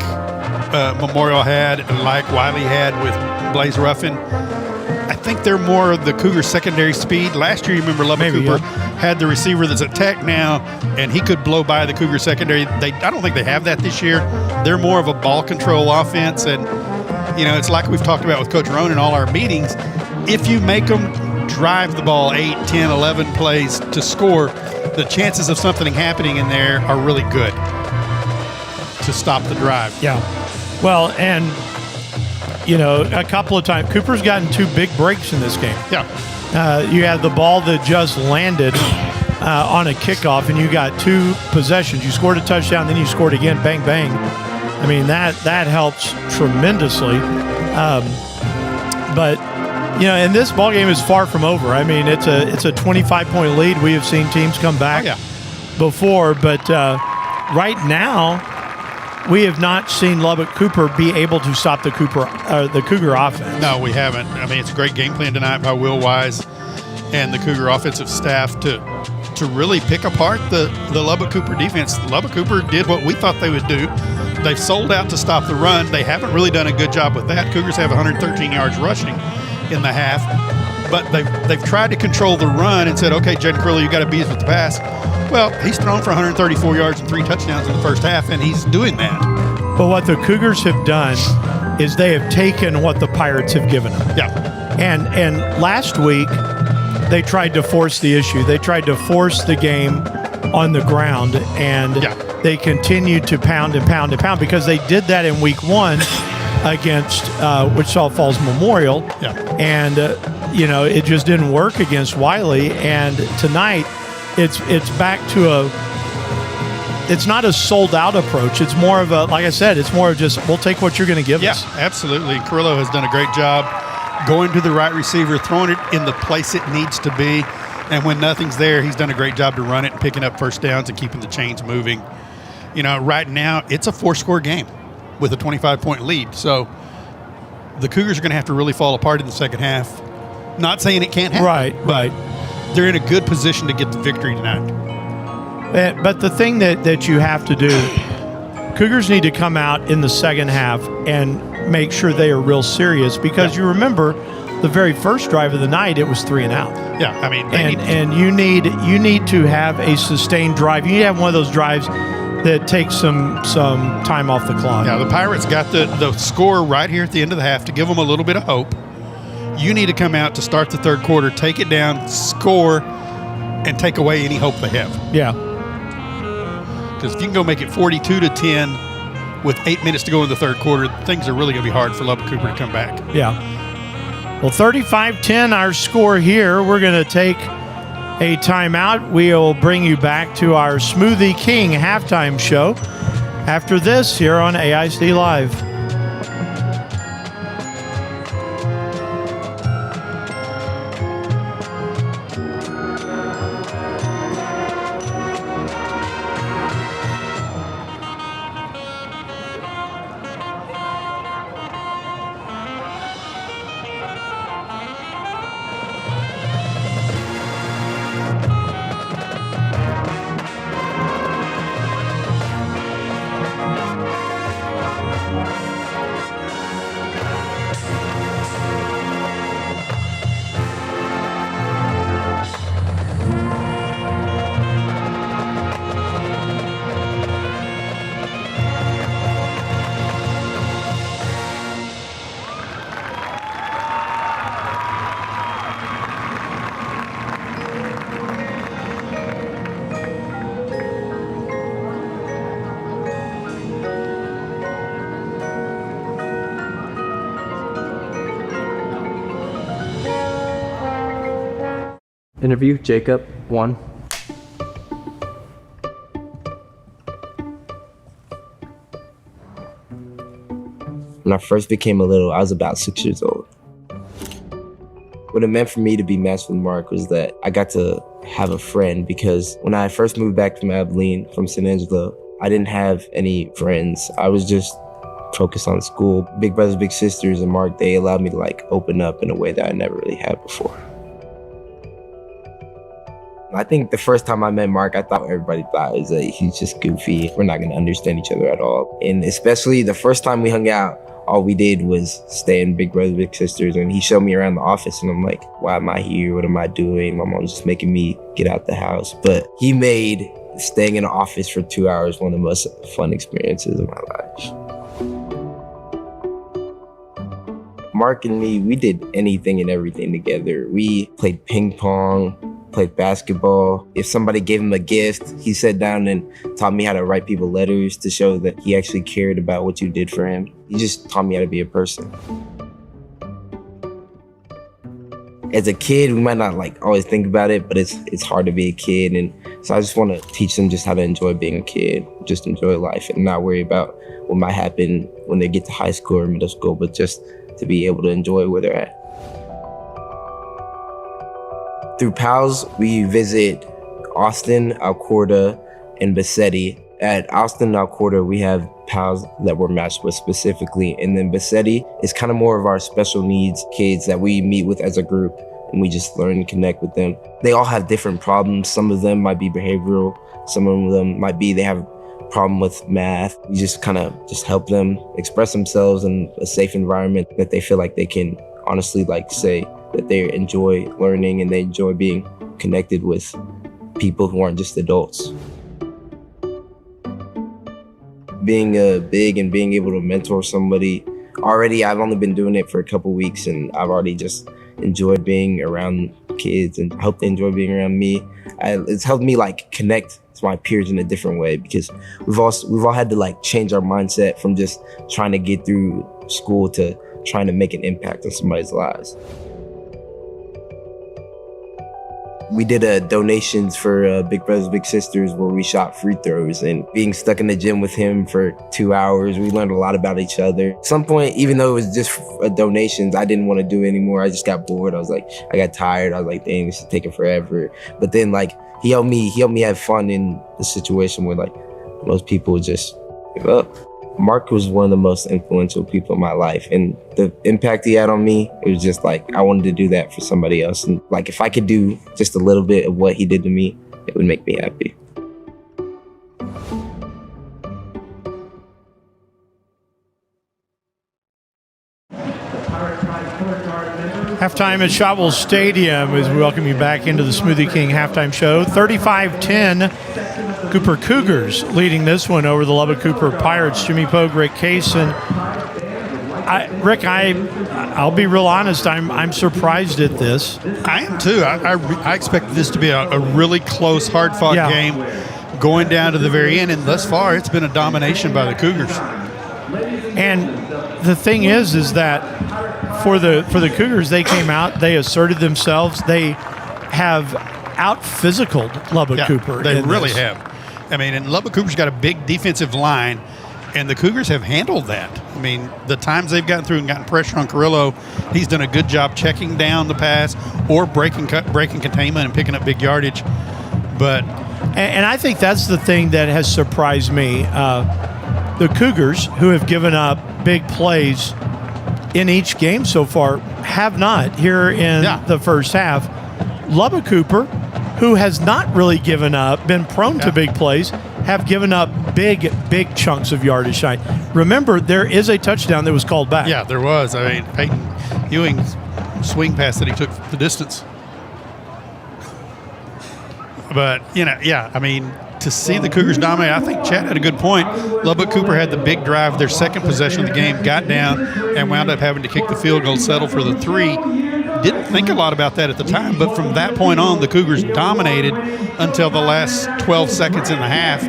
Memorial had and like Wiley had with Blaze Ruffin. I think they're more of the Cougar secondary speed. Last year, you remember Lubbock Cooper had the receiver that's at Tech now, and he could blow by the Cougar secondary. I don't think they have that this year. They're more of a ball control offense, and it's like we've talked about with Coach Roan in all our meetings. If you make them drive the ball 8, 10, 11 plays to score, the chances of something happening in there are really good to stop the drive. Yeah. Well, and a couple of times Cooper's gotten 2 big breaks in this game. Yeah. You had the ball that just landed on a kickoff, and you got 2 possessions. You scored a touchdown, then you scored again. Bang, bang. I mean, that helps tremendously. But and this ball game is far from over. I mean, it's a 25-point lead. We have seen teams come back before, but right now, we have not seen Lubbock Cooper be able to stop the Cougar offense. No, we haven't. I mean, it's a great game plan tonight by Will Wise and the Cougar offensive staff to really pick apart the Lubbock Cooper defense. Lubbock Cooper did what we thought they would do. They've sold out to stop the run. They haven't really done a good job with that. Cougars have 113 yards rushing in the half, but they've tried to control the run and said, okay, Jaden Curley, you got to beat us with the pass. Well, he's thrown for 134 yards and 3 touchdowns in the first half, and he's doing that. But what the Cougars have done is they have taken what the Pirates have given them. Yeah. And last week, they tried to force the issue. They tried to force the game on the ground, and they continued to pound and pound and pound because they did that in week 1 against Wichita Falls Memorial. Yeah. And, it just didn't work against Wiley. And tonight, it's back to it's not a sold-out approach. It's more of a, like I said, it's more of just, we'll take what you're going to give us. Yeah, absolutely. Carrillo has done a great job going to the right receiver, throwing it in the place it needs to be. And when nothing's there, he's done a great job to run it and picking up first downs and keeping the chains moving. Right now, it's a 4-score game with a 25-point lead. So the Cougars are going to have to really fall apart in the second half. Not saying it can't happen. Right. They're in a good position to get the victory tonight. But the thing that you have to do, Cougars need to come out in the second half and make sure they are real serious because you remember the very first drive of the night, it was 3 and out. Yeah, I mean, and you need to have a sustained drive. You need to have one of those drives that takes some time off the clock. Yeah, the Pirates got the score right here at the end of the half to give them a little bit of hope. You need to come out to start the third quarter, take it down, score, and take away any hope they have. Yeah. Because if you can go make it 42-10 with 8 minutes to go in the third quarter, things are really going to be hard for Lubbock Cooper to come back. Yeah. Well, 35-10 our score here. We're going to take a timeout. We'll bring you back to our Smoothie King halftime show after this here on AISD Live. Interview, Jacob, 1. When I first became I was about 6 years old. What it meant for me to be matched with Mark was that I got to have a friend because when I first moved back from Abilene, from San Angelo, I didn't have any friends. I was just focused on school. Big brothers, big sisters, and Mark, they allowed me to open up in a way that I never really had before. I think the first time I met Mark, I thought everybody thought is that he's just goofy. We're not going to understand each other at all. And especially the first time we hung out, all we did was stay in Big Brothers Big Sisters. And he showed me around the office and I'm like, why am I here? What am I doing? My mom's just making me get out the house. But he made staying in the office for 2 hours one of the most fun experiences of my life. Mark and me, we did anything and everything together. We played ping pong, played basketball. If somebody gave him a gift, he sat down and taught me how to write people letters to show that he actually cared about what you did for him. He just taught me how to be a person. As a kid, we might not always think about it, but it's hard to be a kid. And so I just want to teach them just how to enjoy being a kid, just enjoy life and not worry about what might happen when they get to high school or middle school, but just to be able to enjoy where they're at. Through PALS, we visit Austin, Alcorta, and Bassetti At Austin and Alcorta, we have pals that we're matched with specifically. And then Bassetti is kind of more of our special needs kids that we meet with as a group, and we just learn and connect with them. They all have different problems. Some of them might be behavioral. Some of them might be they have a problem with math. We just kind of just help them express themselves in a safe environment that they feel like they can honestly say that they enjoy learning and they enjoy being connected with people who aren't just adults. Being big and being able to mentor somebody, already I've only been doing it for a couple weeks and I've already just enjoyed being around kids and I hope they enjoy being around me. It's helped me connect to my peers in a different way because we've all had to change our mindset from just trying to get through school to trying to make an impact on somebody's lives. We did donations for Big Brothers Big Sisters where we shot free throws, and being stuck in the gym with him for 2 hours, we learned a lot about each other. At some point, even though it was just donations, I didn't want to do it anymore. I just got bored. I got tired. I was like, dang, this is taking forever. But then he helped me have fun in the situation where most people just give up. Mark was one of the most influential people in my life, and the impact he had on me, it was just I wanted to do that for somebody else. And if I could do just a little bit of what he did to me, it would make me happy. Halftime at Shotwell Stadium as we welcome you back into the Smoothie King halftime show. 35-10. Cooper Cougars leading this one over the Lubbock Cooper Pirates. Jimmy Pogue, Rick Case, and Rick, I'll be real honest. I'm surprised at this. I am too. I expected this to be a really close, hard-fought game, going down to the very end. And thus far, it's been a domination by the Cougars. And the thing is that for the Cougars, they came out, they asserted themselves, they have out-physicaled Lubbock Cooper. They really have. I mean, and Lubbock Cooper's got a big defensive line, and the Cougars have handled that. I mean, the times they've gotten through and gotten pressure on Carrillo, he's done a good job checking down the pass or breaking containment and picking up big yardage. But and I think that's the thing that has surprised me. The Cougars, who have given up big plays in each game so far, have not here in the first half. Lubbock Cooper, who has not really given up, been prone to big plays, have given up big chunks of yardage. Remember, there is a touchdown that was called back. Yeah, there was. I mean, Peyton Ewing's swing pass that he took the distance. But, I mean, to see the Cougars dominate, I think Chad had a good point. Lubbock Cooper had the big drive, their second possession of the game, got down and wound up having to kick the field goal, settle for the 3. Didn't think a lot about that at the time, but from that point on, the Cougars dominated until the last 12 seconds in the half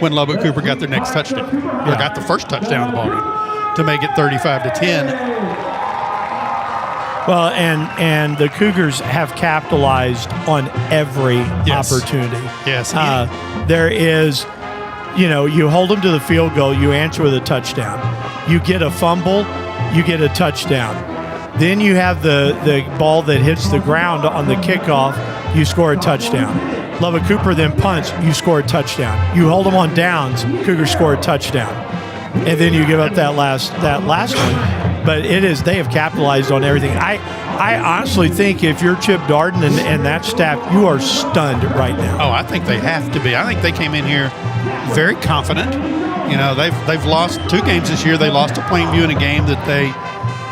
when Lubbock Cooper got their next touchdown, or got the first touchdown of the ballgame to make it 35-10. Well, and the Cougars have capitalized on every opportunity. Yes. There is, you hold them to the field goal, you answer with a touchdown. You get a fumble, you get a touchdown. Then you have the ball that hits the ground on the kickoff, you score a touchdown. Lubbock Cooper then punts, you score a touchdown. You hold them on downs, Cougars score a touchdown. And then you give up that last one. But they have capitalized on everything. I honestly think if you're Chip Darden and that staff, you are stunned right now. Oh, I think they have to be. I think they came in here very confident. They've lost 2 games this year. They lost to Plainview in a game that they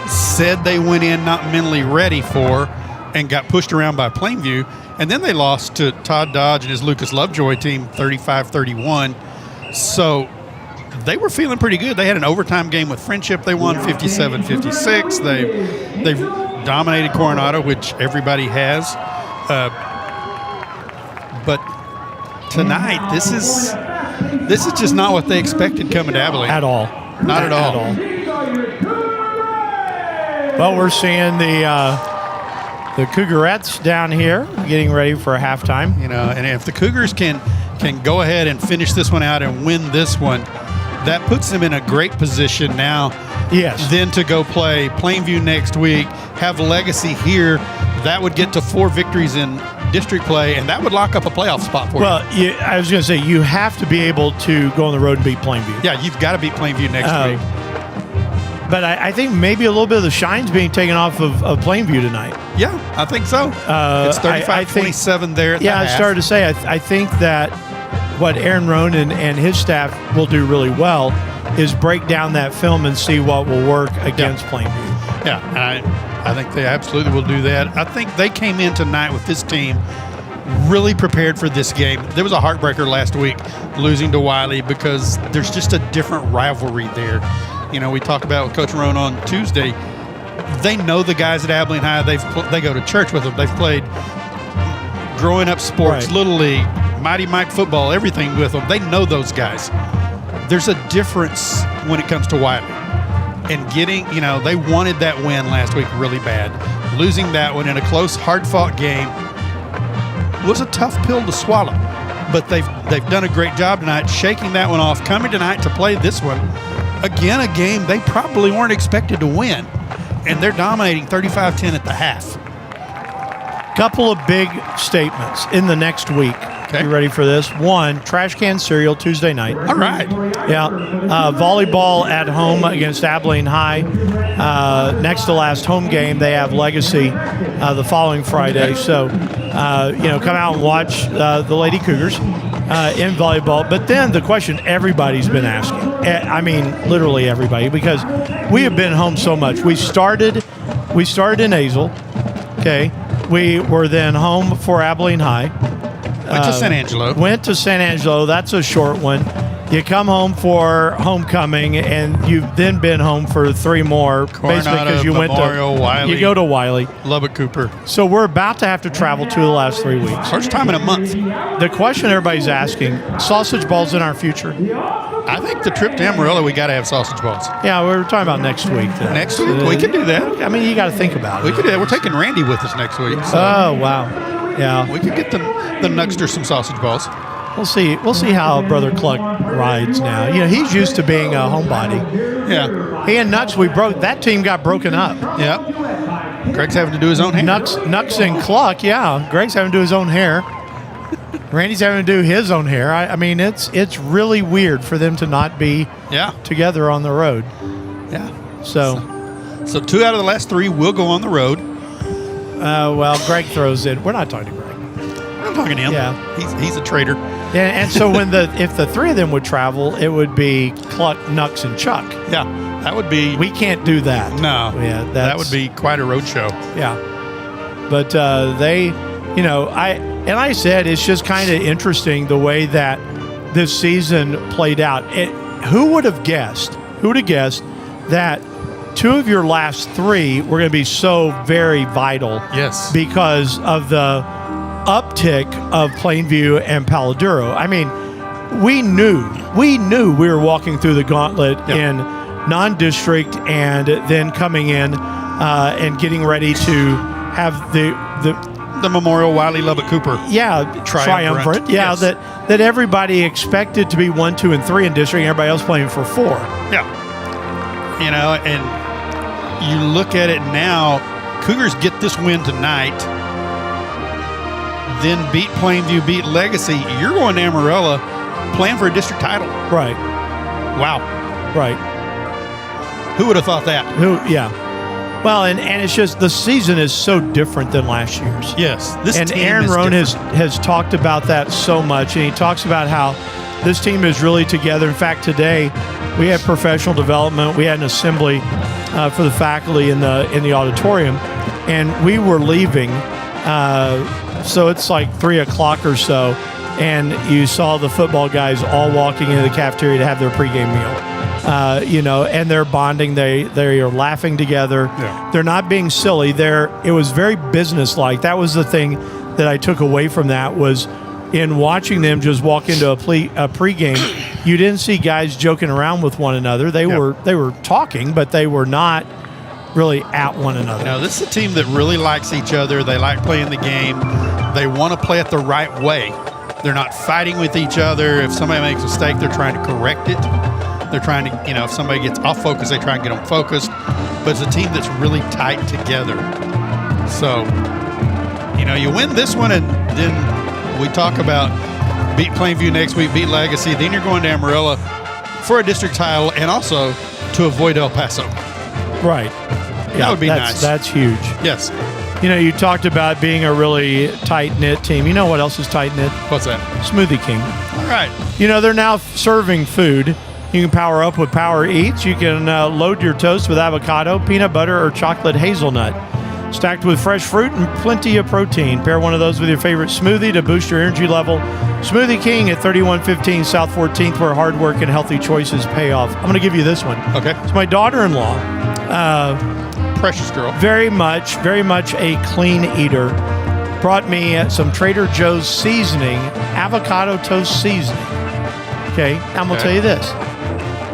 said they went in not mentally ready for and got pushed around by Plainview. And then they lost to Todd Dodge and his Lucas Lovejoy team 35-31. So they were feeling pretty good. They had an overtime game with Friendship. They won 57-56. They've dominated Coronado, which everybody has. But tonight, this is just not what they expected coming to Abilene. At all. Not at all. Well, we're seeing the Cougarettes down here getting ready for halftime. And if the Cougars can go ahead and finish this one out and win this one, that puts them in a great position now. Yes. Then to go play Plainview next week, have Legacy here. That would get to 4 victories in district play, and that would lock up a playoff spot for you. Well, I was going to say, you have to be able to go on the road and beat Plainview. Yeah, you've got to beat Plainview next week. But I think maybe a little bit of the shine's being taken off of Plainview tonight. Yeah, I think so. It's 35-27 there at the half. I started to say, I think that what Aaron Ronan and his staff will do really well is break down that film and see what will work against Plainview. Yeah, and I think they absolutely will do that. I think they came in tonight with this team really prepared for this game. There was a heartbreaker last week losing to Wiley because there's just a different rivalry there. You know, we talked about with Coach Roan on Tuesday. They know the guys at Abilene High. They go to church with them. They've played growing up sports, Little League, Mighty Mike football, everything with them. They know those guys. There's a difference when it comes to Wiley. And they wanted that win last week really bad. Losing that one in a close, hard-fought game was a tough pill to swallow. But they've done a great job tonight shaking that one off, coming tonight to play this one. Again, a game they probably weren't expected to win. And they're dominating 35-10 at the half. Couple of big statements in the next week. Okay. You ready for this? One, trash can cereal Tuesday night. All right. Yeah. Volleyball at home against Abilene High. Next to last home game, they have Legacy the following Friday. So, come out and watch the Lady Cougars in volleyball. But then the question everybody's been asking, I mean, literally everybody, because we have been home so much. We started in Azle. Okay. We were then home for Abilene High. Went to San Angelo. That's a short one. You come home for homecoming, and you've then been home for 3 more, basically because you Wiley, you go to Wiley, Lubbock, Cooper. So we're about to have to travel 2 of the last 3 weeks. First time in a month. The question everybody's asking: sausage balls in our future? I think the trip to Amarillo, we got to have sausage balls. Yeah, we were talking about next week. Next week, we can do that. I mean, you got to think about it. We could do that. We're taking Randy with us next week. So oh wow. Yeah, we could get the Nuxter some sausage balls. We'll see how Brother Cluck rides now. You know, he's used to being a homebody. Yeah. He and Nux, that team got broken up. Yep. Greg's having to do his own hair. Nux and Cluck, yeah. Greg's having to do his own hair. Randy's having to do his own hair. I mean, it's really weird for them to not be together on the road. Yeah. So 2 out of the last 3 will go on the road. Well, Greg throws in. We're not talking to Greg. I'm talking to him. Yeah. He's a traitor. Yeah, and so if the 3 of them would travel, it would be Cluck, Nux, and Chuck. Yeah, that would be. We can't do that. No. Yeah, that would be quite a road show. Yeah, but I said it's just kind of interesting the way that this season played out. Who would have guessed? Who would have guessed that 2 of your last 3 were going to be so very vital? Yes, because of the uptick of Plainview and Paladuro. I mean, we knew we were walking through the gauntlet in non-district and then coming in and getting ready to have the Memorial Wiley Lubbock Cooper. Yeah, triumvirate. Yeah, yes. that everybody expected to be 1, 2, and 3 in district, and everybody else playing for 4. Yeah. And you look at it now, Cougars get this win tonight, then beat Plainview, beat Legacy. You're going to Amarillo playing for a district title. Right. Wow. Right. Who would have thought that? Yeah. Well, and it's just the season is so different than last year's. Yes. And Aaron Roan has talked about that so much, and he talks about how this team is really together. In fact, today we had professional development. We had an assembly for the faculty in the auditorium, and we were leaving. So it's like 3 o'clock or so, and you saw the football guys all walking into the cafeteria to have their pregame meal. And they're bonding. They are laughing together. Yeah. They're not being silly. It was very businesslike. That was the thing that I took away from that was in watching them just walk into a pregame. You didn't see guys joking around with one another. They were talking, but they were not really at one another. No, this is a team that really likes each other. They like playing the game. They want to play it the right way. They're not fighting with each other. If somebody makes a mistake, they're trying to correct it. They're trying to, if somebody gets off focus, they try and get them focused. But it's a team that's really tight together. So, You win this one, and then we talk about beat Plainview next week, beat Legacy. Then you're going to Amarillo for a district title and also to avoid El Paso. Right. That would be nice. That's huge. Yes. You talked about being a really tight-knit team. You know what else is tight-knit? What's that? Smoothie King. All right. They're now serving food. You can power up with Power Eats. You can load your toast with avocado, peanut butter, or chocolate hazelnut. Stacked with fresh fruit and plenty of protein. Pair one of those with your favorite smoothie to boost your energy level. Smoothie King at 3115 South 14th, where hard work and healthy choices pay off. I'm going to give you this one. Okay. It's my daughter-in-law. Precious girl. Very much a clean eater. Brought me some Trader Joe's seasoning, avocado toast seasoning. Okay, I'm going to tell you this.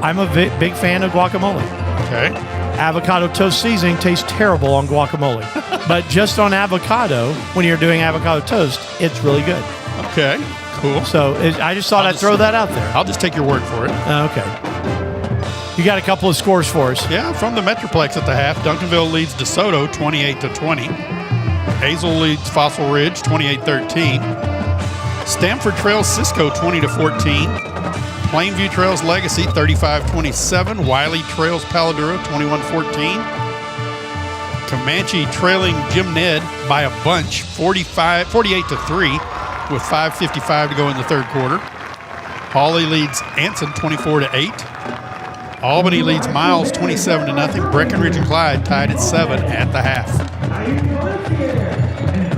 I'm a big fan of guacamole. Okay. Avocado toast seasoning tastes terrible on guacamole. But just on avocado, when you're doing avocado toast, it's really good. Okay, cool. So I just thought I'd throw that out there. I'll just take your word for it. Okay. You got a couple of scores for us. Yeah, from the Metroplex at the half, Duncanville leads DeSoto 28-20. Hazel leads Fossil Ridge 28-13. Stamford trails Cisco 20-14. Plainview trails Legacy 35-27. Wiley trails Paladuro 21-14. Comanche trailing Jim Ned by a bunch 48-3 with 5:55 to go in the third quarter. Hawley leads Anson 24-8. Albany leads Miles 27-0. Breckenridge and Clyde tied at 7 at the half.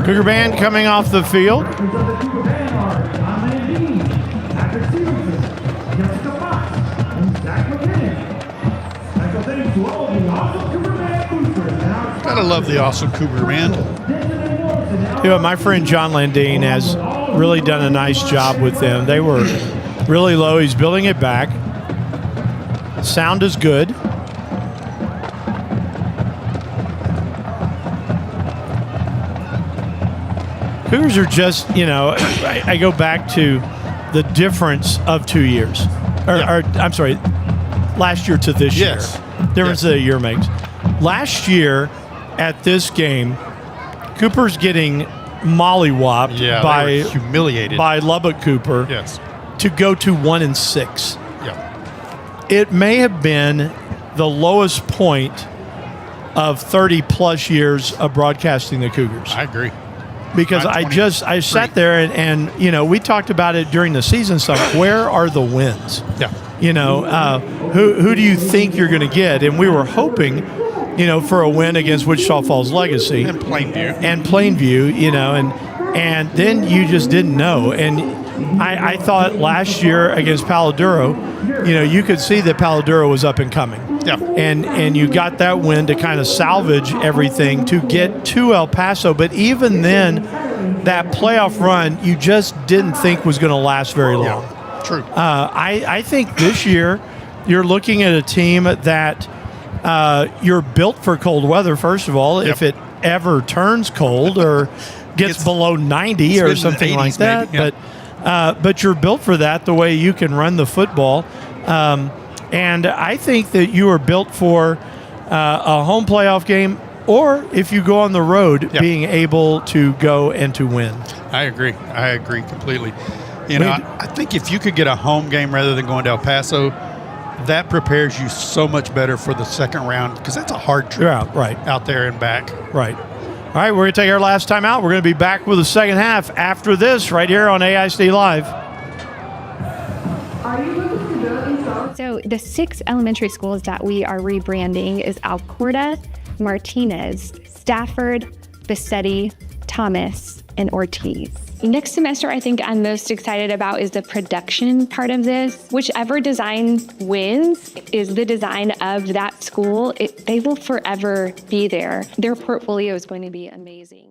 Cougar band coming off the field. Gotta love the awesome Cougar band. My friend John Landine has really done a nice job with them. They were really low. He's building it back. Sound is good. Cougars are just, I go back to the difference of 2 years. I'm sorry, last year to this year. Difference that a year makes. Last year at this game, Cooper's getting mollywopped humiliated by Lubbock Cooper to go to 1-6. It may have been the lowest point of 30-plus years of broadcasting the Cougars. I agree. Because I sat there and we talked about it during the season stuff. Where are the wins? Yeah. Who do you think you're going to get? And we were hoping, for a win against Wichita Falls Legacy. And Plainview. And then you just didn't know. And I thought last year against Paladuro, you could see that Paladuro was up and coming. Yeah. And you got that win to kind of salvage everything to get to El Paso. But even then, that playoff run, you just didn't think was going to last very long. Yeah, true. I think this year you're looking at a team that you're built for cold weather, first of all, if it ever turns cold or gets below 90 or something like that. Maybe, But you're built for that, the way you can run the football. And I think that you are built for a home playoff game, or if you go on the road, being able to go and to win. I agree completely. I think if you could get a home game rather than going to El Paso, that prepares you so much better for the second round, because that's a hard trip out there and back. Right. All right, we're going to take our last time out. We're going to be back with the second half after this right here on AISD Live. So the 6 elementary schools that we are rebranding is Alcorta, Martinez, Stafford, Bassetti, Thomas, and Ortiz. Next semester, I think I'm most excited about is the production part of this. Whichever design wins is the design of that school. They will forever be there. Their portfolio is going to be amazing.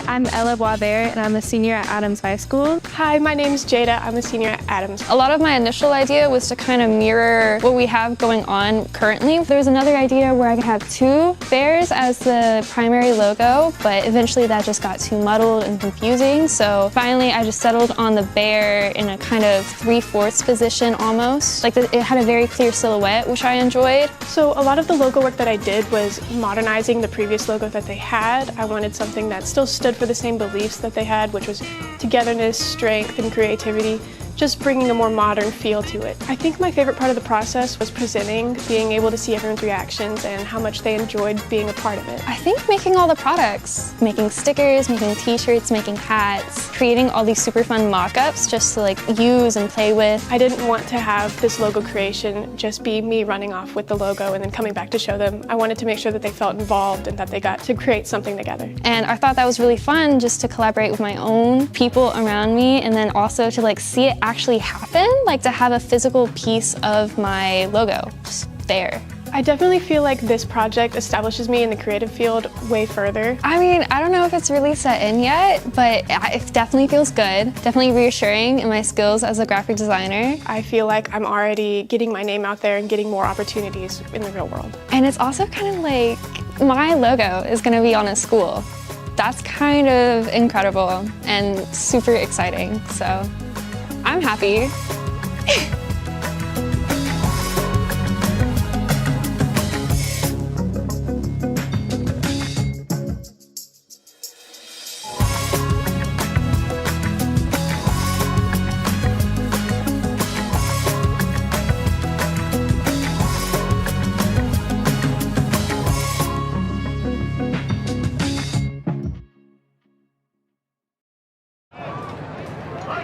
I'm Ella Boisbert, and I'm a senior at Adams High School. Hi, my name's Jada. I'm a senior at Adams. A lot of my initial idea was to kind of mirror what we have going on currently. There was another idea where I could have 2 bears as the primary logo, but eventually that just got too muddled and confusing. So finally I just settled on the bear in a kind of 3/4 position almost. Like it had a very clear silhouette, which I enjoyed. So a lot of the logo work that I did was modernizing the previous logo that they had. I wanted something that still stood for the same beliefs that they had, which was togetherness, strength, and creativity, just bringing a more modern feel to it. I think my favorite part of the process was presenting, being able to see everyone's reactions and how much they enjoyed being a part of it. I think making all the products, making stickers, making t-shirts, making hats, creating all these super fun mock-ups just to like use and play with. I didn't want to have this logo creation just be me running off with the logo and then coming back to show them. I wanted to make sure that they felt involved and that they got to create something together. And I thought that was really fun just to collaborate with my own people around me, and then also to like see it actually happen, like to have a physical piece of my logo just there. I definitely feel like this project establishes me in the creative field way further. I mean, I don't know if it's really set in yet, but it definitely feels good. Definitely reassuring in my skills as a graphic designer. I feel like I'm already getting my name out there and getting more opportunities in the real world. And it's also kind of like my logo is going to be on a school. That's kind of incredible and super exciting, so I'm happy.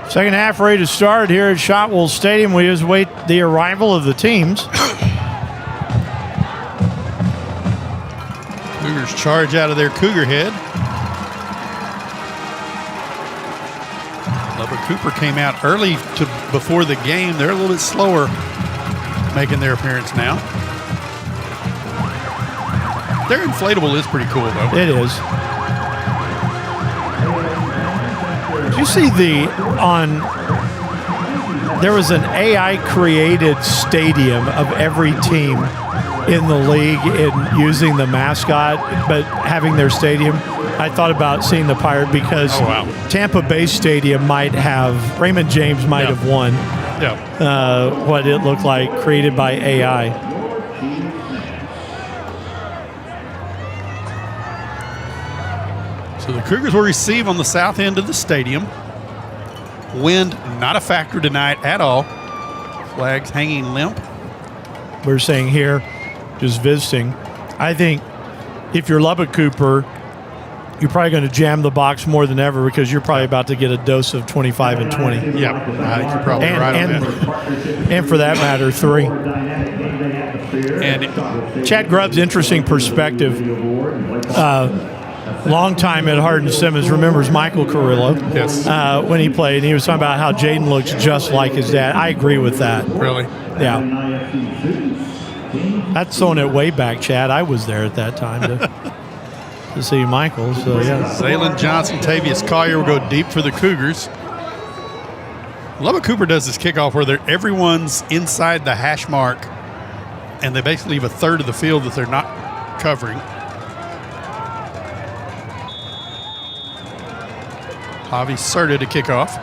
Second half ready to start here at Shotwell Stadium. We just wait the arrival of the teams. Cougars charge out of their Cougar head. Lubbock Cooper came out early before the game. They're a little bit slower making their appearance now. Their inflatable is pretty cool, though. It is. Did you see there was an AI created stadium of every team in the league in using the mascot, but having their stadium. I thought about seeing the Pirate because Tampa Bay Stadium might have, Raymond James might have won what it looked like, created by AI. So the Cougars will receive on the south end of the stadium. Wind not a factor tonight at all. Flags hanging limp. We're saying here, just visiting. I think if you're Lubbock Cooper, you're probably going to jam the box more than ever because you're probably about to get a dose of 25 and 20. Yeah, I think you're probably right on that. And for that matter, 3. And Chad Grubb's interesting perspective. Long time at Hardin Simmons remembers Michael Carrillo. Yes. When he played, and he was talking about how Jaden looks just like his dad. I agree with that. Really? Yeah. That's throwing it way back, Chad. I was there at that time to see Michael. So yeah. Zaylen Johnson, Tavius Collier will go deep for the Cougars. Lubbock Cooper does this kickoff where everyone's inside the hash mark, and they basically leave a third of the field that they're not covering. Javi Serta to kick off.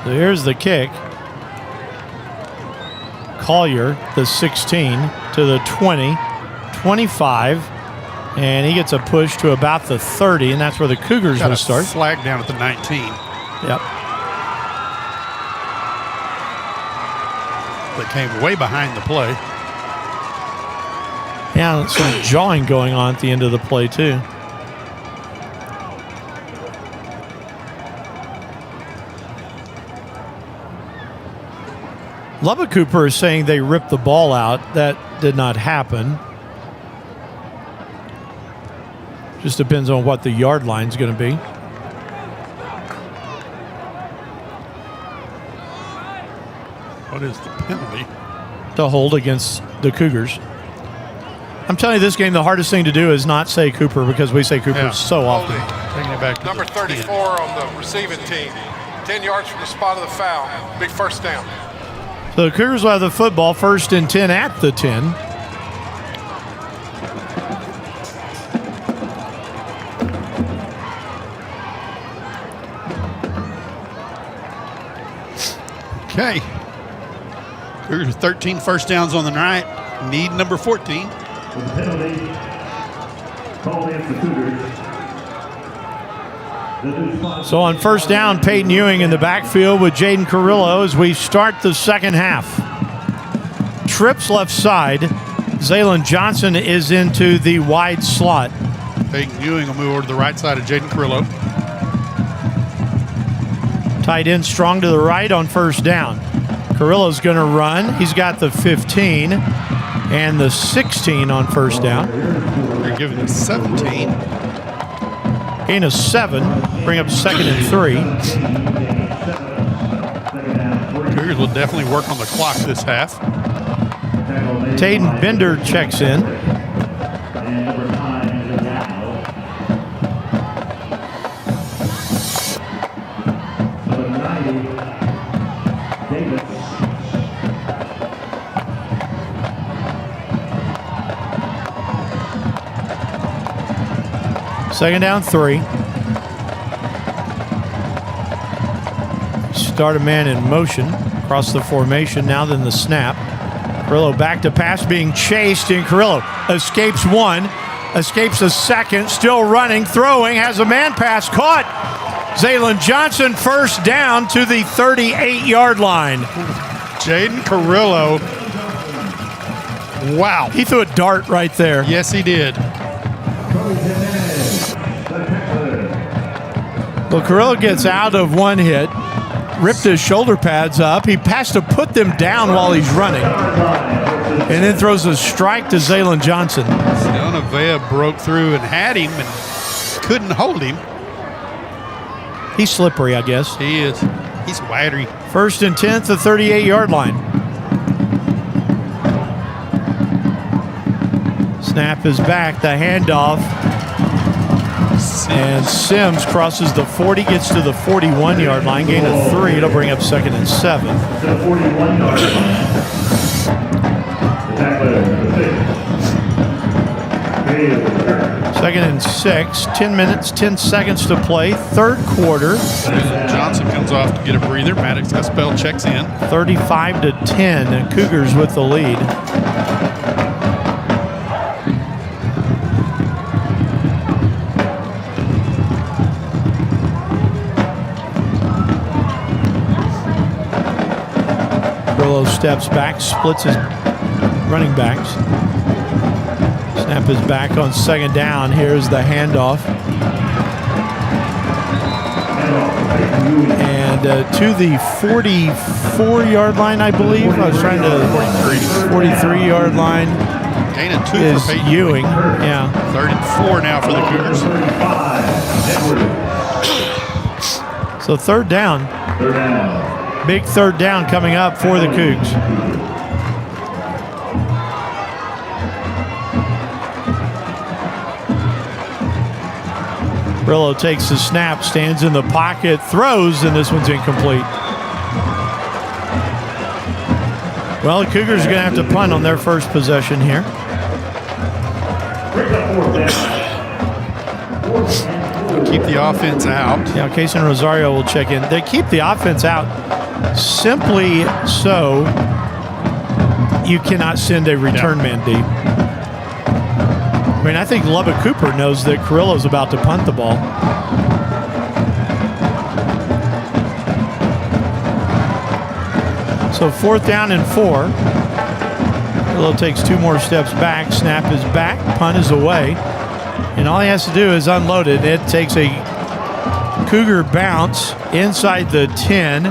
So here's the kick. Collier, the 16 to the 20, 25, and he gets a push to about the 30, and that's where the Cougars will start. Flag down at the 19. Yep. That came way behind the play. Yeah, some jawing going on at the end of the play, too. Lubbock Cooper is saying they ripped the ball out. That did not happen. Just depends on what the yard line is going to be. What is the penalty? The hold against the Cougars. I'm telling you, this game, the hardest thing to do is not say Cooper because we say Cooper so often. Taking it back. Number 34 on the receiving team. 10 yards from the spot of the foul. Big first down. So the Cougars will have the football 1st and 10 at the 10. Okay. Cougars with 13 first downs on the night. Need number 14. Penalty. Call against the Cougars. So on 1st down, Peyton Ewing in the backfield with Jaden Carrillo as we start the second half. Trips left side. Zaylon Johnson is into the wide slot. Peyton Ewing will move over to the right side of Jaden Carrillo. Tight end strong to the right on 1st down. Carrillo's going to run. He's got the 15 and the 16 on 1st down. They're giving him 17. Gain of 7. Bring up 2nd and 3. Cougars will definitely work on the clock this half. Taden Bender checks in. Second down, 3. Start a man in motion across the formation. Now then the snap. Carrillo back to pass, being chased, and Carrillo escapes 1, escapes a 2nd, still running, throwing, has a man pass caught. Zaylon Johnson 1st down to the 38-yard line. Jaden Carrillo. Wow. He threw a dart right there. Yes, he did. Well, Carrillo gets out of 1 hit, ripped his shoulder pads up. He has to put them down while he's running, and then throws a strike to Zaylon Johnson. Avea broke through and had him and couldn't hold him. He's slippery, I guess. He is. He's wiry. 1st and 10 to the 38-yard line. Snap is back. The handoff. And Sims crosses the 40, gets to the 41-yard line, gain of 3. It'll bring up 2nd and 7. 41-yard Second and 6, 10 minutes, 10 seconds to play, 3rd quarter. Johnson comes off to get a breather. Maddox Espel checks in. 35-10, and Cougars with the lead. Steps back, splits his running backs. Snap is back on 2nd down. Here's the handoff. And to the 44-yard line, I believe. I was trying to 43-yard line. Gain of 2 is for Peyton Ewing. Yeah. 3rd and 4 now for the Cougars. So 3rd down. Big 3rd down coming up for the Cougs. Carrillo takes the snap, stands in the pocket, throws, and this one's incomplete. Well, the Cougars are going to have to punt on their first possession here. Keep the offense out. Yeah, Case and Rosario will check in. They keep the offense out simply so you cannot send a return man deep. I mean, I think Lubbock Cooper knows that Carrillo's about to punt the ball. So 4th down and 4. Carrillo takes 2 more steps back. Snap is back. Punt is away. And all he has to do is unload it. It takes a Cougar bounce inside the 10,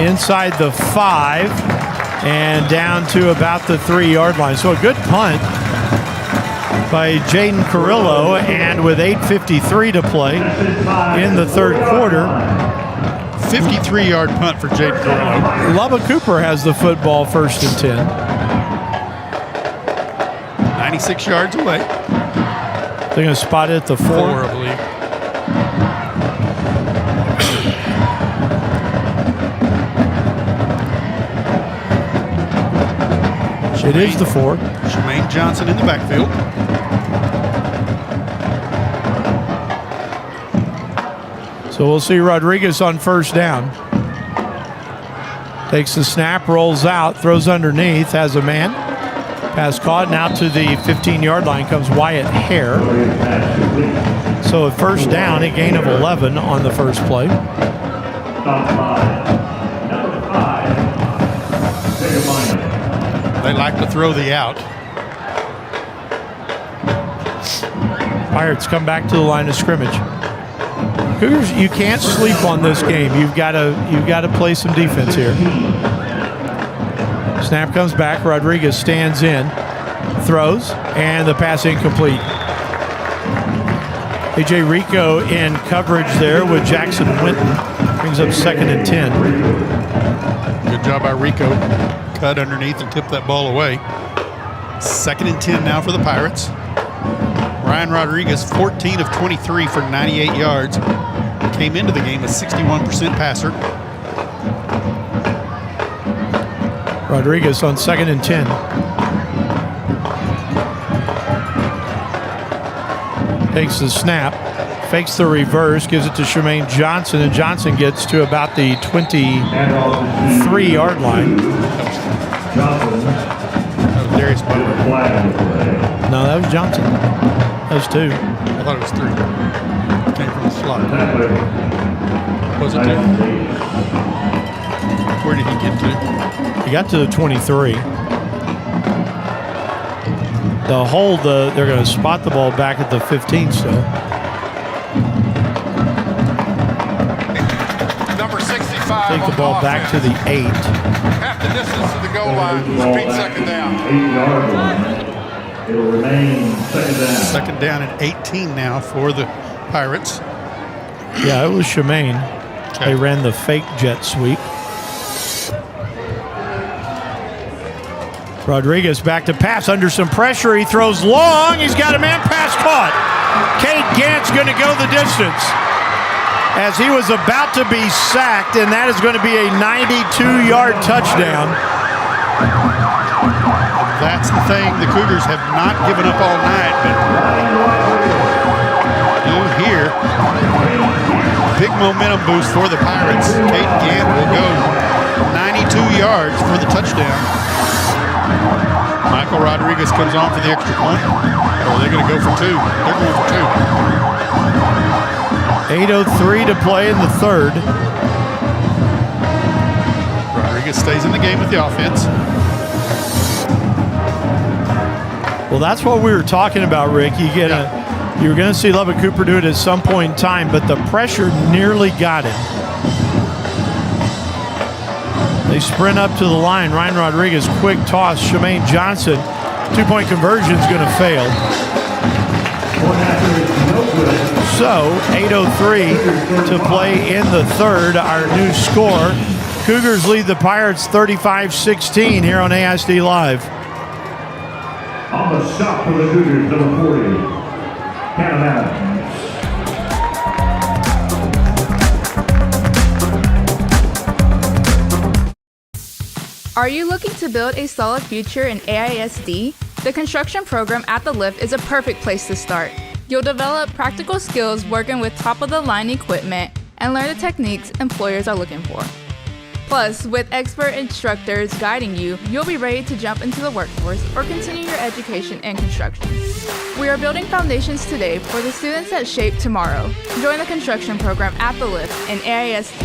inside the 5, and down to about the 3-yard line. So a good punt by Jaden Carrillo, and with 8:53 to play in the 3rd quarter. 53-yard punt for Jaden Carrillo. Lubbock Cooper has the football 1st and 10. 26 yards away. They're going to spot it at the 4. 4, I believe. It is the 4. Shemaine Johnson in the backfield. So we'll see Rodriguez on first down. Takes the snap, rolls out, throws underneath, has a man. Pass caught, now to the 15-yard line comes Wyatt Hare. So a first down, a gain of 11 on the first play. They like to throw the out. Pirates come back to the line of scrimmage. Cougars, you can't sleep on this game. You've got to play some defense here. Snap comes back. Rodriguez stands in, throws, and the pass incomplete. A.J. Rico in coverage there with Jackson Winton. Brings up 2nd and 10. Good job by Rico. Cut underneath and tipped that ball away. 2nd and 10 now for the Pirates. Ryan Rodriguez, 14 of 23 for 98 yards. Came into the game a 61% passer. Rodriguez on 2nd and 10. Takes the snap, fakes the reverse, gives it to Shemaine Johnson, and Johnson gets to about the 23-yard line. That was Darius Butler. No, that was Johnson. That was 2. I thought it was 3. Came from the slot. Was it 2? Where did he get to? He got to the 23. The hold, they're going to spot the ball back at the 15 still. Number 65. Take the ball back to the 8. Half the distance to the goal line. Speed 2nd down. 8-yard line. It'll remain 2nd down. 2nd down and 18 now for the Pirates. Yeah, it was Shemaine. Okay. They ran the fake jet sweep. Rodriguez back to pass under some pressure. He throws long. He's got a man, pass caught. Cade Gant's going to go the distance as he was about to be sacked, and that is going to be a 92-yard touchdown. That's the thing. The Cougars have not given up all night, but do here. Big momentum boost for the Pirates. Cade Gant will go 92 yards for the touchdown. Michael Rodriguez comes on for the extra point. Oh, they're going to go for 2. They're going for 2. 8:03 to play in the 3rd. Rodriguez stays in the game with the offense. Well, that's what we were talking about, Rick. You're going to see Lubbock Cooper do it at some point in time, but the pressure nearly got him. They sprint up to the line. Ryan Rodriguez, quick toss. Shemaine Johnson, 2-point conversion is going to fail. So, 8:03 to play in the 3rd. Our new score. Cougars lead the Pirates 35-16 here on AISD Live. On the stop for the Cougars, number 40, Canada. Are you looking to build a solid future in AISD? The construction program at the Lift is a perfect place to start. You'll develop practical skills working with top-of-the-line equipment and learn the techniques employers are looking for. Plus, with expert instructors guiding you, you'll be ready to jump into the workforce or continue your education in construction. We are building foundations today for the students that shape tomorrow. Join the construction program at the Lift in AISD.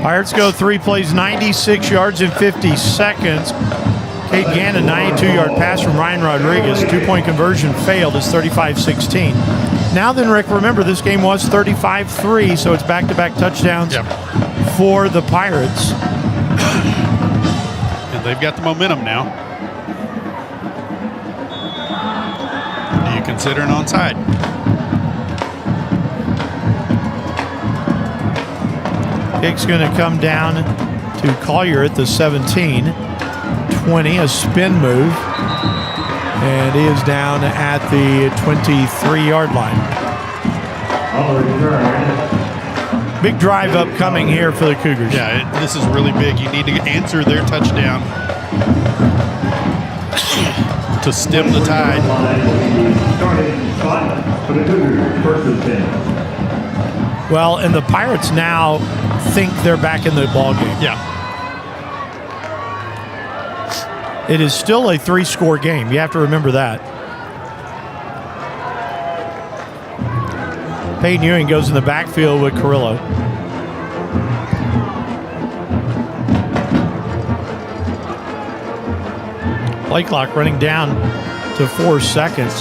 Pirates go 3 plays, 96 yards in 50 seconds. Cade Gant, a 92-yard pass from Ryan Rodriguez. 2-point conversion failed. It's 35-16. Now then, Rick, remember this game was 35-3, so it's back-to-back touchdowns for the Pirates. And they've got the momentum now. Do you consider an onside? Kick's going to come down to Collier at the 17. 20, a spin move. And he is down at the 23-yard line. Big drive upcoming here for the Cougars. Yeah, this is really big. You need to answer their touchdown to stem the tide. Well, and the Pirates now think they're back in the ball game. Yeah. It is still a 3-score game. You have to remember that. Peyton Ewing goes in the backfield with Carrillo. Play clock running down to 4 seconds.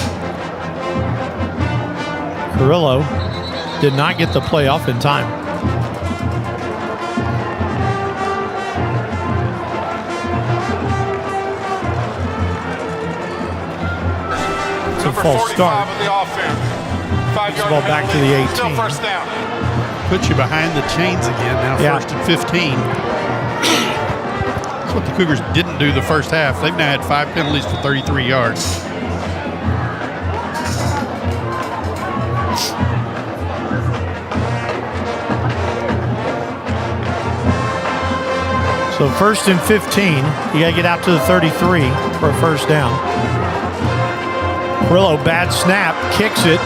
Carrillo did not get the play off in time. It's a false start. It's ball back to the 18. Still first down. Put you behind the chains again now, Yeah. 1st and 15. That's what the Cougars didn't do the first half. They've now had 5 penalties for 33 yards. So 1st and 15. You got to get out to the 33 for a first down. Carrillo, bad snap, kicks it,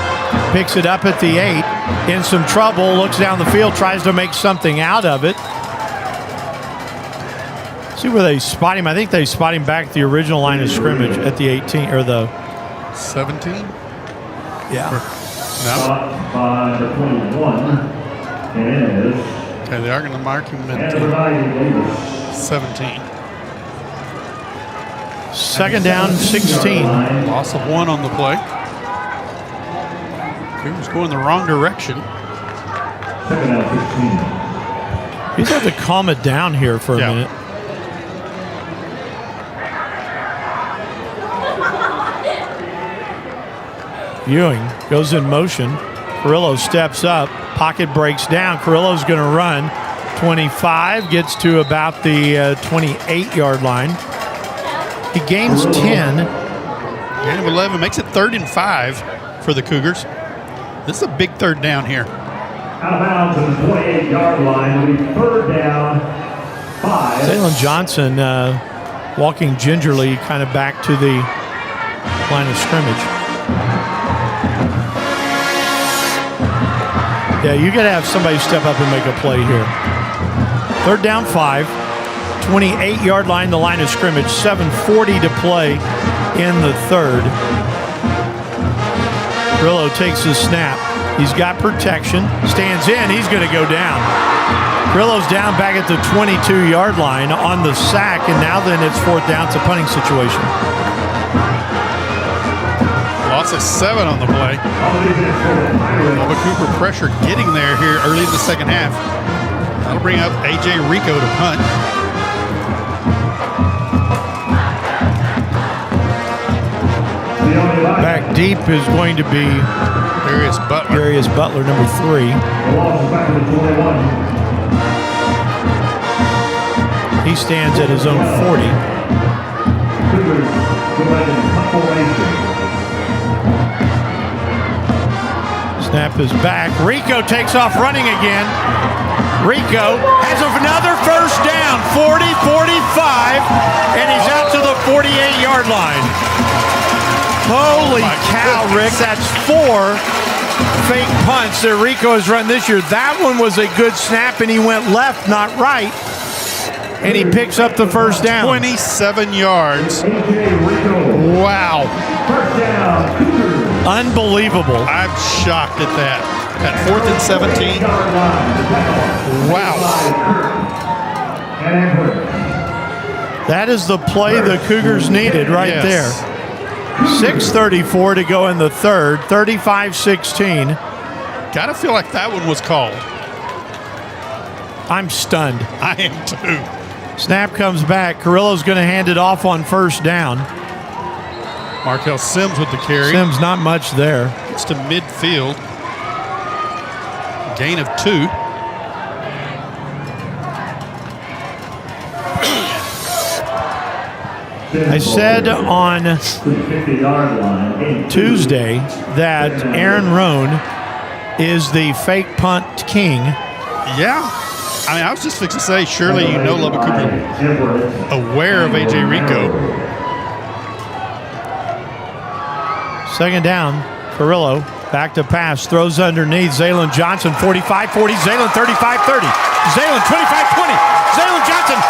picks it up at the 8. In some trouble, looks down the field, tries to make something out of it. See where they spot him. I think they spot him back at the original line of scrimmage at the 18 or the 17. Yeah. No. By the 21 is Okay, they are going to mark him at 17. Second down, 16. Loss of 1 on the play. Cougars going the wrong direction. second down 16. He's have to calm it down here for a minute. Ewing goes in motion. Carrillo steps up. Pocket breaks down. Carrillo's going to run. 25, gets to about the 28-yard line. He gains 10. Gain of 11 makes it 3rd and 5 for the Cougars. This is a big third down here. Out of bounds at the 28-yard line. Will be 3rd down, 5. Zaylen Johnson walking gingerly kind of back to the line of scrimmage. Yeah, you got to have somebody step up and make a play here. 3rd down, 5. 28-yard line, the line of scrimmage. 7:40 to play in the 3rd. Carrillo takes his snap. He's got protection. Stands in. He's going to go down. Carrillo's down back at the 22-yard line on the sack, and now then it's 4th down. It's a punting situation. Loss of 7 on the play. Lubbock Cooper pressure getting there here early in the second half. That'll bring up A.J. Rico to punt. Back deep is going to be Darius Butler, number 3. He stands at his own 40. Snap is back. Rico takes off running again. Rico has another first down, 40-45, and he's out to the 48-yard line. Holy cow, Rick, that's 4 fake punts that Rico has run this year. That one was a good snap, and he went left, not right, and he picks up the first down. 27 yards. Wow. Unbelievable. I'm shocked at that. At 4th and 17. Wow. That is the play the Cougars needed right there. 6:34 to go in the 3rd, 35-16. Gotta feel like that one was called. I'm stunned. I am too. Snap comes back. Carrillo's going to hand it off on first down. Markel Sims with the carry. Sims not much there. It's to midfield. Gain of 2. I said on Tuesday that Aaron Roan is the fake punt king. Yeah. I mean, I was just fixing to say, surely you know Lubbock Cooper aware of A.J. Rico. Second down, Carrillo back to pass, throws underneath. Zaylon Johnson, 45-40, Zaylon 35-30, Zaylon 25-20, Zaylon Johnson,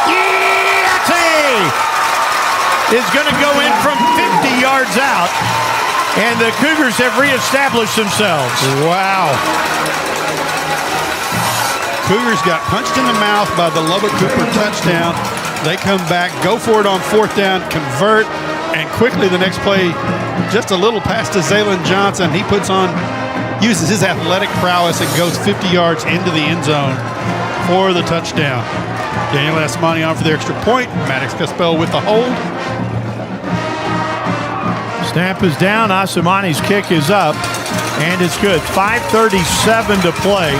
is going to go in from 50 yards out, and the Cougars have reestablished themselves. Wow. Cougars got punched in the mouth by the Lubbock Cooper touchdown. They come back, go for it on fourth down, convert, and quickly the next play, just a little pass to Zaylon Johnson. He uses his athletic prowess and goes 50 yards into the end zone for the touchdown. Daniel Asmani on for the extra point. Maddox Caspell with the hold. Snap is down. Asmani's kick is up, and it's good. 5:37 to play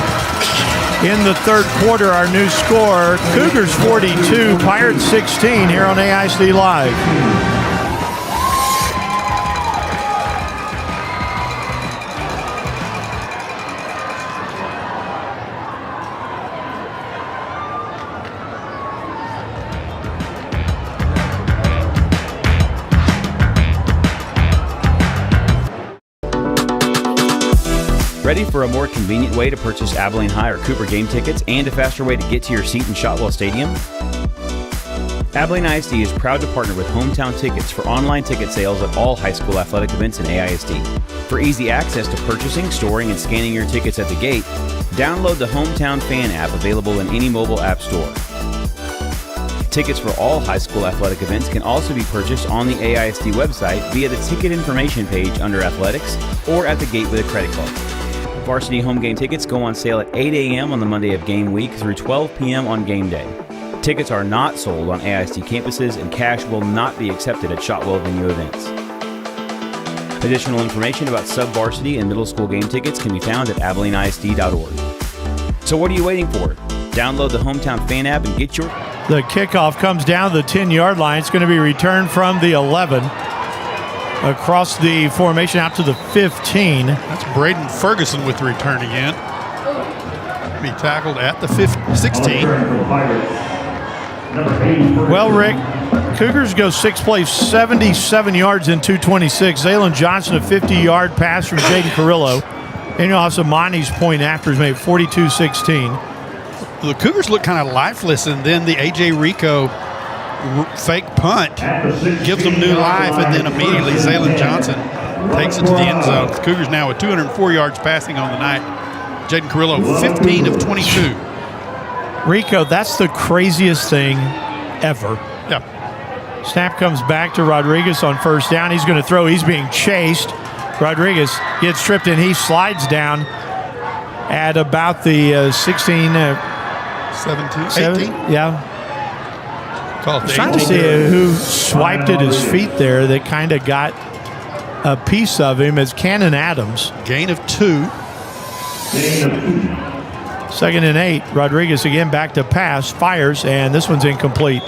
in the third quarter. Our new score, Cougars 42, Pirates 16 here on AISD Live. Ready for a more convenient way to purchase Abilene High or Cooper game tickets and a faster way to get to your seat in Shotwell Stadium? Abilene ISD is proud to partner with Hometown Tickets for online ticket sales at all high school athletic events in AISD. For easy access to purchasing, storing, and scanning your tickets at the gate, download the Hometown Fan app available in any mobile app store. Tickets for all high school athletic events can also be purchased on the AISD website via the ticket information page under Athletics or at the gate with a credit card. Varsity home game tickets go on sale at 8 a.m. on the Monday of game week through 12 p.m. on game day. Tickets are not sold on AISD campuses, and cash will not be accepted at Shotwell venue events. Additional information about sub-varsity and middle school game tickets can be found at AbileneISD.org. So what are you waiting for? Download the Hometown Fan app and get your... The kickoff comes down the 10-yard line. It's going to be returned from the 11. Across the formation out to the 15. That's Braden Ferguson with the return again. Be tackled at the 16. Well, Rick, Cougars go 6 plays, 77 yards in 2:26. Zaylon Johnson, a 50-yard pass from Jaden Carrillo. Daniel Asmani's point after is made 42-16. The Cougars look kind of lifeless, and then the A.J. Rico fake punt gives them new life, and then immediately Zaylon Johnson takes it to the end zone. The Cougars now with 204 yards passing on the night. Jaden Carrillo, 15 of 22. Rico, that's the craziest thing ever. Yeah. Snap comes back to Rodriguez on first down. He's going to throw. He's being chased. Rodriguez gets tripped, and he slides down at about the 16. 17, 18? Yeah. I was trying to see who swiped at his feet there that kind of got a piece of him as Cannon Adams. Gain of 2. Second and 8. Rodriguez again back to pass, fires, and this one's incomplete.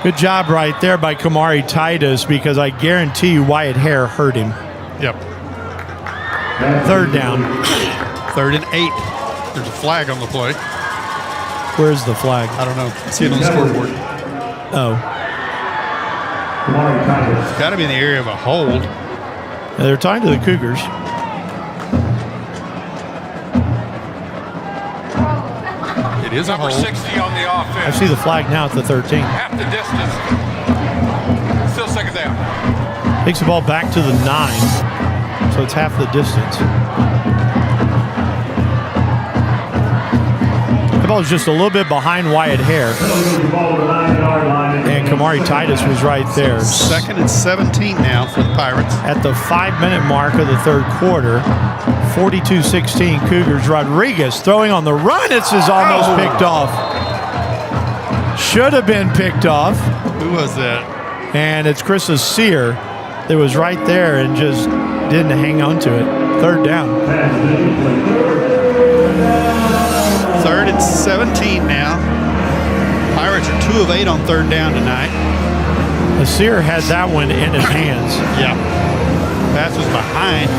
Good job right there by Kamari Titus, because I guarantee you Wyatt Hare hurt him. Yep. Third down. 3rd and 8. There's a flag on the play. Where's the flag? I don't know. I see it on the scoreboard. Oh. It's got to be in the area of a hold. Now they're talking to the Cougars. It is a hold. Number 60 on the offense. I see the flag now at the 13. Half the distance. Still second down. Takes the ball back to the 9. So it's half the distance. The ball is just a little bit behind Wyatt Hare. And Kamari Titus was right there. 2nd and 17 now for the Pirates. At the 5-minute mark of the third quarter, 42-16 Cougars. Rodriguez throwing on the run. This is almost picked off. Should have been picked off. Who was that? And it's Chris Sear that was right there and just didn't hang on to it. Third down. 3rd and 17 now. Pirates are 2 of 8 on third down tonight. Nasir had that one in his hands. Yeah. Pass was behind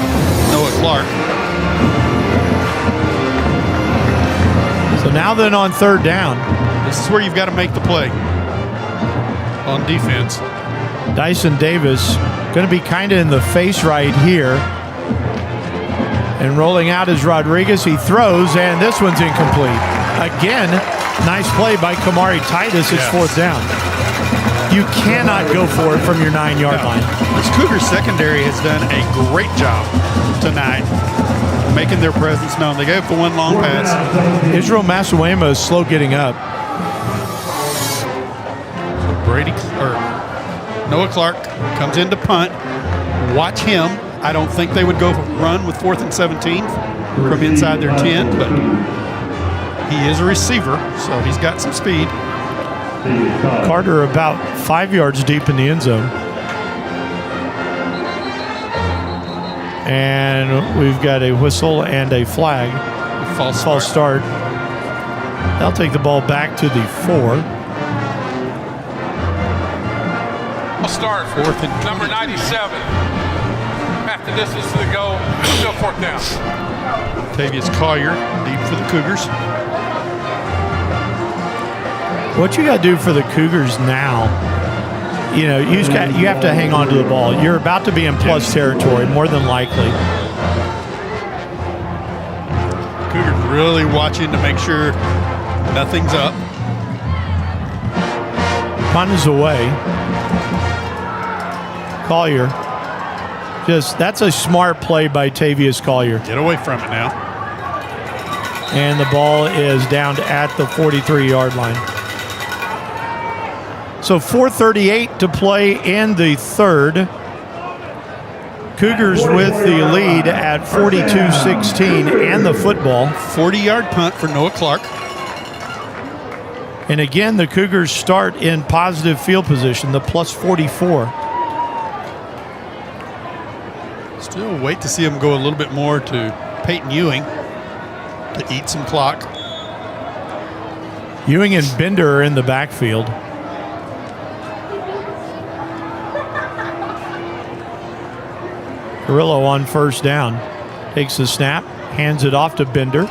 Noah Clark. So now then on third down. This is where you've got to make the play on defense. Dyson Davis going to be kind of in the face right here. And rolling out is Rodriguez. He throws, and this one's incomplete. Again, nice play by Kamari Titus. It's fourth down. You cannot go for it from your 9-yard line. This Cougars secondary has done a great job tonight making their presence known. They gave up the one long pass. Israel Masuema is slow getting up. Noah Clark comes in to punt. Watch him. I don't think they would go run with 4th and 17 from inside their 10, but he is a receiver, so he's got some speed. Carter about 5 yards deep in the end zone. And we've got a whistle and a flag. False start. They'll take the ball back to the 4. I'll start for number 97. Half the distance to the goal, still 4th down. Tavius Collier, deep for the Cougars. What you got to do for the Cougars now, you know, you have to hang on to the ball. You're about to be in plus territory, more than likely. Cougars really watching to make sure nothing's up. Punt is away. Collier. That's a smart play by Tavius Collier. Get away from it now. And the ball is down at the 43-yard line. So 4:38 to play in the third. Cougars with the lead at 42-16 and the football. 40-yard punt for Noah Clark. And again, the Cougars start in positive field position, the plus 44. Still wait to see him go a little bit more to Peyton Ewing to eat some clock. Ewing and Bender are in the backfield. Carrillo on first down. Takes the snap, hands it off to Bender.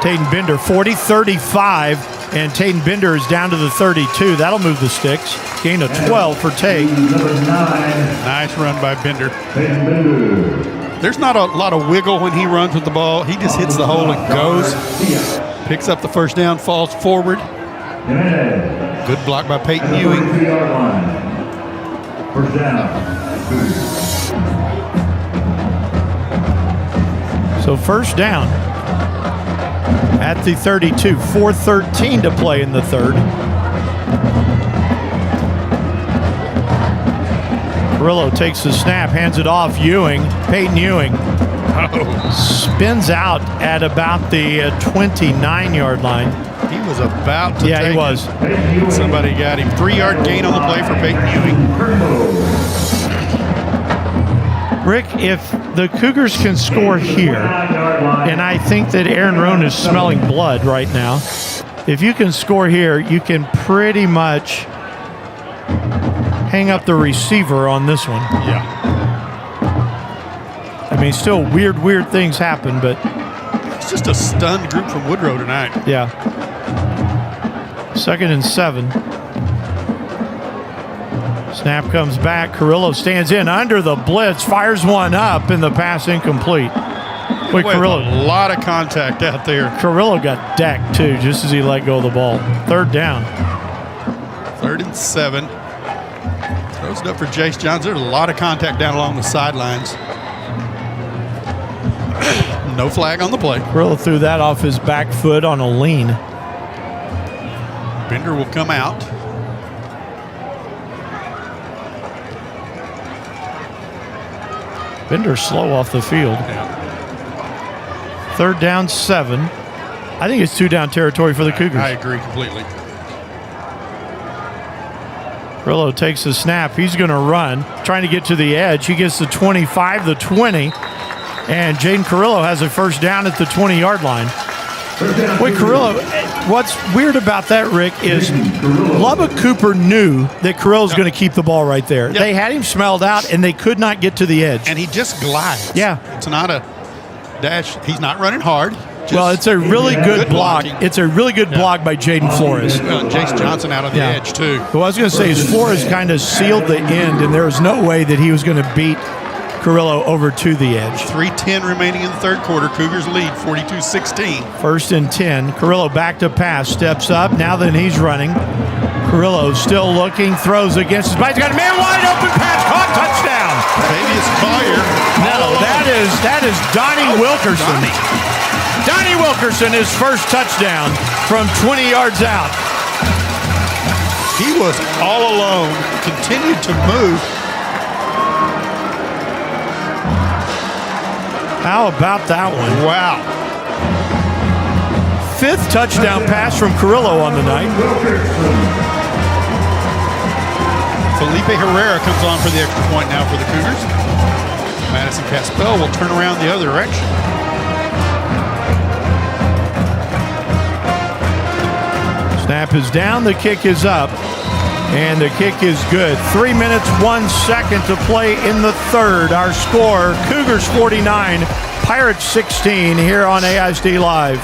Taden Bender, 40, 35, and Taden Bender is down to the 32. That'll move the sticks. Gain of 12 for Tate. Nice run by Bender. There's not a lot of wiggle when he runs with the ball. He just hits the hole and goes. Picks up the first down, falls forward. Good block by Peyton Ewing. First down. So first down at the 32. 4:13 to play in the third. Carrillo takes the snap, hands it off. Ewing, Peyton Ewing. Spins out at about the 29-yard line. He was about to take he was. Somebody got him. 3-yard gain on the play for Peyton Ewing. Rick, if the Cougars can score here, and I think that Aaron Rohn is smelling blood right now, if you can score here, you can pretty much hang up the receiver on this one. Yeah. I mean, still weird things happen, but it's just a stunned group from Woodrow tonight. Yeah. 2nd and 7. Snap comes back. Carrillo stands in under the blitz, fires one up, and the pass incomplete. Wait, Carrillo. A lot of contact out there. Carrillo got decked too, just as he let go of the ball. Third down. 3rd and 7. Throws it up for Jace Johns. There's a lot of contact down along the sidelines. No flag on the play. Carrillo threw that off his back foot on a lean. Bender will come out. Bender slow off the field. Yeah. 3rd down, 7. I think it's 2-down territory for the Cougars. I agree completely. Carrillo takes the snap. He's going to run, trying to get to the edge. He gets the 25, the 20, and Jaden Carrillo has a first down at the 20-yard line. Boy, Carrillo, what's weird about that, Rick, is Lubbock Cooper knew that Carrillo's going to keep the ball right there. Yep. They had him smelled out, and they could not get to the edge. And he just glides. Yeah. It's not a dash. He's not running hard. Well, it's a really good block. It's a really good block by Jaden Flores. Well, and Jace Johnson out on the edge, too. Well, I was going to say, is Flores kind of sealed the end, and there was no way that he was going to beat Carrillo over to the edge. 3:10 remaining in the third quarter. Cougars lead 42-16. 1st and 10. Carrillo back to pass. Steps up. Now then he's running. Carrillo still looking. Throws against his body. He's got a man wide open pass. Caught. Touchdown. Fabius Collier. No, that is Donnie Wilkerson. Donnie Wilkerson, his first touchdown from 20 yards out. He was all alone. Continued to move. How about that one? Wow. 5th touchdown pass from Carrillo on the night. Felipe Herrera comes on for the extra point now for the Cougars. Madison Caspell will turn around the other direction. Snap is down, the kick is up, and the kick is good. 3 minutes, 1 second to play in the third. Our score, Cougars 49, Pirates 16 here on AISD Live.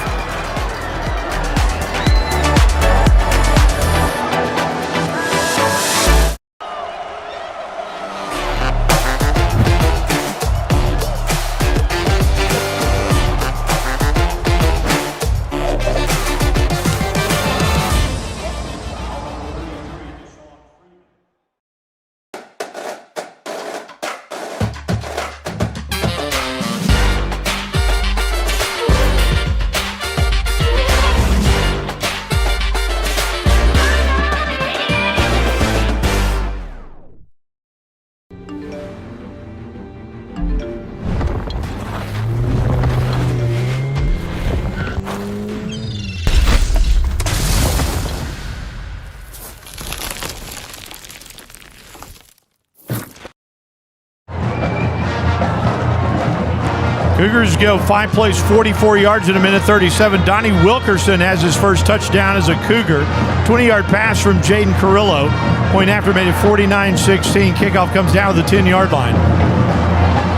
Cougars go 5 plays, 44 yards in a minute 37. Donnie Wilkerson has his first touchdown as a Cougar. 20-yard pass from Jaden Carrillo. Point after made it 49-16. Kickoff comes down to the 10-yard line.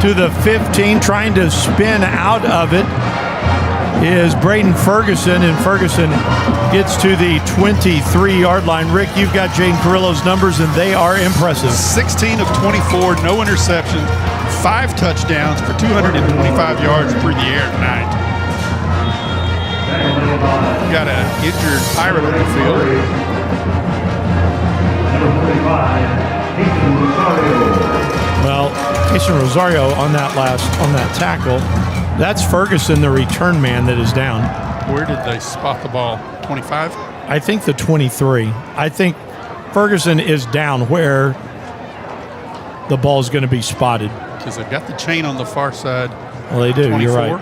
To the 15, trying to spin out of it is Braden Ferguson, and Ferguson gets to the 23-yard line. Rick, you've got Jaden Carrillo's numbers, and they are impressive. 16 of 24, no interception, 5 touchdowns for 225 yards through the air tonight. Got an injured Pirate on the field. Well, Jason Rosario on that tackle. That's Ferguson, the return man, that is down. Where did they spot the ball? 25? I think the 23. I think Ferguson is down where the ball is going to be spotted. Because they've got the chain on the far side. Well, they do. 24. You're right.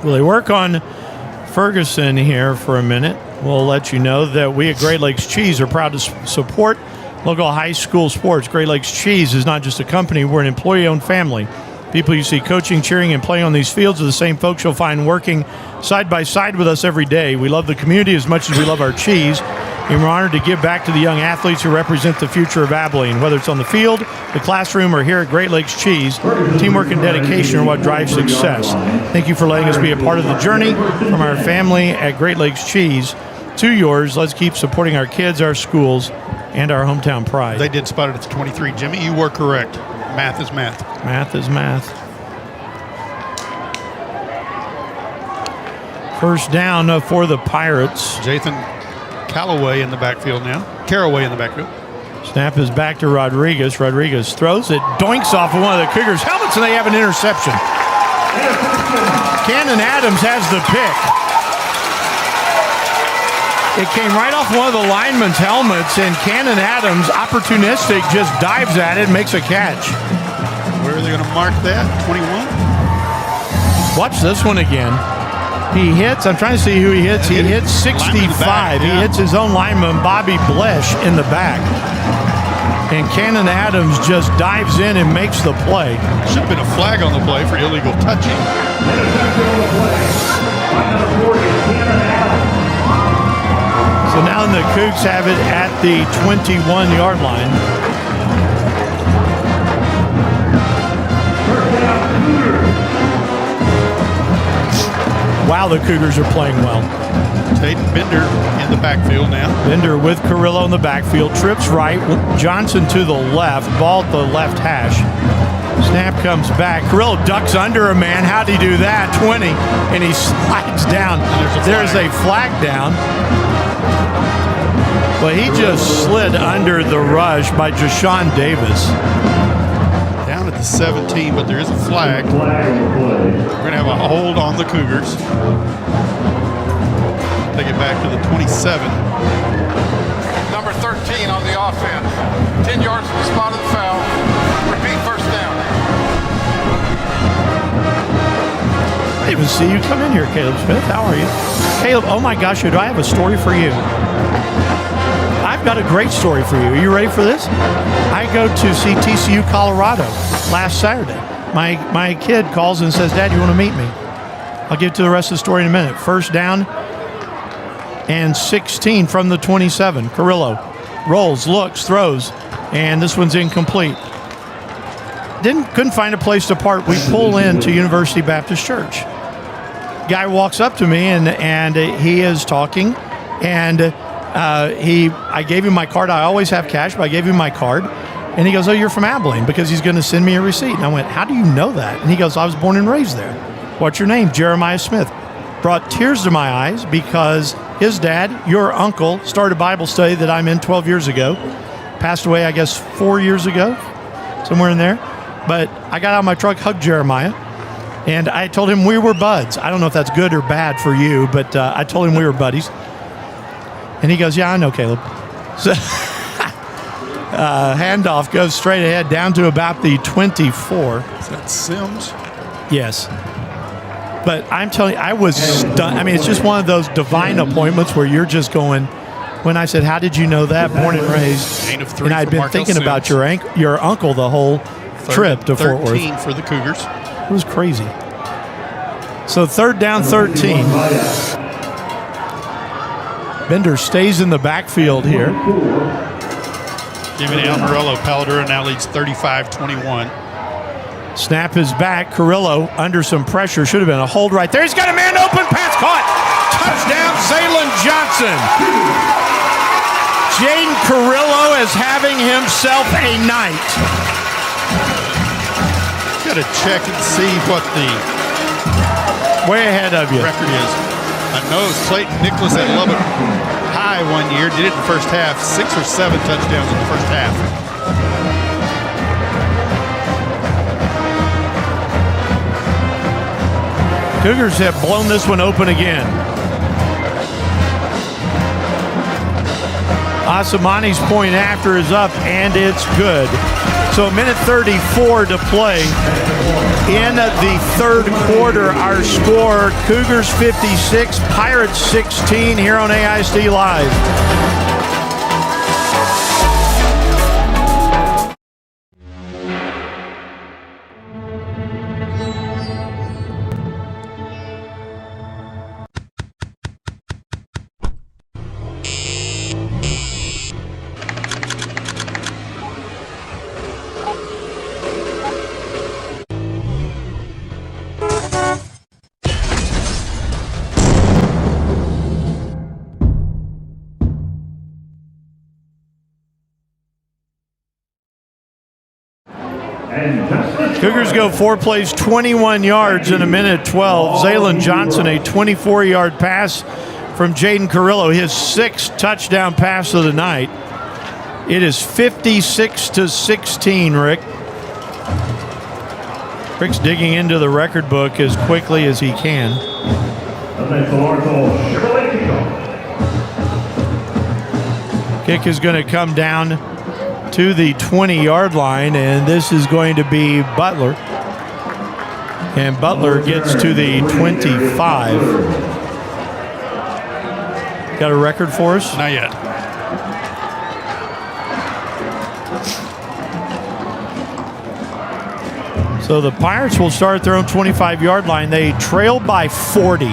Well, they work on Ferguson here for a minute. We'll let you know that we at Great Lakes Cheese are proud to support local high school sports. Great Lakes Cheese is not just a company. We're an employee-owned family. People you see coaching, cheering, and playing on these fields are the same folks you'll find working side by side with us every day. We love the community as much as we love our cheese, and we're honored to give back to the young athletes who represent the future of Abilene. Whether it's on the field, the classroom, or here at Great Lakes Cheese, teamwork and dedication are what drive success. Thank you for letting us be a part of the journey from our family at Great Lakes Cheese to yours. Let's keep supporting our kids, our schools, and our hometown pride. They did spot it at the 23. Jimmy, you were correct. Math is math. Math is math. First down for the Pirates. Jathan Callaway in the backfield now. Caraway in the backfield. Snap is back to Rodriguez. Rodriguez throws it, doinks off of one of the Cougars' helmets, and they have an interception. Cannon Adams has the pick. It came right off one of the linemen's helmets, and Cannon Adams, opportunistic, just dives at it and makes a catch. Where are they going to mark that? 21? Watch this one again. He hits, I'm trying to see who he hits. He hits 65. He hits his own lineman, Bobby Blesh, in the back. And Cannon Adams just dives in and makes the play. Should have been a flag on the play for illegal touching. So now the Cougs have it at the 21-yard line. Wow, the Cougars are playing well. Tatum Bender in the backfield now. Bender with Carrillo in the backfield. Trips right. Johnson to the left. Ball at the left hash. Snap comes back. Carrillo ducks under a man. How'd he do that? 20. And he slides down. There's a flag down. But he just slid under the rush by Jashawn Davis. Down at the 17, but there is a flag. We're going to have a hold on the Cougars. Take it back to the 27. Number 13 on the offense. 10 yards from the spot of the foul. Repeat first down. I didn't even see you come in here, Caleb Smith. How are you? Caleb, oh my gosh, do I have a story for you? I've got a great story for you. Are you ready for this? I go to see TCU Colorado last Saturday. My kid calls and says, Dad, you want to meet me? I'll get to the rest of the story in a minute. First down and 16 from the 27. Carrillo rolls, looks, throws, and this one's incomplete. Couldn't find a place to park. We pull into University Baptist Church. Guy walks up to me and he is talking, and I gave him my card. I always have cash, but I gave him my card. And he goes, oh, you're from Abilene, because he's going to send me a receipt. And I went, how do you know that? And he goes, I was born and raised there. What's your name? Jeremiah Smith. Brought tears to my eyes because his dad, your uncle, started a Bible study that I'm in 12 years ago. Passed away, I guess, 4 years ago, somewhere in there. But I got out of my truck, hugged Jeremiah, and I told him we were buds. I don't know if that's good or bad for you, but I told him we were buddies. And he goes, yeah, I know, Caleb. So handoff goes straight ahead down to about the 24. Is that Sims? Yes. But I'm telling you, I was stunned. I mean, it's just one of those divine appointments where you're just going, when I said, how did you know that? Born and raised. And I'd been thinking about your uncle the whole trip to Fort Worth. 13 for the Cougars. It was crazy. So third down, 13. Bender stays in the backfield here. Giving Almirello. Paladura now leads 35-21. Snap is back. Carrillo under some pressure. Should have been a hold right there. He's got a man open. Pass caught. Touchdown, Zaylen Johnson. Jaden Carrillo is having himself a night. Got to check and see what the way ahead of you record is. I know Clayton Nicholas at Lubbock High one year did it in the first half. 6 or 7 touchdowns in the first half. Cougars have blown this one open again. Asamani's point after is up, and it's good. So a minute 34 to play in the third quarter. Our score, Cougars 56, Pirates 16 here on AISD Live. Cougars go 4 plays, 21 yards in a minute 12. Zaylen Johnson, a 24-yard pass from Jaden Carrillo, his 6th touchdown pass of the night. It is 56-16, Rick. Rick's digging into the record book as quickly as he can. Kick is going to come down to the 20-yard line, and this is going to be Butler. And Butler gets to the 25. Got a record for us? Not yet. So the Pirates will start at their own 25-yard line. They trail by 40.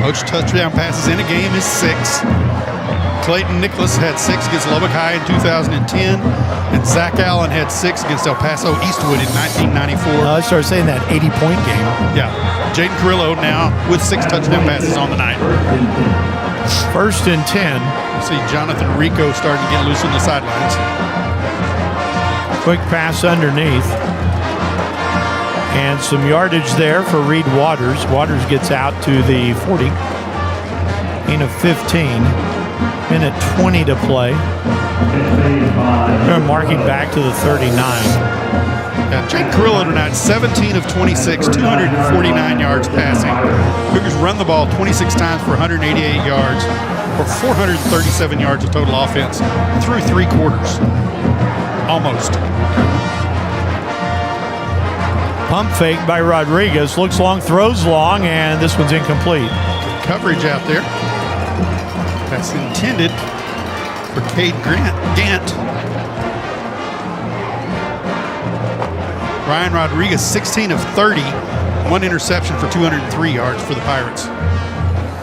Most touchdown passes in a game is 6. Clayton Nicholas had 6 against Lubbock High in 2010, and Zach Allen had 6 against El Paso Eastwood in 1994. I started saying that 80-point game. Yeah. Jaden Carrillo now with 6 touchdown passes on the night. 1st and 10. You see Jonathan Rico starting to get loose on the sidelines. Quick pass underneath. And some yardage there for Reed Waters. Waters gets out to the 40. Gain of 15. Minute 20 to play. They're marking back to the 39. Yeah, Jake Carrillo tonight, 17 of 26, 249 yards passing. Cougars run the ball 26 times for 188 yards, or 437 yards of total offense through 3 quarters. Almost. Pump fake by Rodriguez. Looks long, throws long, and this one's incomplete. Good coverage out there. That's intended for Cade Gant. Ryan Rodriguez, 16 of 30, 1 interception for 203 yards for the Pirates.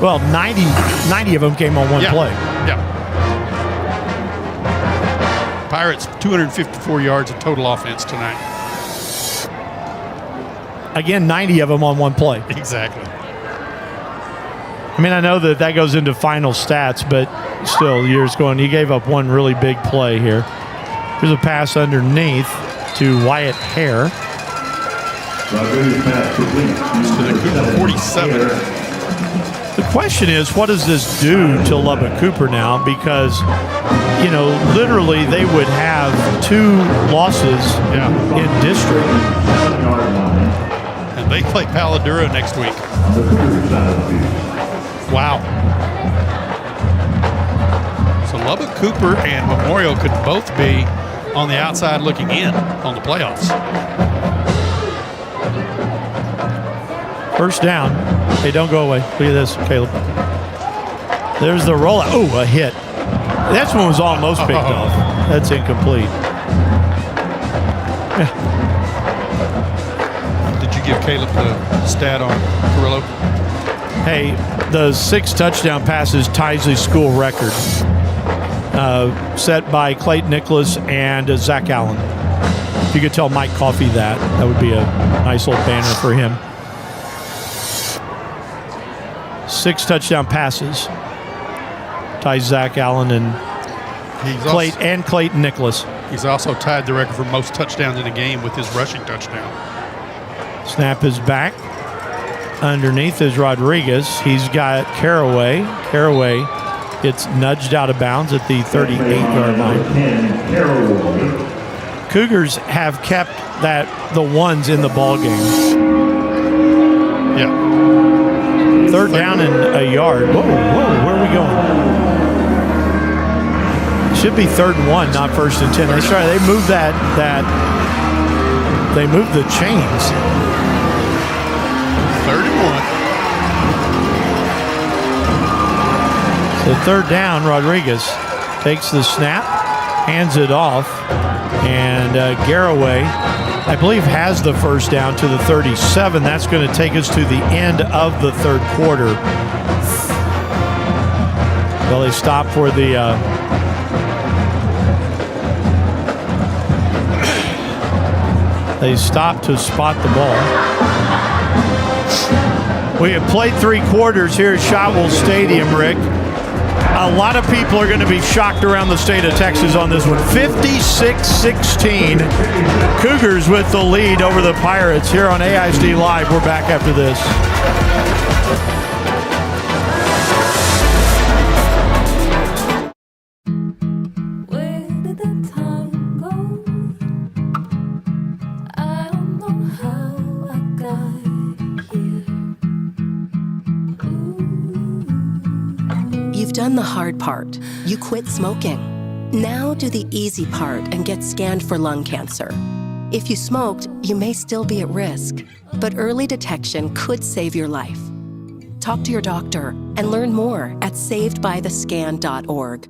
Well, 90 of them came on one play. Yeah. Pirates, 254 yards of total offense tonight. Again, 90 of them on one play. Exactly. I mean, I know that goes into final stats, but still, years going. He gave up one really big play here. Here's a pass underneath to Wyatt Hare. To the Cougar 47. The question is, what does this do to Lubbock Cooper now? Because, you know, literally they would have 2 losses in district. And they play Paladuro next week. Wow. So Lubbock Cooper and Memorial could both be on the outside looking in on the playoffs. First down. Hey, don't go away. Look at this, Caleb. There's the rollout. Oh, a hit. That one was almost picked off. That's incomplete. Yeah. Did you give Caleb the stat on Carrillo? Hey, the 6 touchdown passes ties the school record set by Clayton Nicholas and Zach Allen. If you could tell Mike Coffey that would be a nice little banner for him. 6 touchdown passes ties Zach Allen and Clayton Nicholas. He's also tied the record for most touchdowns in a game with his rushing touchdown. Snap is back. Underneath is Rodriguez. He's got Caraway. Caraway gets nudged out of bounds at the 38-yard line. Cougars have kept the ones in the ball game. Yeah. 3rd down and a yard. Whoa, where are we going? Should be 3rd and 1, not 1st and 10. They moved they moved the chains. 3rd and 1. So 3rd down, Rodriguez takes the snap, hands it off, and Garraway, I believe, has the first down to the 37. That's going to take us to the end of the 3rd quarter. Well, they stop for the they stop to spot the ball. We have played 3 quarters here at Shotwell Stadium, Rick. A lot of people are going to be shocked around the state of Texas on this one. 56-16. Cougars with the lead over the Pirates here on AISD Live. We're back after this. You've done the hard part. You quit smoking. Now do the easy part and get scanned for lung cancer. If you smoked, you may still be at risk, but early detection could save your life. Talk to your doctor and learn more at savedbythescan.org.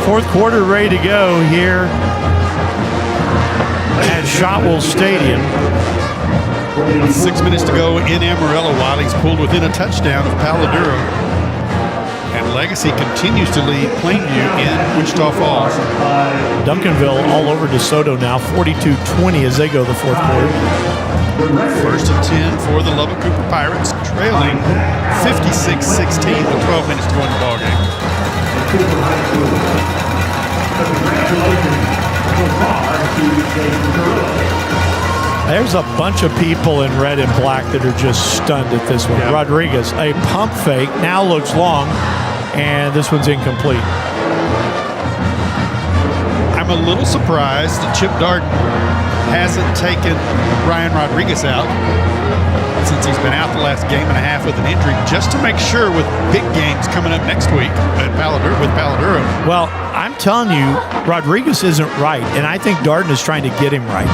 Fourth quarter ready to go here at Shotwell Stadium. 6 minutes to go in Amarillo. Wiley's pulled within a touchdown of Paladuro. And Legacy continues to lead Plainview in Wichita Falls. Duncanville all over DeSoto now, 42-20 as they go the fourth quarter. First and 10 for the Lubbock Cooper Pirates, trailing 56-16 with 12 minutes to go in the ballgame. There's a bunch of people in red and black that are just stunned at this one. Yep. Rodriguez, a pump fake, now looks long, and this one's incomplete. I'm a little surprised that Chip Darden hasn't taken Ryan Rodriguez out since he's been out the last game and a half with an injury, just to make sure with big games coming up next week at with Paladuro. Well, I'm telling you, Rodriguez isn't right, and I think Darden is trying to get him right.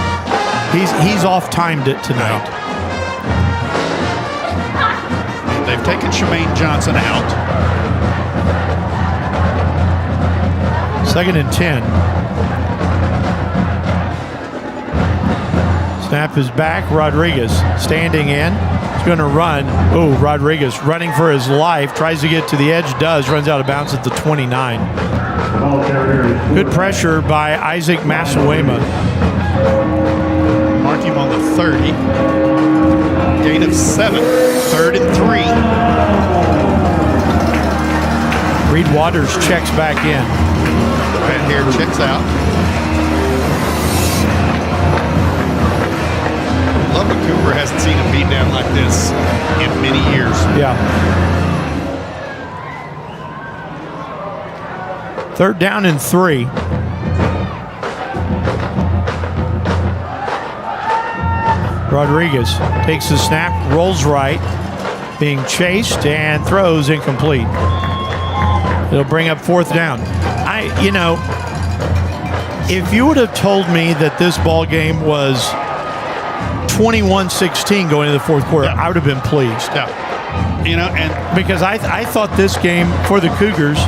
He's off-timed it tonight. They've taken Shemaine Johnson out. Second and 10. Snap is back. Rodriguez standing in. He's going to run. Oh, Rodriguez running for his life. Tries to get to the edge. Does. Runs out of bounds at the 29. Good pressure by Isaac Massanuema. Mark him on the 30. Gain of 7. 3rd and 3. Reed Waters checks back in. Right here, checks out. Lubbock Cooper hasn't seen a beatdown like this in many years. Yeah. 3rd down and 3. Rodriguez takes the snap, rolls right, being chased, and throws incomplete. It'll bring up 4th down. If you would have told me that this ball game was 21-16 going into the fourth quarter, I would have been pleased. Yeah. And because I thought this game for the Cougars,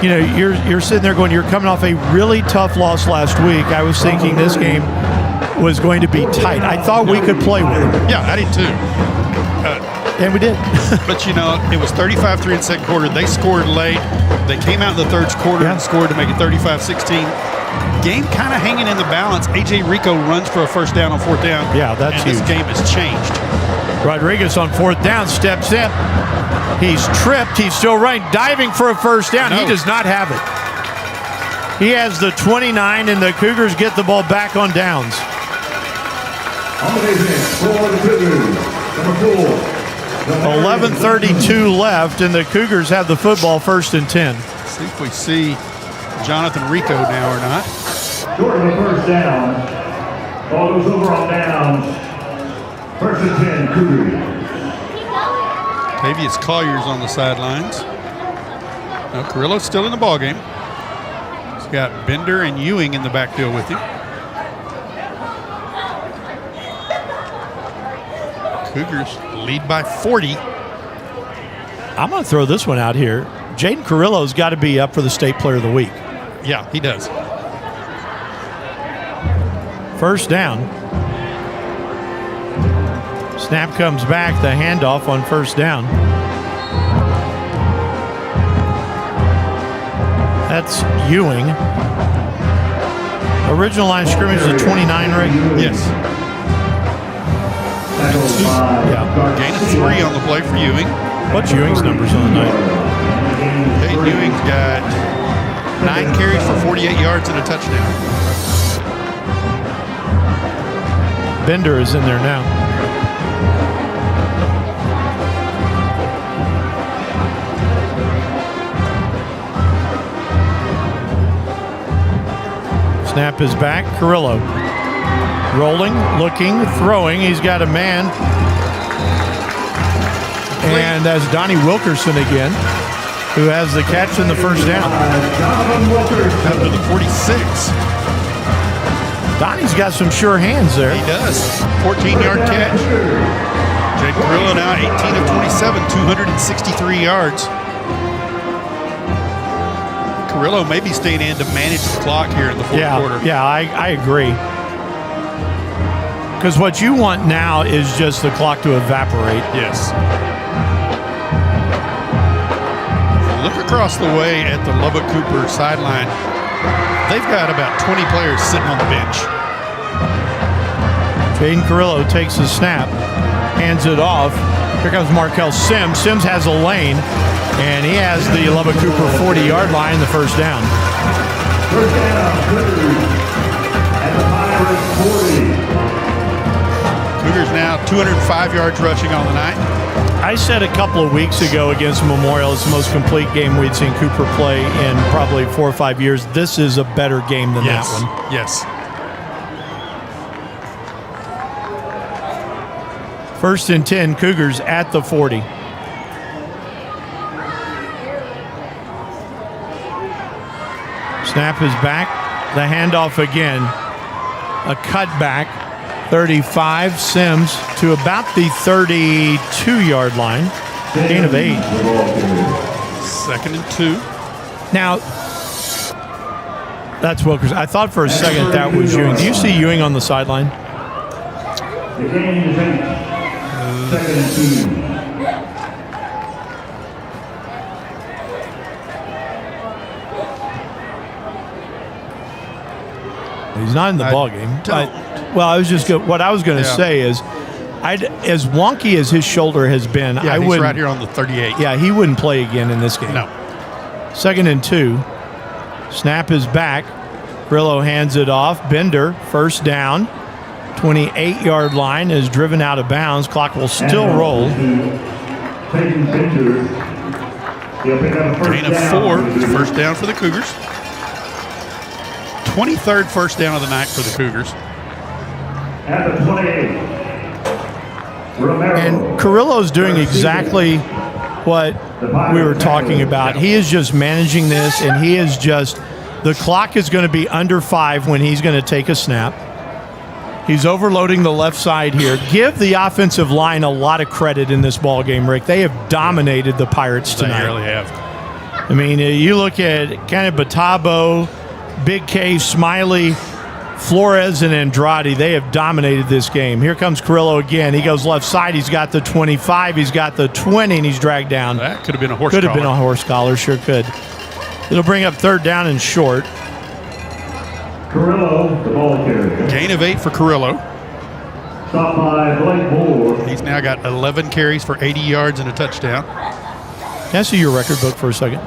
you're sitting there going, you're coming off a really tough loss last week. I was thinking this game was going to be tight. I thought we could play with it. Yeah, I did too. And we did. But, it was 35-3 in the second quarter. They scored late. They came out in the third quarter and scored to make it 35-16. Game kind of hanging in the balance. A.J. Rico runs for a first down on 4th down. Yeah, that's huge. This game has changed. Rodriguez on 4th down steps in. He's tripped. He's still running, diving for a first down. No. He does not have it. He has the 29, and the Cougars get the ball back on downs. On the base for the Cougars, number 4. 11:32 left, and the Cougars have the football 1st and 10. Let's see if we see Jonathan Rico now or not. Short of the first down. Ball goes over on downs. 1st and 10, Cougars. Tavius Collier's on the sidelines. No, Carrillo's still in the ballgame. He's got Bender and Ewing in the backfield with him. Cougars lead by 40. I'm going to throw this one out here. Jaden Carrillo's got to be up for the State Player of the Week. Yeah, he does. 1st down. Snap comes back. The handoff on 1st down. That's Ewing. Original line of scrimmage is a 29, Rick? Yes. Yeah. Gain of 3 on the play for Ewing. What's Ewing's numbers on the night? Hayden Ewing's got 9 carries for 48 yards and a touchdown. Bender is in there now. Snap is back. Carrillo. Rolling, looking, throwing. He's got a man. And that's Donnie Wilkerson again, who has the catch in the 1st down. Up to the 46. Donnie's got some sure hands there. He does. 14-yard catch. Jake Carrillo now 18 of 27, 263 yards. Carrillo may be staying in to manage the clock here in the fourth quarter. Yeah, I agree. Because what you want now is just the clock to evaporate. Yes. Look across the way at the Lubbock Cooper sideline. They've got about 20 players sitting on the bench. Jaden Carrillo takes the snap, hands it off. Here comes Markel Sims. Sims has a lane, and he has the Lubbock Cooper 40-yard line, the first down. First down, at the Pirates 40. Cougars now 205 yards rushing on the night. I said a couple of weeks ago against Memorial, it's the most complete game we'd seen Cooper play in probably 4 or 5 years. This is a better game than that one. Yes. First and 10, Cougars at the 40. Snap is back. The handoff again. A cutback. 35. Sims to about the 32-yard line. Gain of 8. 2nd and 2. Now, that's Wilkers. I thought for a second that was Ewing. Do you see Ewing on the sideline? The game is 8. 2nd and 2. He's not in the ball game. Well, I was just what I was going to say is, as wonky as his shoulder has been, I he's wouldn't. right here on the 38. Yeah, he wouldn't play again in this game. No. 2nd and 2. Snap is back. Grillo hands it off. Bender, first down. 28-yard line is driven out of bounds. Clock will still roll. Gain of 4. First down for the Cougars. 23rd first down of the night for the Cougars. At the 28. And Carrillo's doing exactly what we were talking about. He is just managing this, and he is just – the clock is going to be under 5 when he's going to take a snap. He's overloading the left side here. Give the offensive line a lot of credit in this ball game, Rick. They have dominated the Pirates tonight. They really have. I mean, you look at kind of Batabo, Big K, Smiley, Flores, and Andrade. They have dominated this game. Here comes Carrillo again. He goes left side. He's got the 25. He's got the 20, and he's dragged down. That could have been a horse collar. Could have been a horse collar. Sure could. It'll bring up 3rd down and short. Carrillo, the ball carrier. Gain of 8 for Carrillo. Stop by Blake Moore. He's now got 11 carries for 80 yards and a touchdown. Can I see your record book for a second?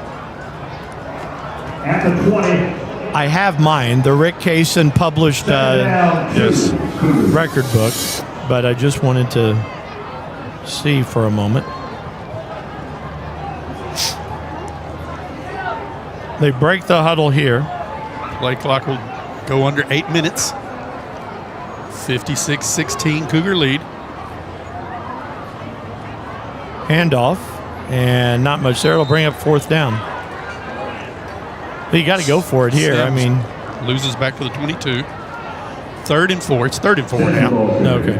At the 20. I have mine, the Rick Kaysen published record book, but I just wanted to see for a moment. They break the huddle here. Play clock will go under 8 minutes. 56-16 Cougar lead. Handoff, and not much there. It'll bring up 4th down. But you got to go for it here. Sims I mean, loses back to the 22. 3rd and 4. It's 3rd and 4 now. Okay.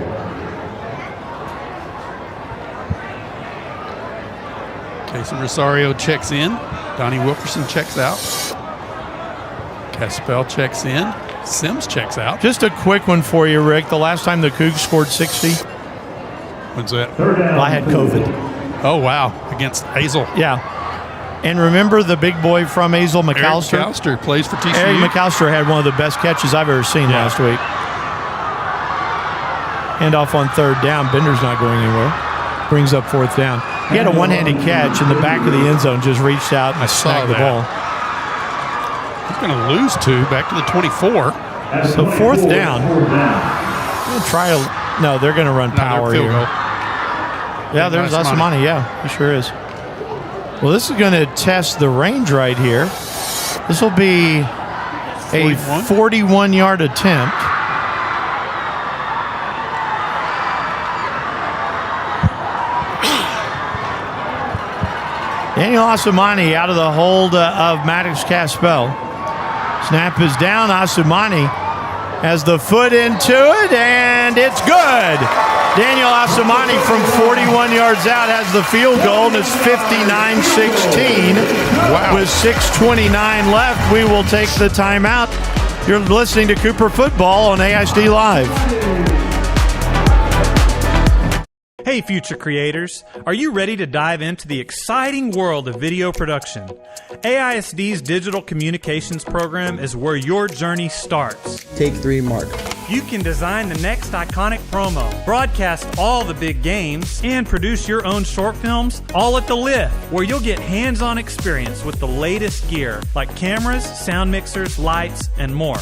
Cason Rosario checks in. Donnie Wilkerson checks out. Caspel checks in. Sims checks out. Just a quick one for you, Rick. The last time the Cougs scored 60. When's that? Well, I had COVID. Oh, wow. Against Hazel. Yeah. And remember the big boy from Hazel, McAllister? Eric McAllister plays for TCU. Eric McAllister had one of the best catches I've ever seen last week. Handoff on 3rd down. Bender's not going anywhere. Brings up 4th down. He had a one-handed catch in the back of the end zone, just reached out and snagged the ball. He's going to lose 2 back to the 24. So 4th down. Try a – no, they're going to run power here. Yeah, there's Asamani. Yeah, he sure is. Well, this is going to test the range right here. This will be a 41-yard attempt. Daniel Asamani out of the hold of Maddox Caspel. Snap is down. Asamani has the foot into it, and it's good. Daniel Asamani from 41 yards out has the field goal, and it's 59-16. Wow. With 6:29 left, we will take the timeout. You're listening to Cooper Football on AISD Live. Hey, future creators. Are you ready to dive into the exciting world of video production? AISD's Digital Communications program is where your journey starts. Take 3, Mark. You can design the next iconic promo, broadcast all the big games, and produce your own short films, all at the Lift, where you'll get hands-on experience with the latest gear, like cameras, sound mixers, lights, and more.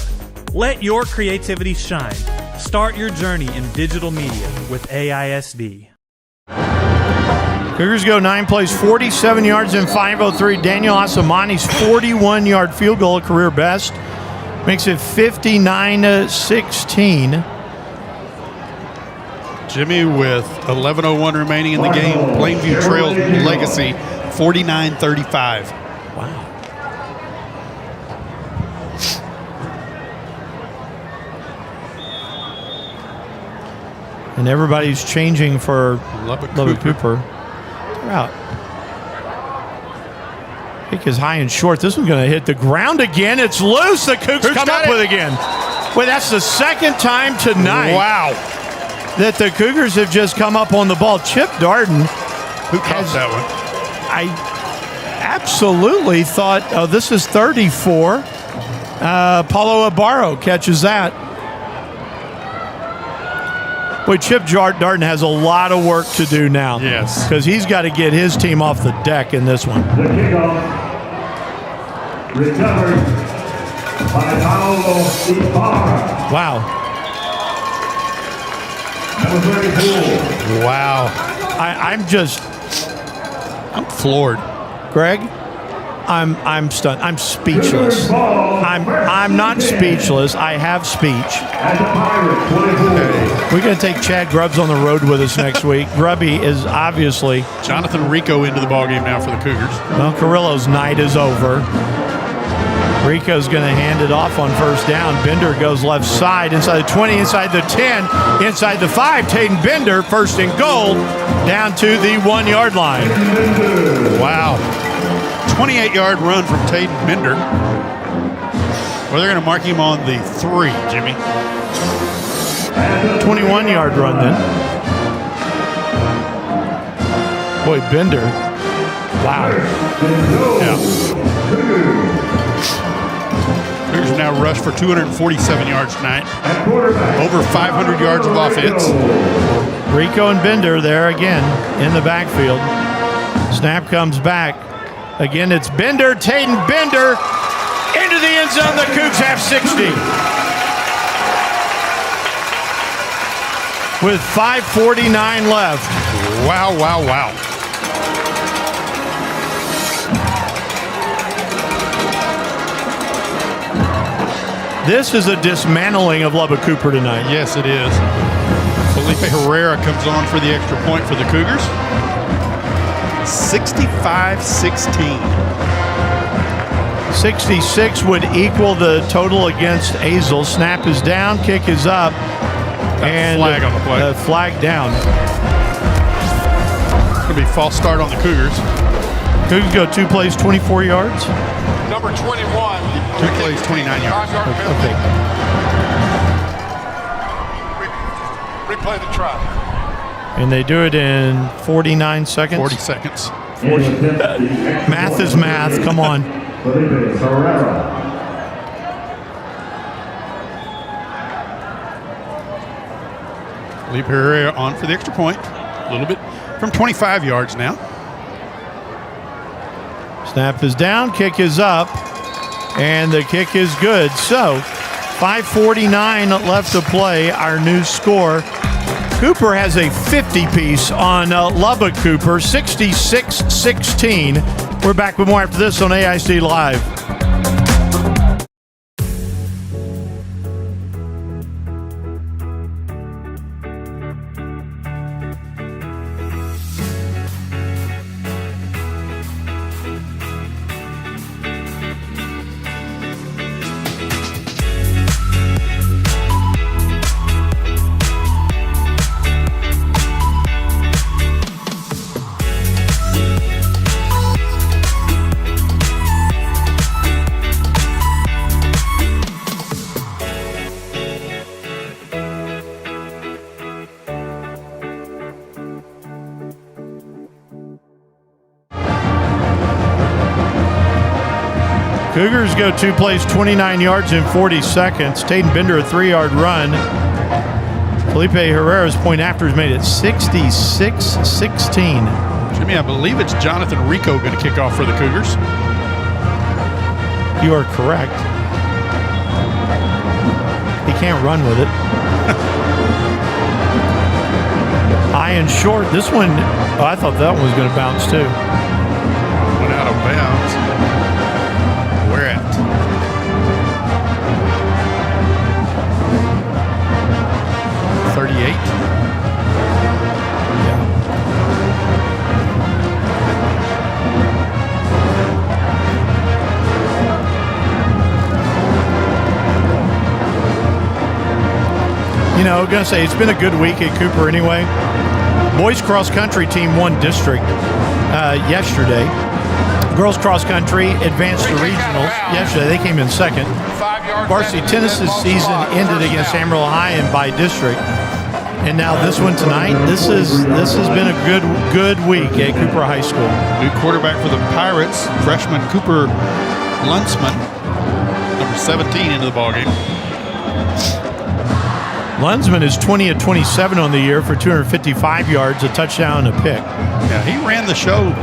Let your creativity shine. Start your journey in digital media with AISD. Cougars go 9 plays, 47 yards in 5:03. Daniel Asamani's 41-yard field goal, a career best, makes it 59-16. Jimmy with 11:01 remaining in the game. Plainview trails Legacy 49-35. Wow. And everybody's changing for Lubbock Cooper. Out. Kick is high and short. This one's going to hit the ground again. It's loose. The Cougs come up with it again. Wait, that's the second time tonight. Wow. That the Cougars have just come up on the ball. Chip Darden. Who caught that one? I absolutely thought, oh, this is 34. Paulo Ibarro catches that. Boy, Chip Darden has a lot of work to do now. Yes. Because he's got to get his team off the deck in this one. The kickoff recovered by Paulo Ibarra. Wow. That was very cool. Wow. I'm floored. Greg, I'm stunned. I'm speechless. I'm not speechless. I have speech. We're going to take Chad Grubbs on the road with us next week. Grubby is obviously... Jonathan Rico into the ballgame now for the Cougars. Well, Carrillo's night is over. Rico's going to hand it off on first down. Bender goes left side, inside the 20, inside the 10, inside the 5. Tayden Bender, first and goal, down to the 1-yard line. Wow. 28-yard run from Tayden Bender. Well, they're going to mark him on the 3, Jimmy. 21-yard run then. Boy, Bender. Wow. Yeah. Cougars now rush for 247 yards tonight. Over 500 yards of offense. Rico and Bender there again in the backfield. Snap comes back. Again, it's Bender, Tayden Bender, into the end zone. The Cougs have 60. With 5:49 left. Wow, wow, wow. This is a dismantling of Lubbock Cooper tonight. Yes, it is. Felipe Herrera comes on for the extra point for the Cougars. 65-16. 66 would equal the total against Azle. Snap is down, kick is up, and flag on the play. Flag down. It's going to be false start on the Cougars. Cougars go 2 plays, 24 yards. Number 21. 2 plays, 29 yards. Okay. Replay the try. And they do it in 49 seconds. 40 seconds. 40. Math is math. Come on. Felipe Herrera on for the extra point. A little bit from 25 yards now. Snap is down, kick is up, and the kick is good. So, 5:49 left to play. Our new score. Cooper has a 50-piece on Lubbock Cooper, 66-16. We're back with more after this on AIC Live. Cougars go two plays, 29 yards in 40 seconds. Tayden Bender, a 3-yard run. Felipe Herrera's point after is made it 66-16. Jimmy, I believe it's Jonathan Rico going to kick off for the Cougars. You are correct. He can't run with it. High and short. This one, I thought that one was going to bounce too. Went out of bounds. Where at? .38. You know, I'm going to say it's been a good week at Cooper anyway. Boys cross country team won district yesterday. Girls cross country advanced to regionals yesterday. They came in second. Varsity tennis's season ended against Amarillo High and by district. And now this one tonight. This has been a good week at Cooper High School. New quarterback for the Pirates, freshman Cooper Lunsman, number 17 into the ballgame. Lunsman is 20 of 27 on the year for 255 yards, a touchdown, and a pick. Yeah, he ran the show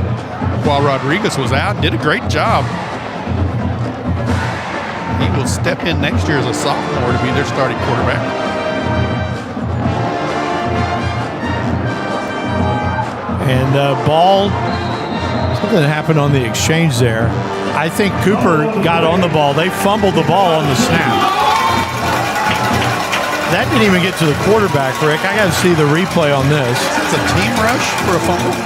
while Rodriguez was out. Did a great job. He will step in next year as a sophomore to be their starting quarterback. And ball, something happened on the exchange there. I think Cooper got on the ball. They fumbled the ball on the snap. That didn't even get to the quarterback, Rick. I got to see the replay on this. It's a team rush for a fumble.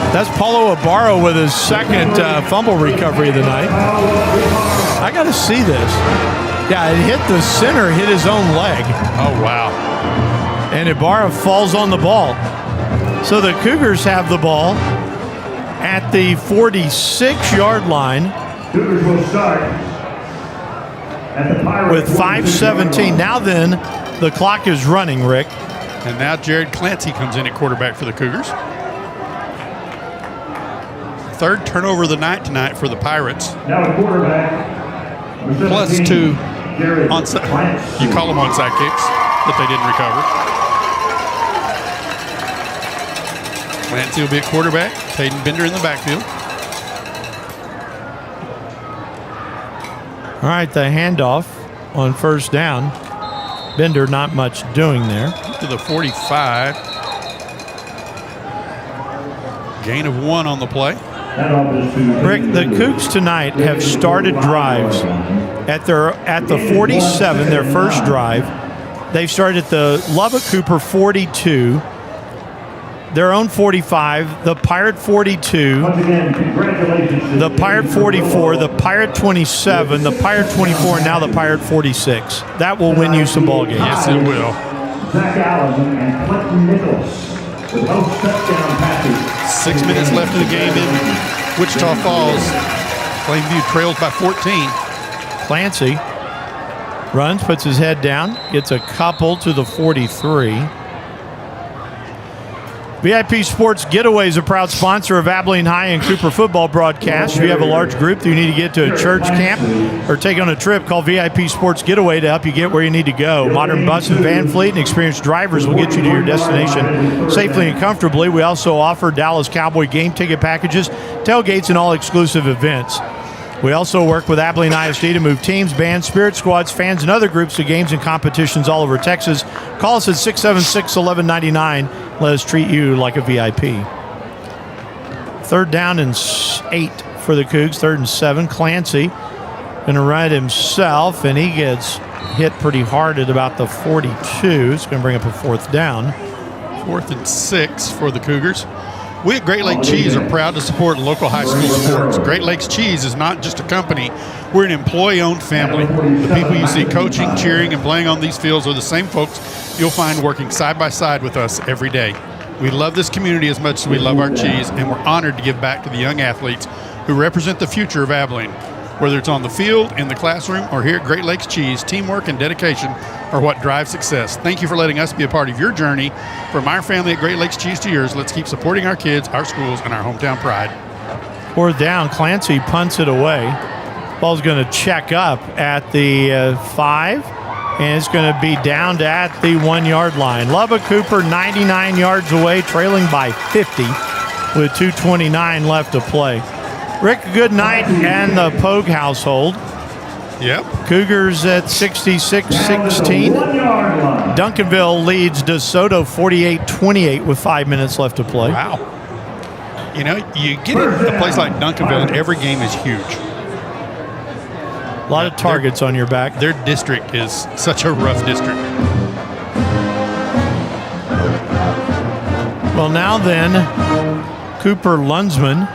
That's Paulo Ibarra with his second fumble recovery of the night. I got to see this. Yeah, it hit the center, hit his own leg. Oh, wow. And Ibarra falls on the ball. So the Cougars have the ball at the 46-yard line. Cougars will start with 5:17. Now then, the clock is running, Rick. And now Jared Clancy comes in at quarterback for the Cougars. Third turnover of the night tonight for the Pirates. Now a quarterback. Plus 2 onside. You call them onside kicks that they didn't recover. Clancy will be at quarterback. Tayden Bender in the backfield. All right, the handoff on first down. Bender not much doing there. To the 45. Gain of 1 on the play. Rick, the Cougs tonight have started drives at the 47, their first drive. They've started at the Lubbock Cooper 42, their own 45, the Pirate 42, the Pirate 44, the Pirate 27, the Pirate 24, and now the Pirate 46. That will win you some ball games. Yes, it will. Zach Allen and Clinton Nichols with both touchdown passes. 6 minutes left in the game in Wichita Falls. Plainview trails by 14. Clancy runs, puts his head down, gets a couple to the 43. VIP Sports Getaway is a proud sponsor of Abilene High and Cooper football broadcasts. If you have a large group that you need to get to a church camp or take on a trip, call VIP Sports Getaway to help you get where you need to go. Modern bus and van fleet and experienced drivers will get you to your destination safely and comfortably. We also offer Dallas Cowboy game ticket packages, tailgates, and all exclusive events. We also work with Abilene ISD to move teams, bands, spirit squads, fans, and other groups to games and competitions all over Texas. Call us at 676-1199. Let us treat you like a VIP. Third down and 8 for the Cougs. 3rd and 7. Clancy going to run it himself, and he gets hit pretty hard at about the 42. It's going to bring up a 4th down. 4th and 6 for the Cougars. We at Great Lake Cheese are proud to support local high school sports. Great Lakes Cheese is not just a company. We're an employee-owned family. The people you see coaching, cheering, and playing on these fields are the same folks you'll find working side by side with us every day. We love this community as much as we love our cheese, and we're honored to give back to the young athletes who represent the future of Abilene. Whether it's on the field, in the classroom, or here at Great Lakes Cheese, teamwork and dedication are what drive success. Thank you for letting us be a part of your journey. From our family at Great Lakes Cheese to yours, let's keep supporting our kids, our schools, and our hometown pride. 4th down, Clancy punts it away. Ball's going to check up at the 5, and it's going to be downed at the 1-yard line. Lubbock Cooper 99 yards away, trailing by 50 with 2:29 left to play. Rick, good night, and the Pogue household. Yep. Cougars at 66-16. Duncanville leads DeSoto 48-28 with 5 minutes left to play. Wow. You know, you get in a place like Duncanville, and every game is huge. A lot of targets on your back. Their district is such a rough district. Well, now then, Cooper Lunsman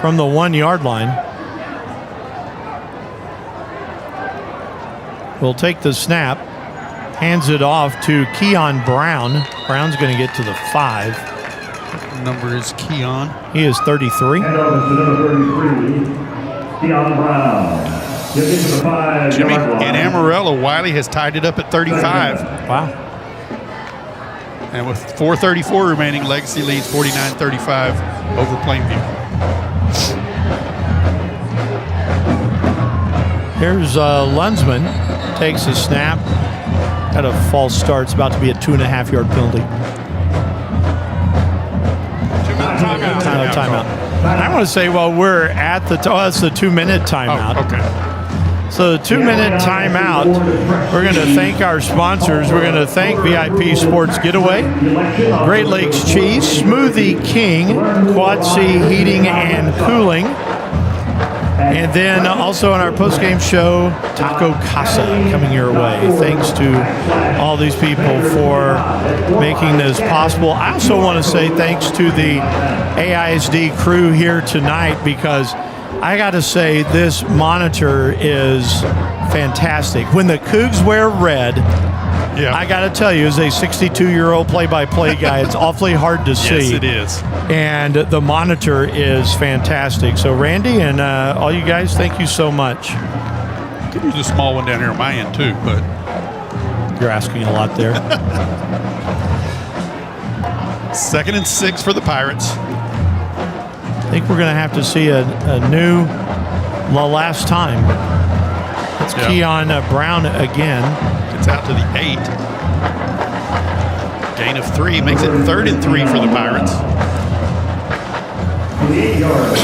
from the 1-yard line will take the snap, hands it off to Keon Brown. Brown's going to get to the 5. What number is Keon? He is 33. And over to number 33, Keon Brown. Getting to the 5. Jimmy, in Amarillo, Wiley has tied it up at 35. Wow. And with 4:34 remaining, Legacy leads 49-35 over Plainview. Here's Lunsman. Takes a snap. Got a false start. It's about to be a 2.5-yard penalty. Timeout. I want to say, well, we're at the that's the 2-minute timeout. Oh, okay. So the 2-minute timeout, we're going to thank our sponsors. We're going to thank VIP Sports Getaway, Great Lakes Cheese, Smoothie King, Quad C Heating and Cooling, and then also on our postgame show, Taco Casa coming your way. Thanks to all these people for making this possible. I also want to say thanks to the AISD crew here tonight, because I got to say this monitor is fantastic. When the Cougs wear red, I got to tell you, as a 62-year-old play-by-play guy, it's awfully hard to see. Yes, it is. And the monitor is fantastic. So, Randy and all you guys, thank you so much. Could use a small one down here on my end, too, but you're asking a lot there. 2nd and 6 for the Pirates. I think we're going to have to see a new last time. It's Keon Brown again. It's out to the 8. Gain of 3 makes it 3rd and 3 for the Pirates. 8 yards.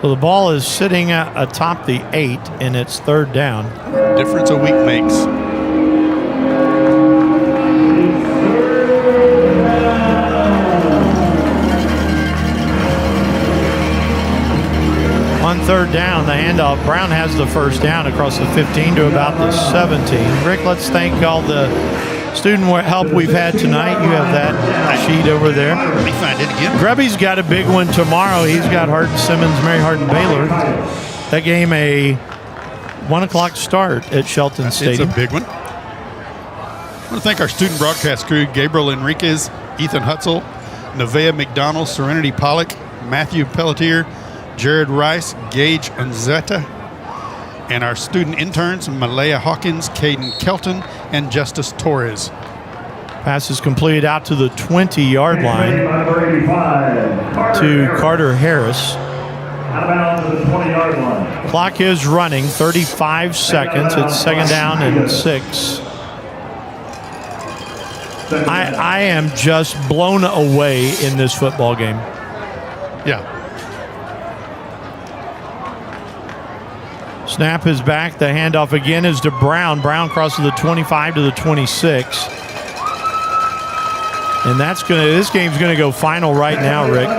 So the ball is sitting atop the 8, and it's 3rd down. Difference a week makes. On 3rd down, the handoff. Brown has the first down across the 15 to about the 17. Rick, let's thank all the student help we've had tonight. You have that sheet over there. Let me find it again. Grubby's got a big one tomorrow. He's got Hardin Simmons, Mary Hardin Baylor. That game a 1 o'clock start at Shelton Stadium. It's a big one. I want to thank our student broadcast crew, Gabriel Enriquez, Ethan Hutzel, Nevaeh McDonald, Serenity Pollock, Matthew Pelletier, Jared Rice, Gage Unzeta, and our student interns, Malaya Hawkins, Caden Kelton, and Justice Torres. Pass is completed out to the 20-yard line to Carter Harris. Out of bounds to the 20-yard line. Clock is running, 35 seconds. It's 2nd down and 6. I am just blown away in this football game. Yeah. Snap is back. The handoff again is to Brown. Brown crosses the 25 to the 26. And this game's gonna go final right now, Rick.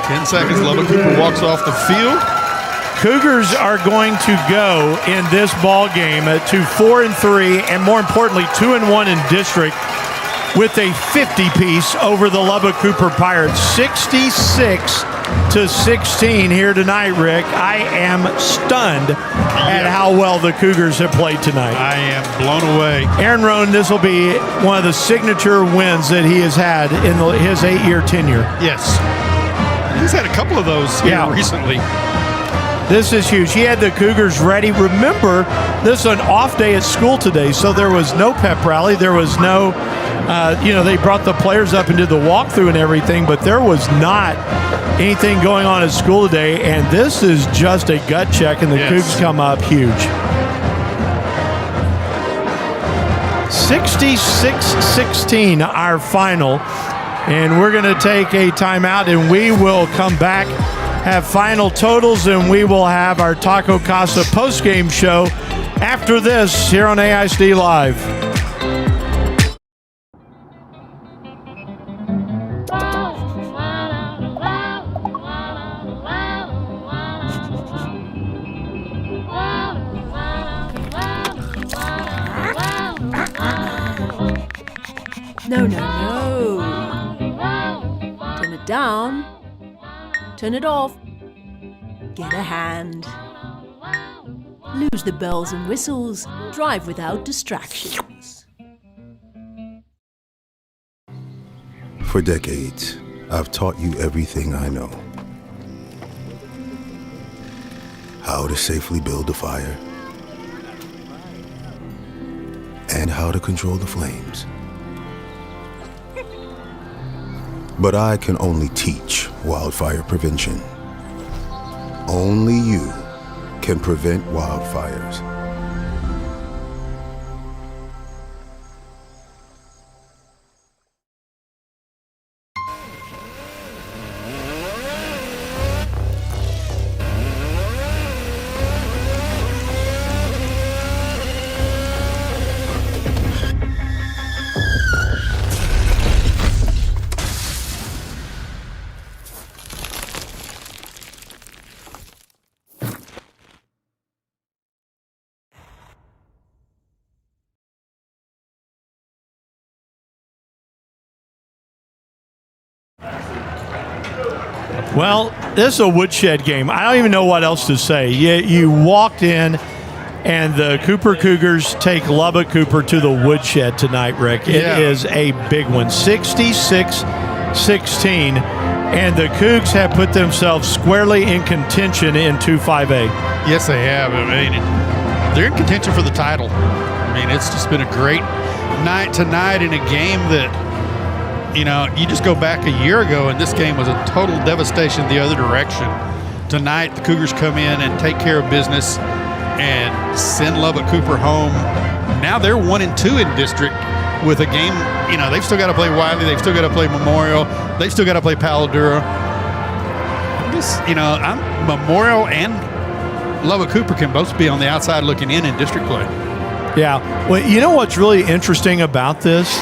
10 seconds, Lubbock Cooper walks off the field. Cougars are going to go in this ball game to 4-3, and more importantly, 2-1 in district, with a 50-piece over the Lubbock Cooper Pirates, 66-16 here tonight, Rick. I am stunned at how well the Cougars have played tonight. I am blown away. Aaron Rohn, this will be one of the signature wins that he has had in his 8-year tenure. Yes. He's had a couple of those here recently. This is huge. He had the Cougars ready. Remember, this is an off day at school today, so there was no pep rally. There was no, they brought the players up and did the walkthrough and everything, but there was not anything going on at school today, and this is just a gut check, and the Cougs come up huge. 66-16, our final, and we're going to take a timeout, and we will come back, have final totals, and we will have our Taco Casa postgame show after this here on AISD Live. No. Turn it down. Turn it off. Get a hand. Lose the bells and whistles. Drive without distractions. For decades, I've taught you everything I know. How to safely build a fire. And how to control the flames. But I can only teach wildfire prevention. Only you can prevent wildfires. Well, this is a woodshed game. I don't even know what else to say. You walked in, and the Cooper Cougars take Lubbock Cooper to the woodshed tonight, Rick. It is a big one, 66-16, and the Cougs have put themselves squarely in contention in 2-5A. Yes, they have. I mean, they're in contention for the title. I mean, it's just been a great night tonight in a game that, you just go back a year ago, and this game was a total devastation the other direction. Tonight, the Cougars come in and take care of business and send Lubbock Cooper home. Now they're 1-2 in district with a game. They've still got to play Wiley. They've still got to play Memorial. They've still got to play Paladura. Memorial and Lubbock Cooper can both be on the outside looking in district play. Yeah. Well, you know what's really interesting about this?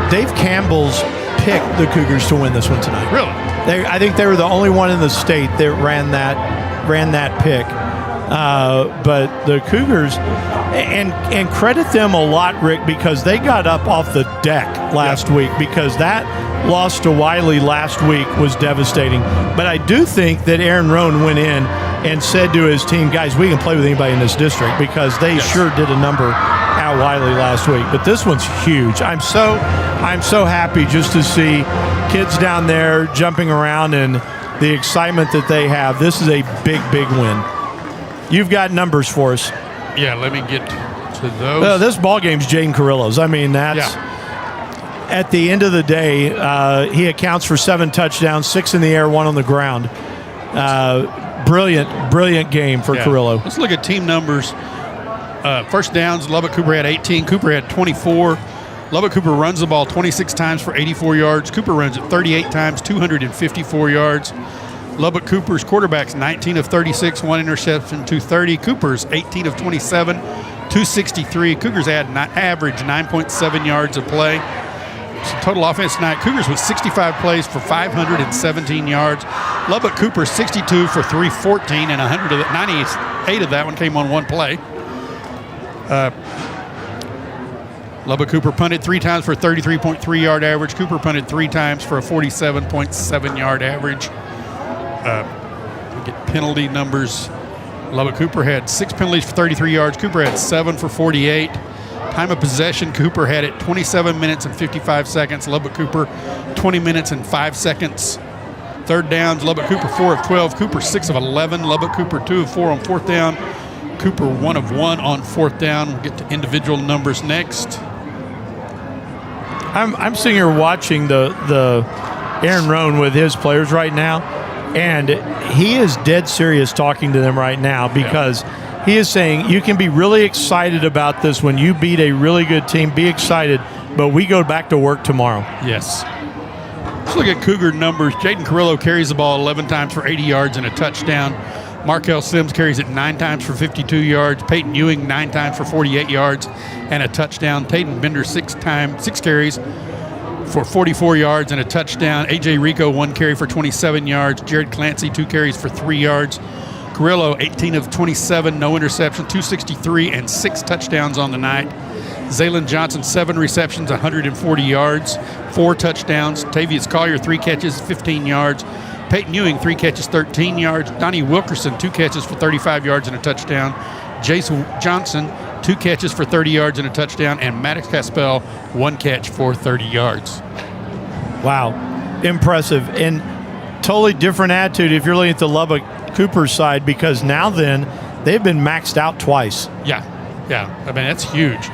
Dave Campbell's picked the Cougars to win this one tonight. Really? I think they were the only one in the state that ran that pick. But the Cougars, and credit them a lot, Rick, because they got up off the deck last week, because that loss to Wiley last week was devastating. But I do think that Aaron Rohn went in and said to his team, guys, we can play with anybody in this district, because they sure did a number at Wiley last week. But this one's huge. I'm so happy just to see kids down there jumping around and the excitement that they have. This is a big win. You've got numbers for us. Yeah, let me get to those. Well, this ball game's Jaden Carrillo's. I mean, that's at the end of the day, he accounts for 7 touchdowns, 6 in the air, 1 on the ground. Brilliant game for Carrillo. Let's look at team numbers. First downs, Lubbock Cooper had 18. Cooper had 24. Lubbock Cooper runs the ball 26 times for 84 yards. Cooper runs it 38 times, 254 yards. Lubbock Cooper's quarterbacks 19 of 36, 1 interception, 230. Cooper's 18 of 27, 263. Cougars average 9.7 yards a play. So total offense tonight, Cougars with 65 plays for 517 yards. Lubbock Cooper 62 for 314, and 98 of that one came on one play. Lubbock Cooper punted 3 times for a 33.3 yard average. Cooper punted 3 times for a 47.7 yard average. Get penalty numbers. Lubbock Cooper had 6 penalties for 33 yards. Cooper had 7 for 48. Time of possession, Cooper had it 27 minutes and 55 seconds. Lubbock Cooper, 20 minutes and 5 seconds. Third downs, Lubbock Cooper 4 of 12, Cooper 6 of 11, Lubbock Cooper 2 of 4 on fourth down, Cooper 1 of 1 on fourth down. We'll get to individual numbers next. I'm sitting here watching the Aaron Rohn with his players right now, and he is dead serious talking to them right now because he is saying you can be really excited about this when you beat a really good team. Be excited, but we go back to work tomorrow. Yes. Let's look at Cougar numbers. Jaden Carrillo carries the ball 11 times for 80 yards and a touchdown. Markel Sims carries it 9 times for 52 yards. Peyton Ewing 9 times for 48 yards and a touchdown. Tayden Bender 6 carries for 44 yards and a touchdown. A.J. Rico 1 carry for 27 yards. Jared Clancy 2 carries for 3 yards. Carrillo 18 of 27, no interception, 263 and 6 touchdowns on the night. Zaylen Johnson 7 receptions, 140 yards, 4 touchdowns. Tavius Collier 3 catches, 15 yards. Peyton Ewing 3 catches, 13 yards. Donnie Wilkerson 2 catches for 35 yards and a touchdown. Jason Johnson 2 catches for 30 yards and a touchdown, and Maddox Caspell 1 catch for 30 yards. Wow, impressive. And totally different attitude if you're looking at the Lubbock Cooper side, because now then they've been maxed out twice. Yeah. I mean, that's huge.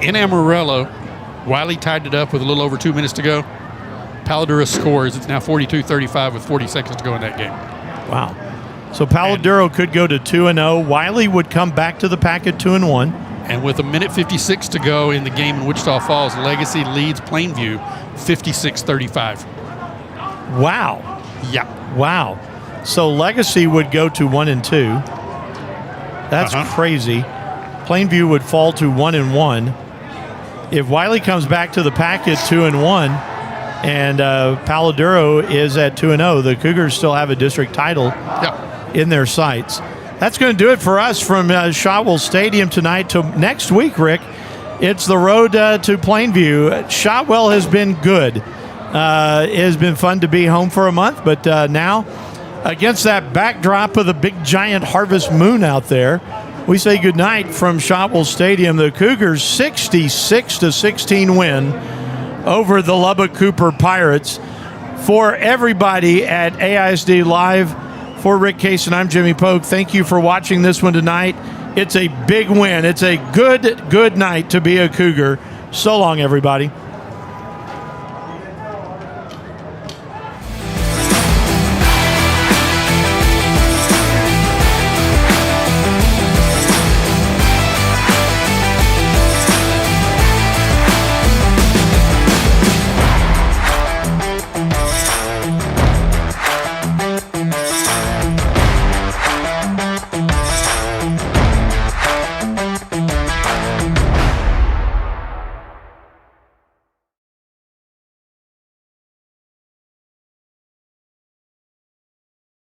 In Amarillo, Wiley tied it up with a little over 2 minutes to go. Paladura scores. It's now 42-35 with 40 seconds to go in that game. Wow. So Paladuro could go to 2-0. Wiley would come back to the pack at 2-1. And with 1:56 to go in the game in Wichita Falls, Legacy leads Plainview 56-35. Wow. Yeah. Wow. So Legacy would go to 1-2. That's crazy. Plainview would fall to 1-1. If Wiley comes back to the pack at 2-1, and Paladuro is at 2-0, the Cougars still have a district title in their sights. That's going to do it for us from Shotwell Stadium tonight. Till next week, Rick, it's the road to Plainview. Shotwell has been good. It has been fun to be home for a month, but now against that backdrop of the big giant harvest moon out there, we say goodnight from Shotwell Stadium. The Cougars 66-16 win over the Lubbock Cooper Pirates. For everybody at AISD Live, for Rick Case and I'm Jimmy Pogue, thank you for watching this one tonight. It's a big win. It's a good night to be a Cougar. So long, everybody.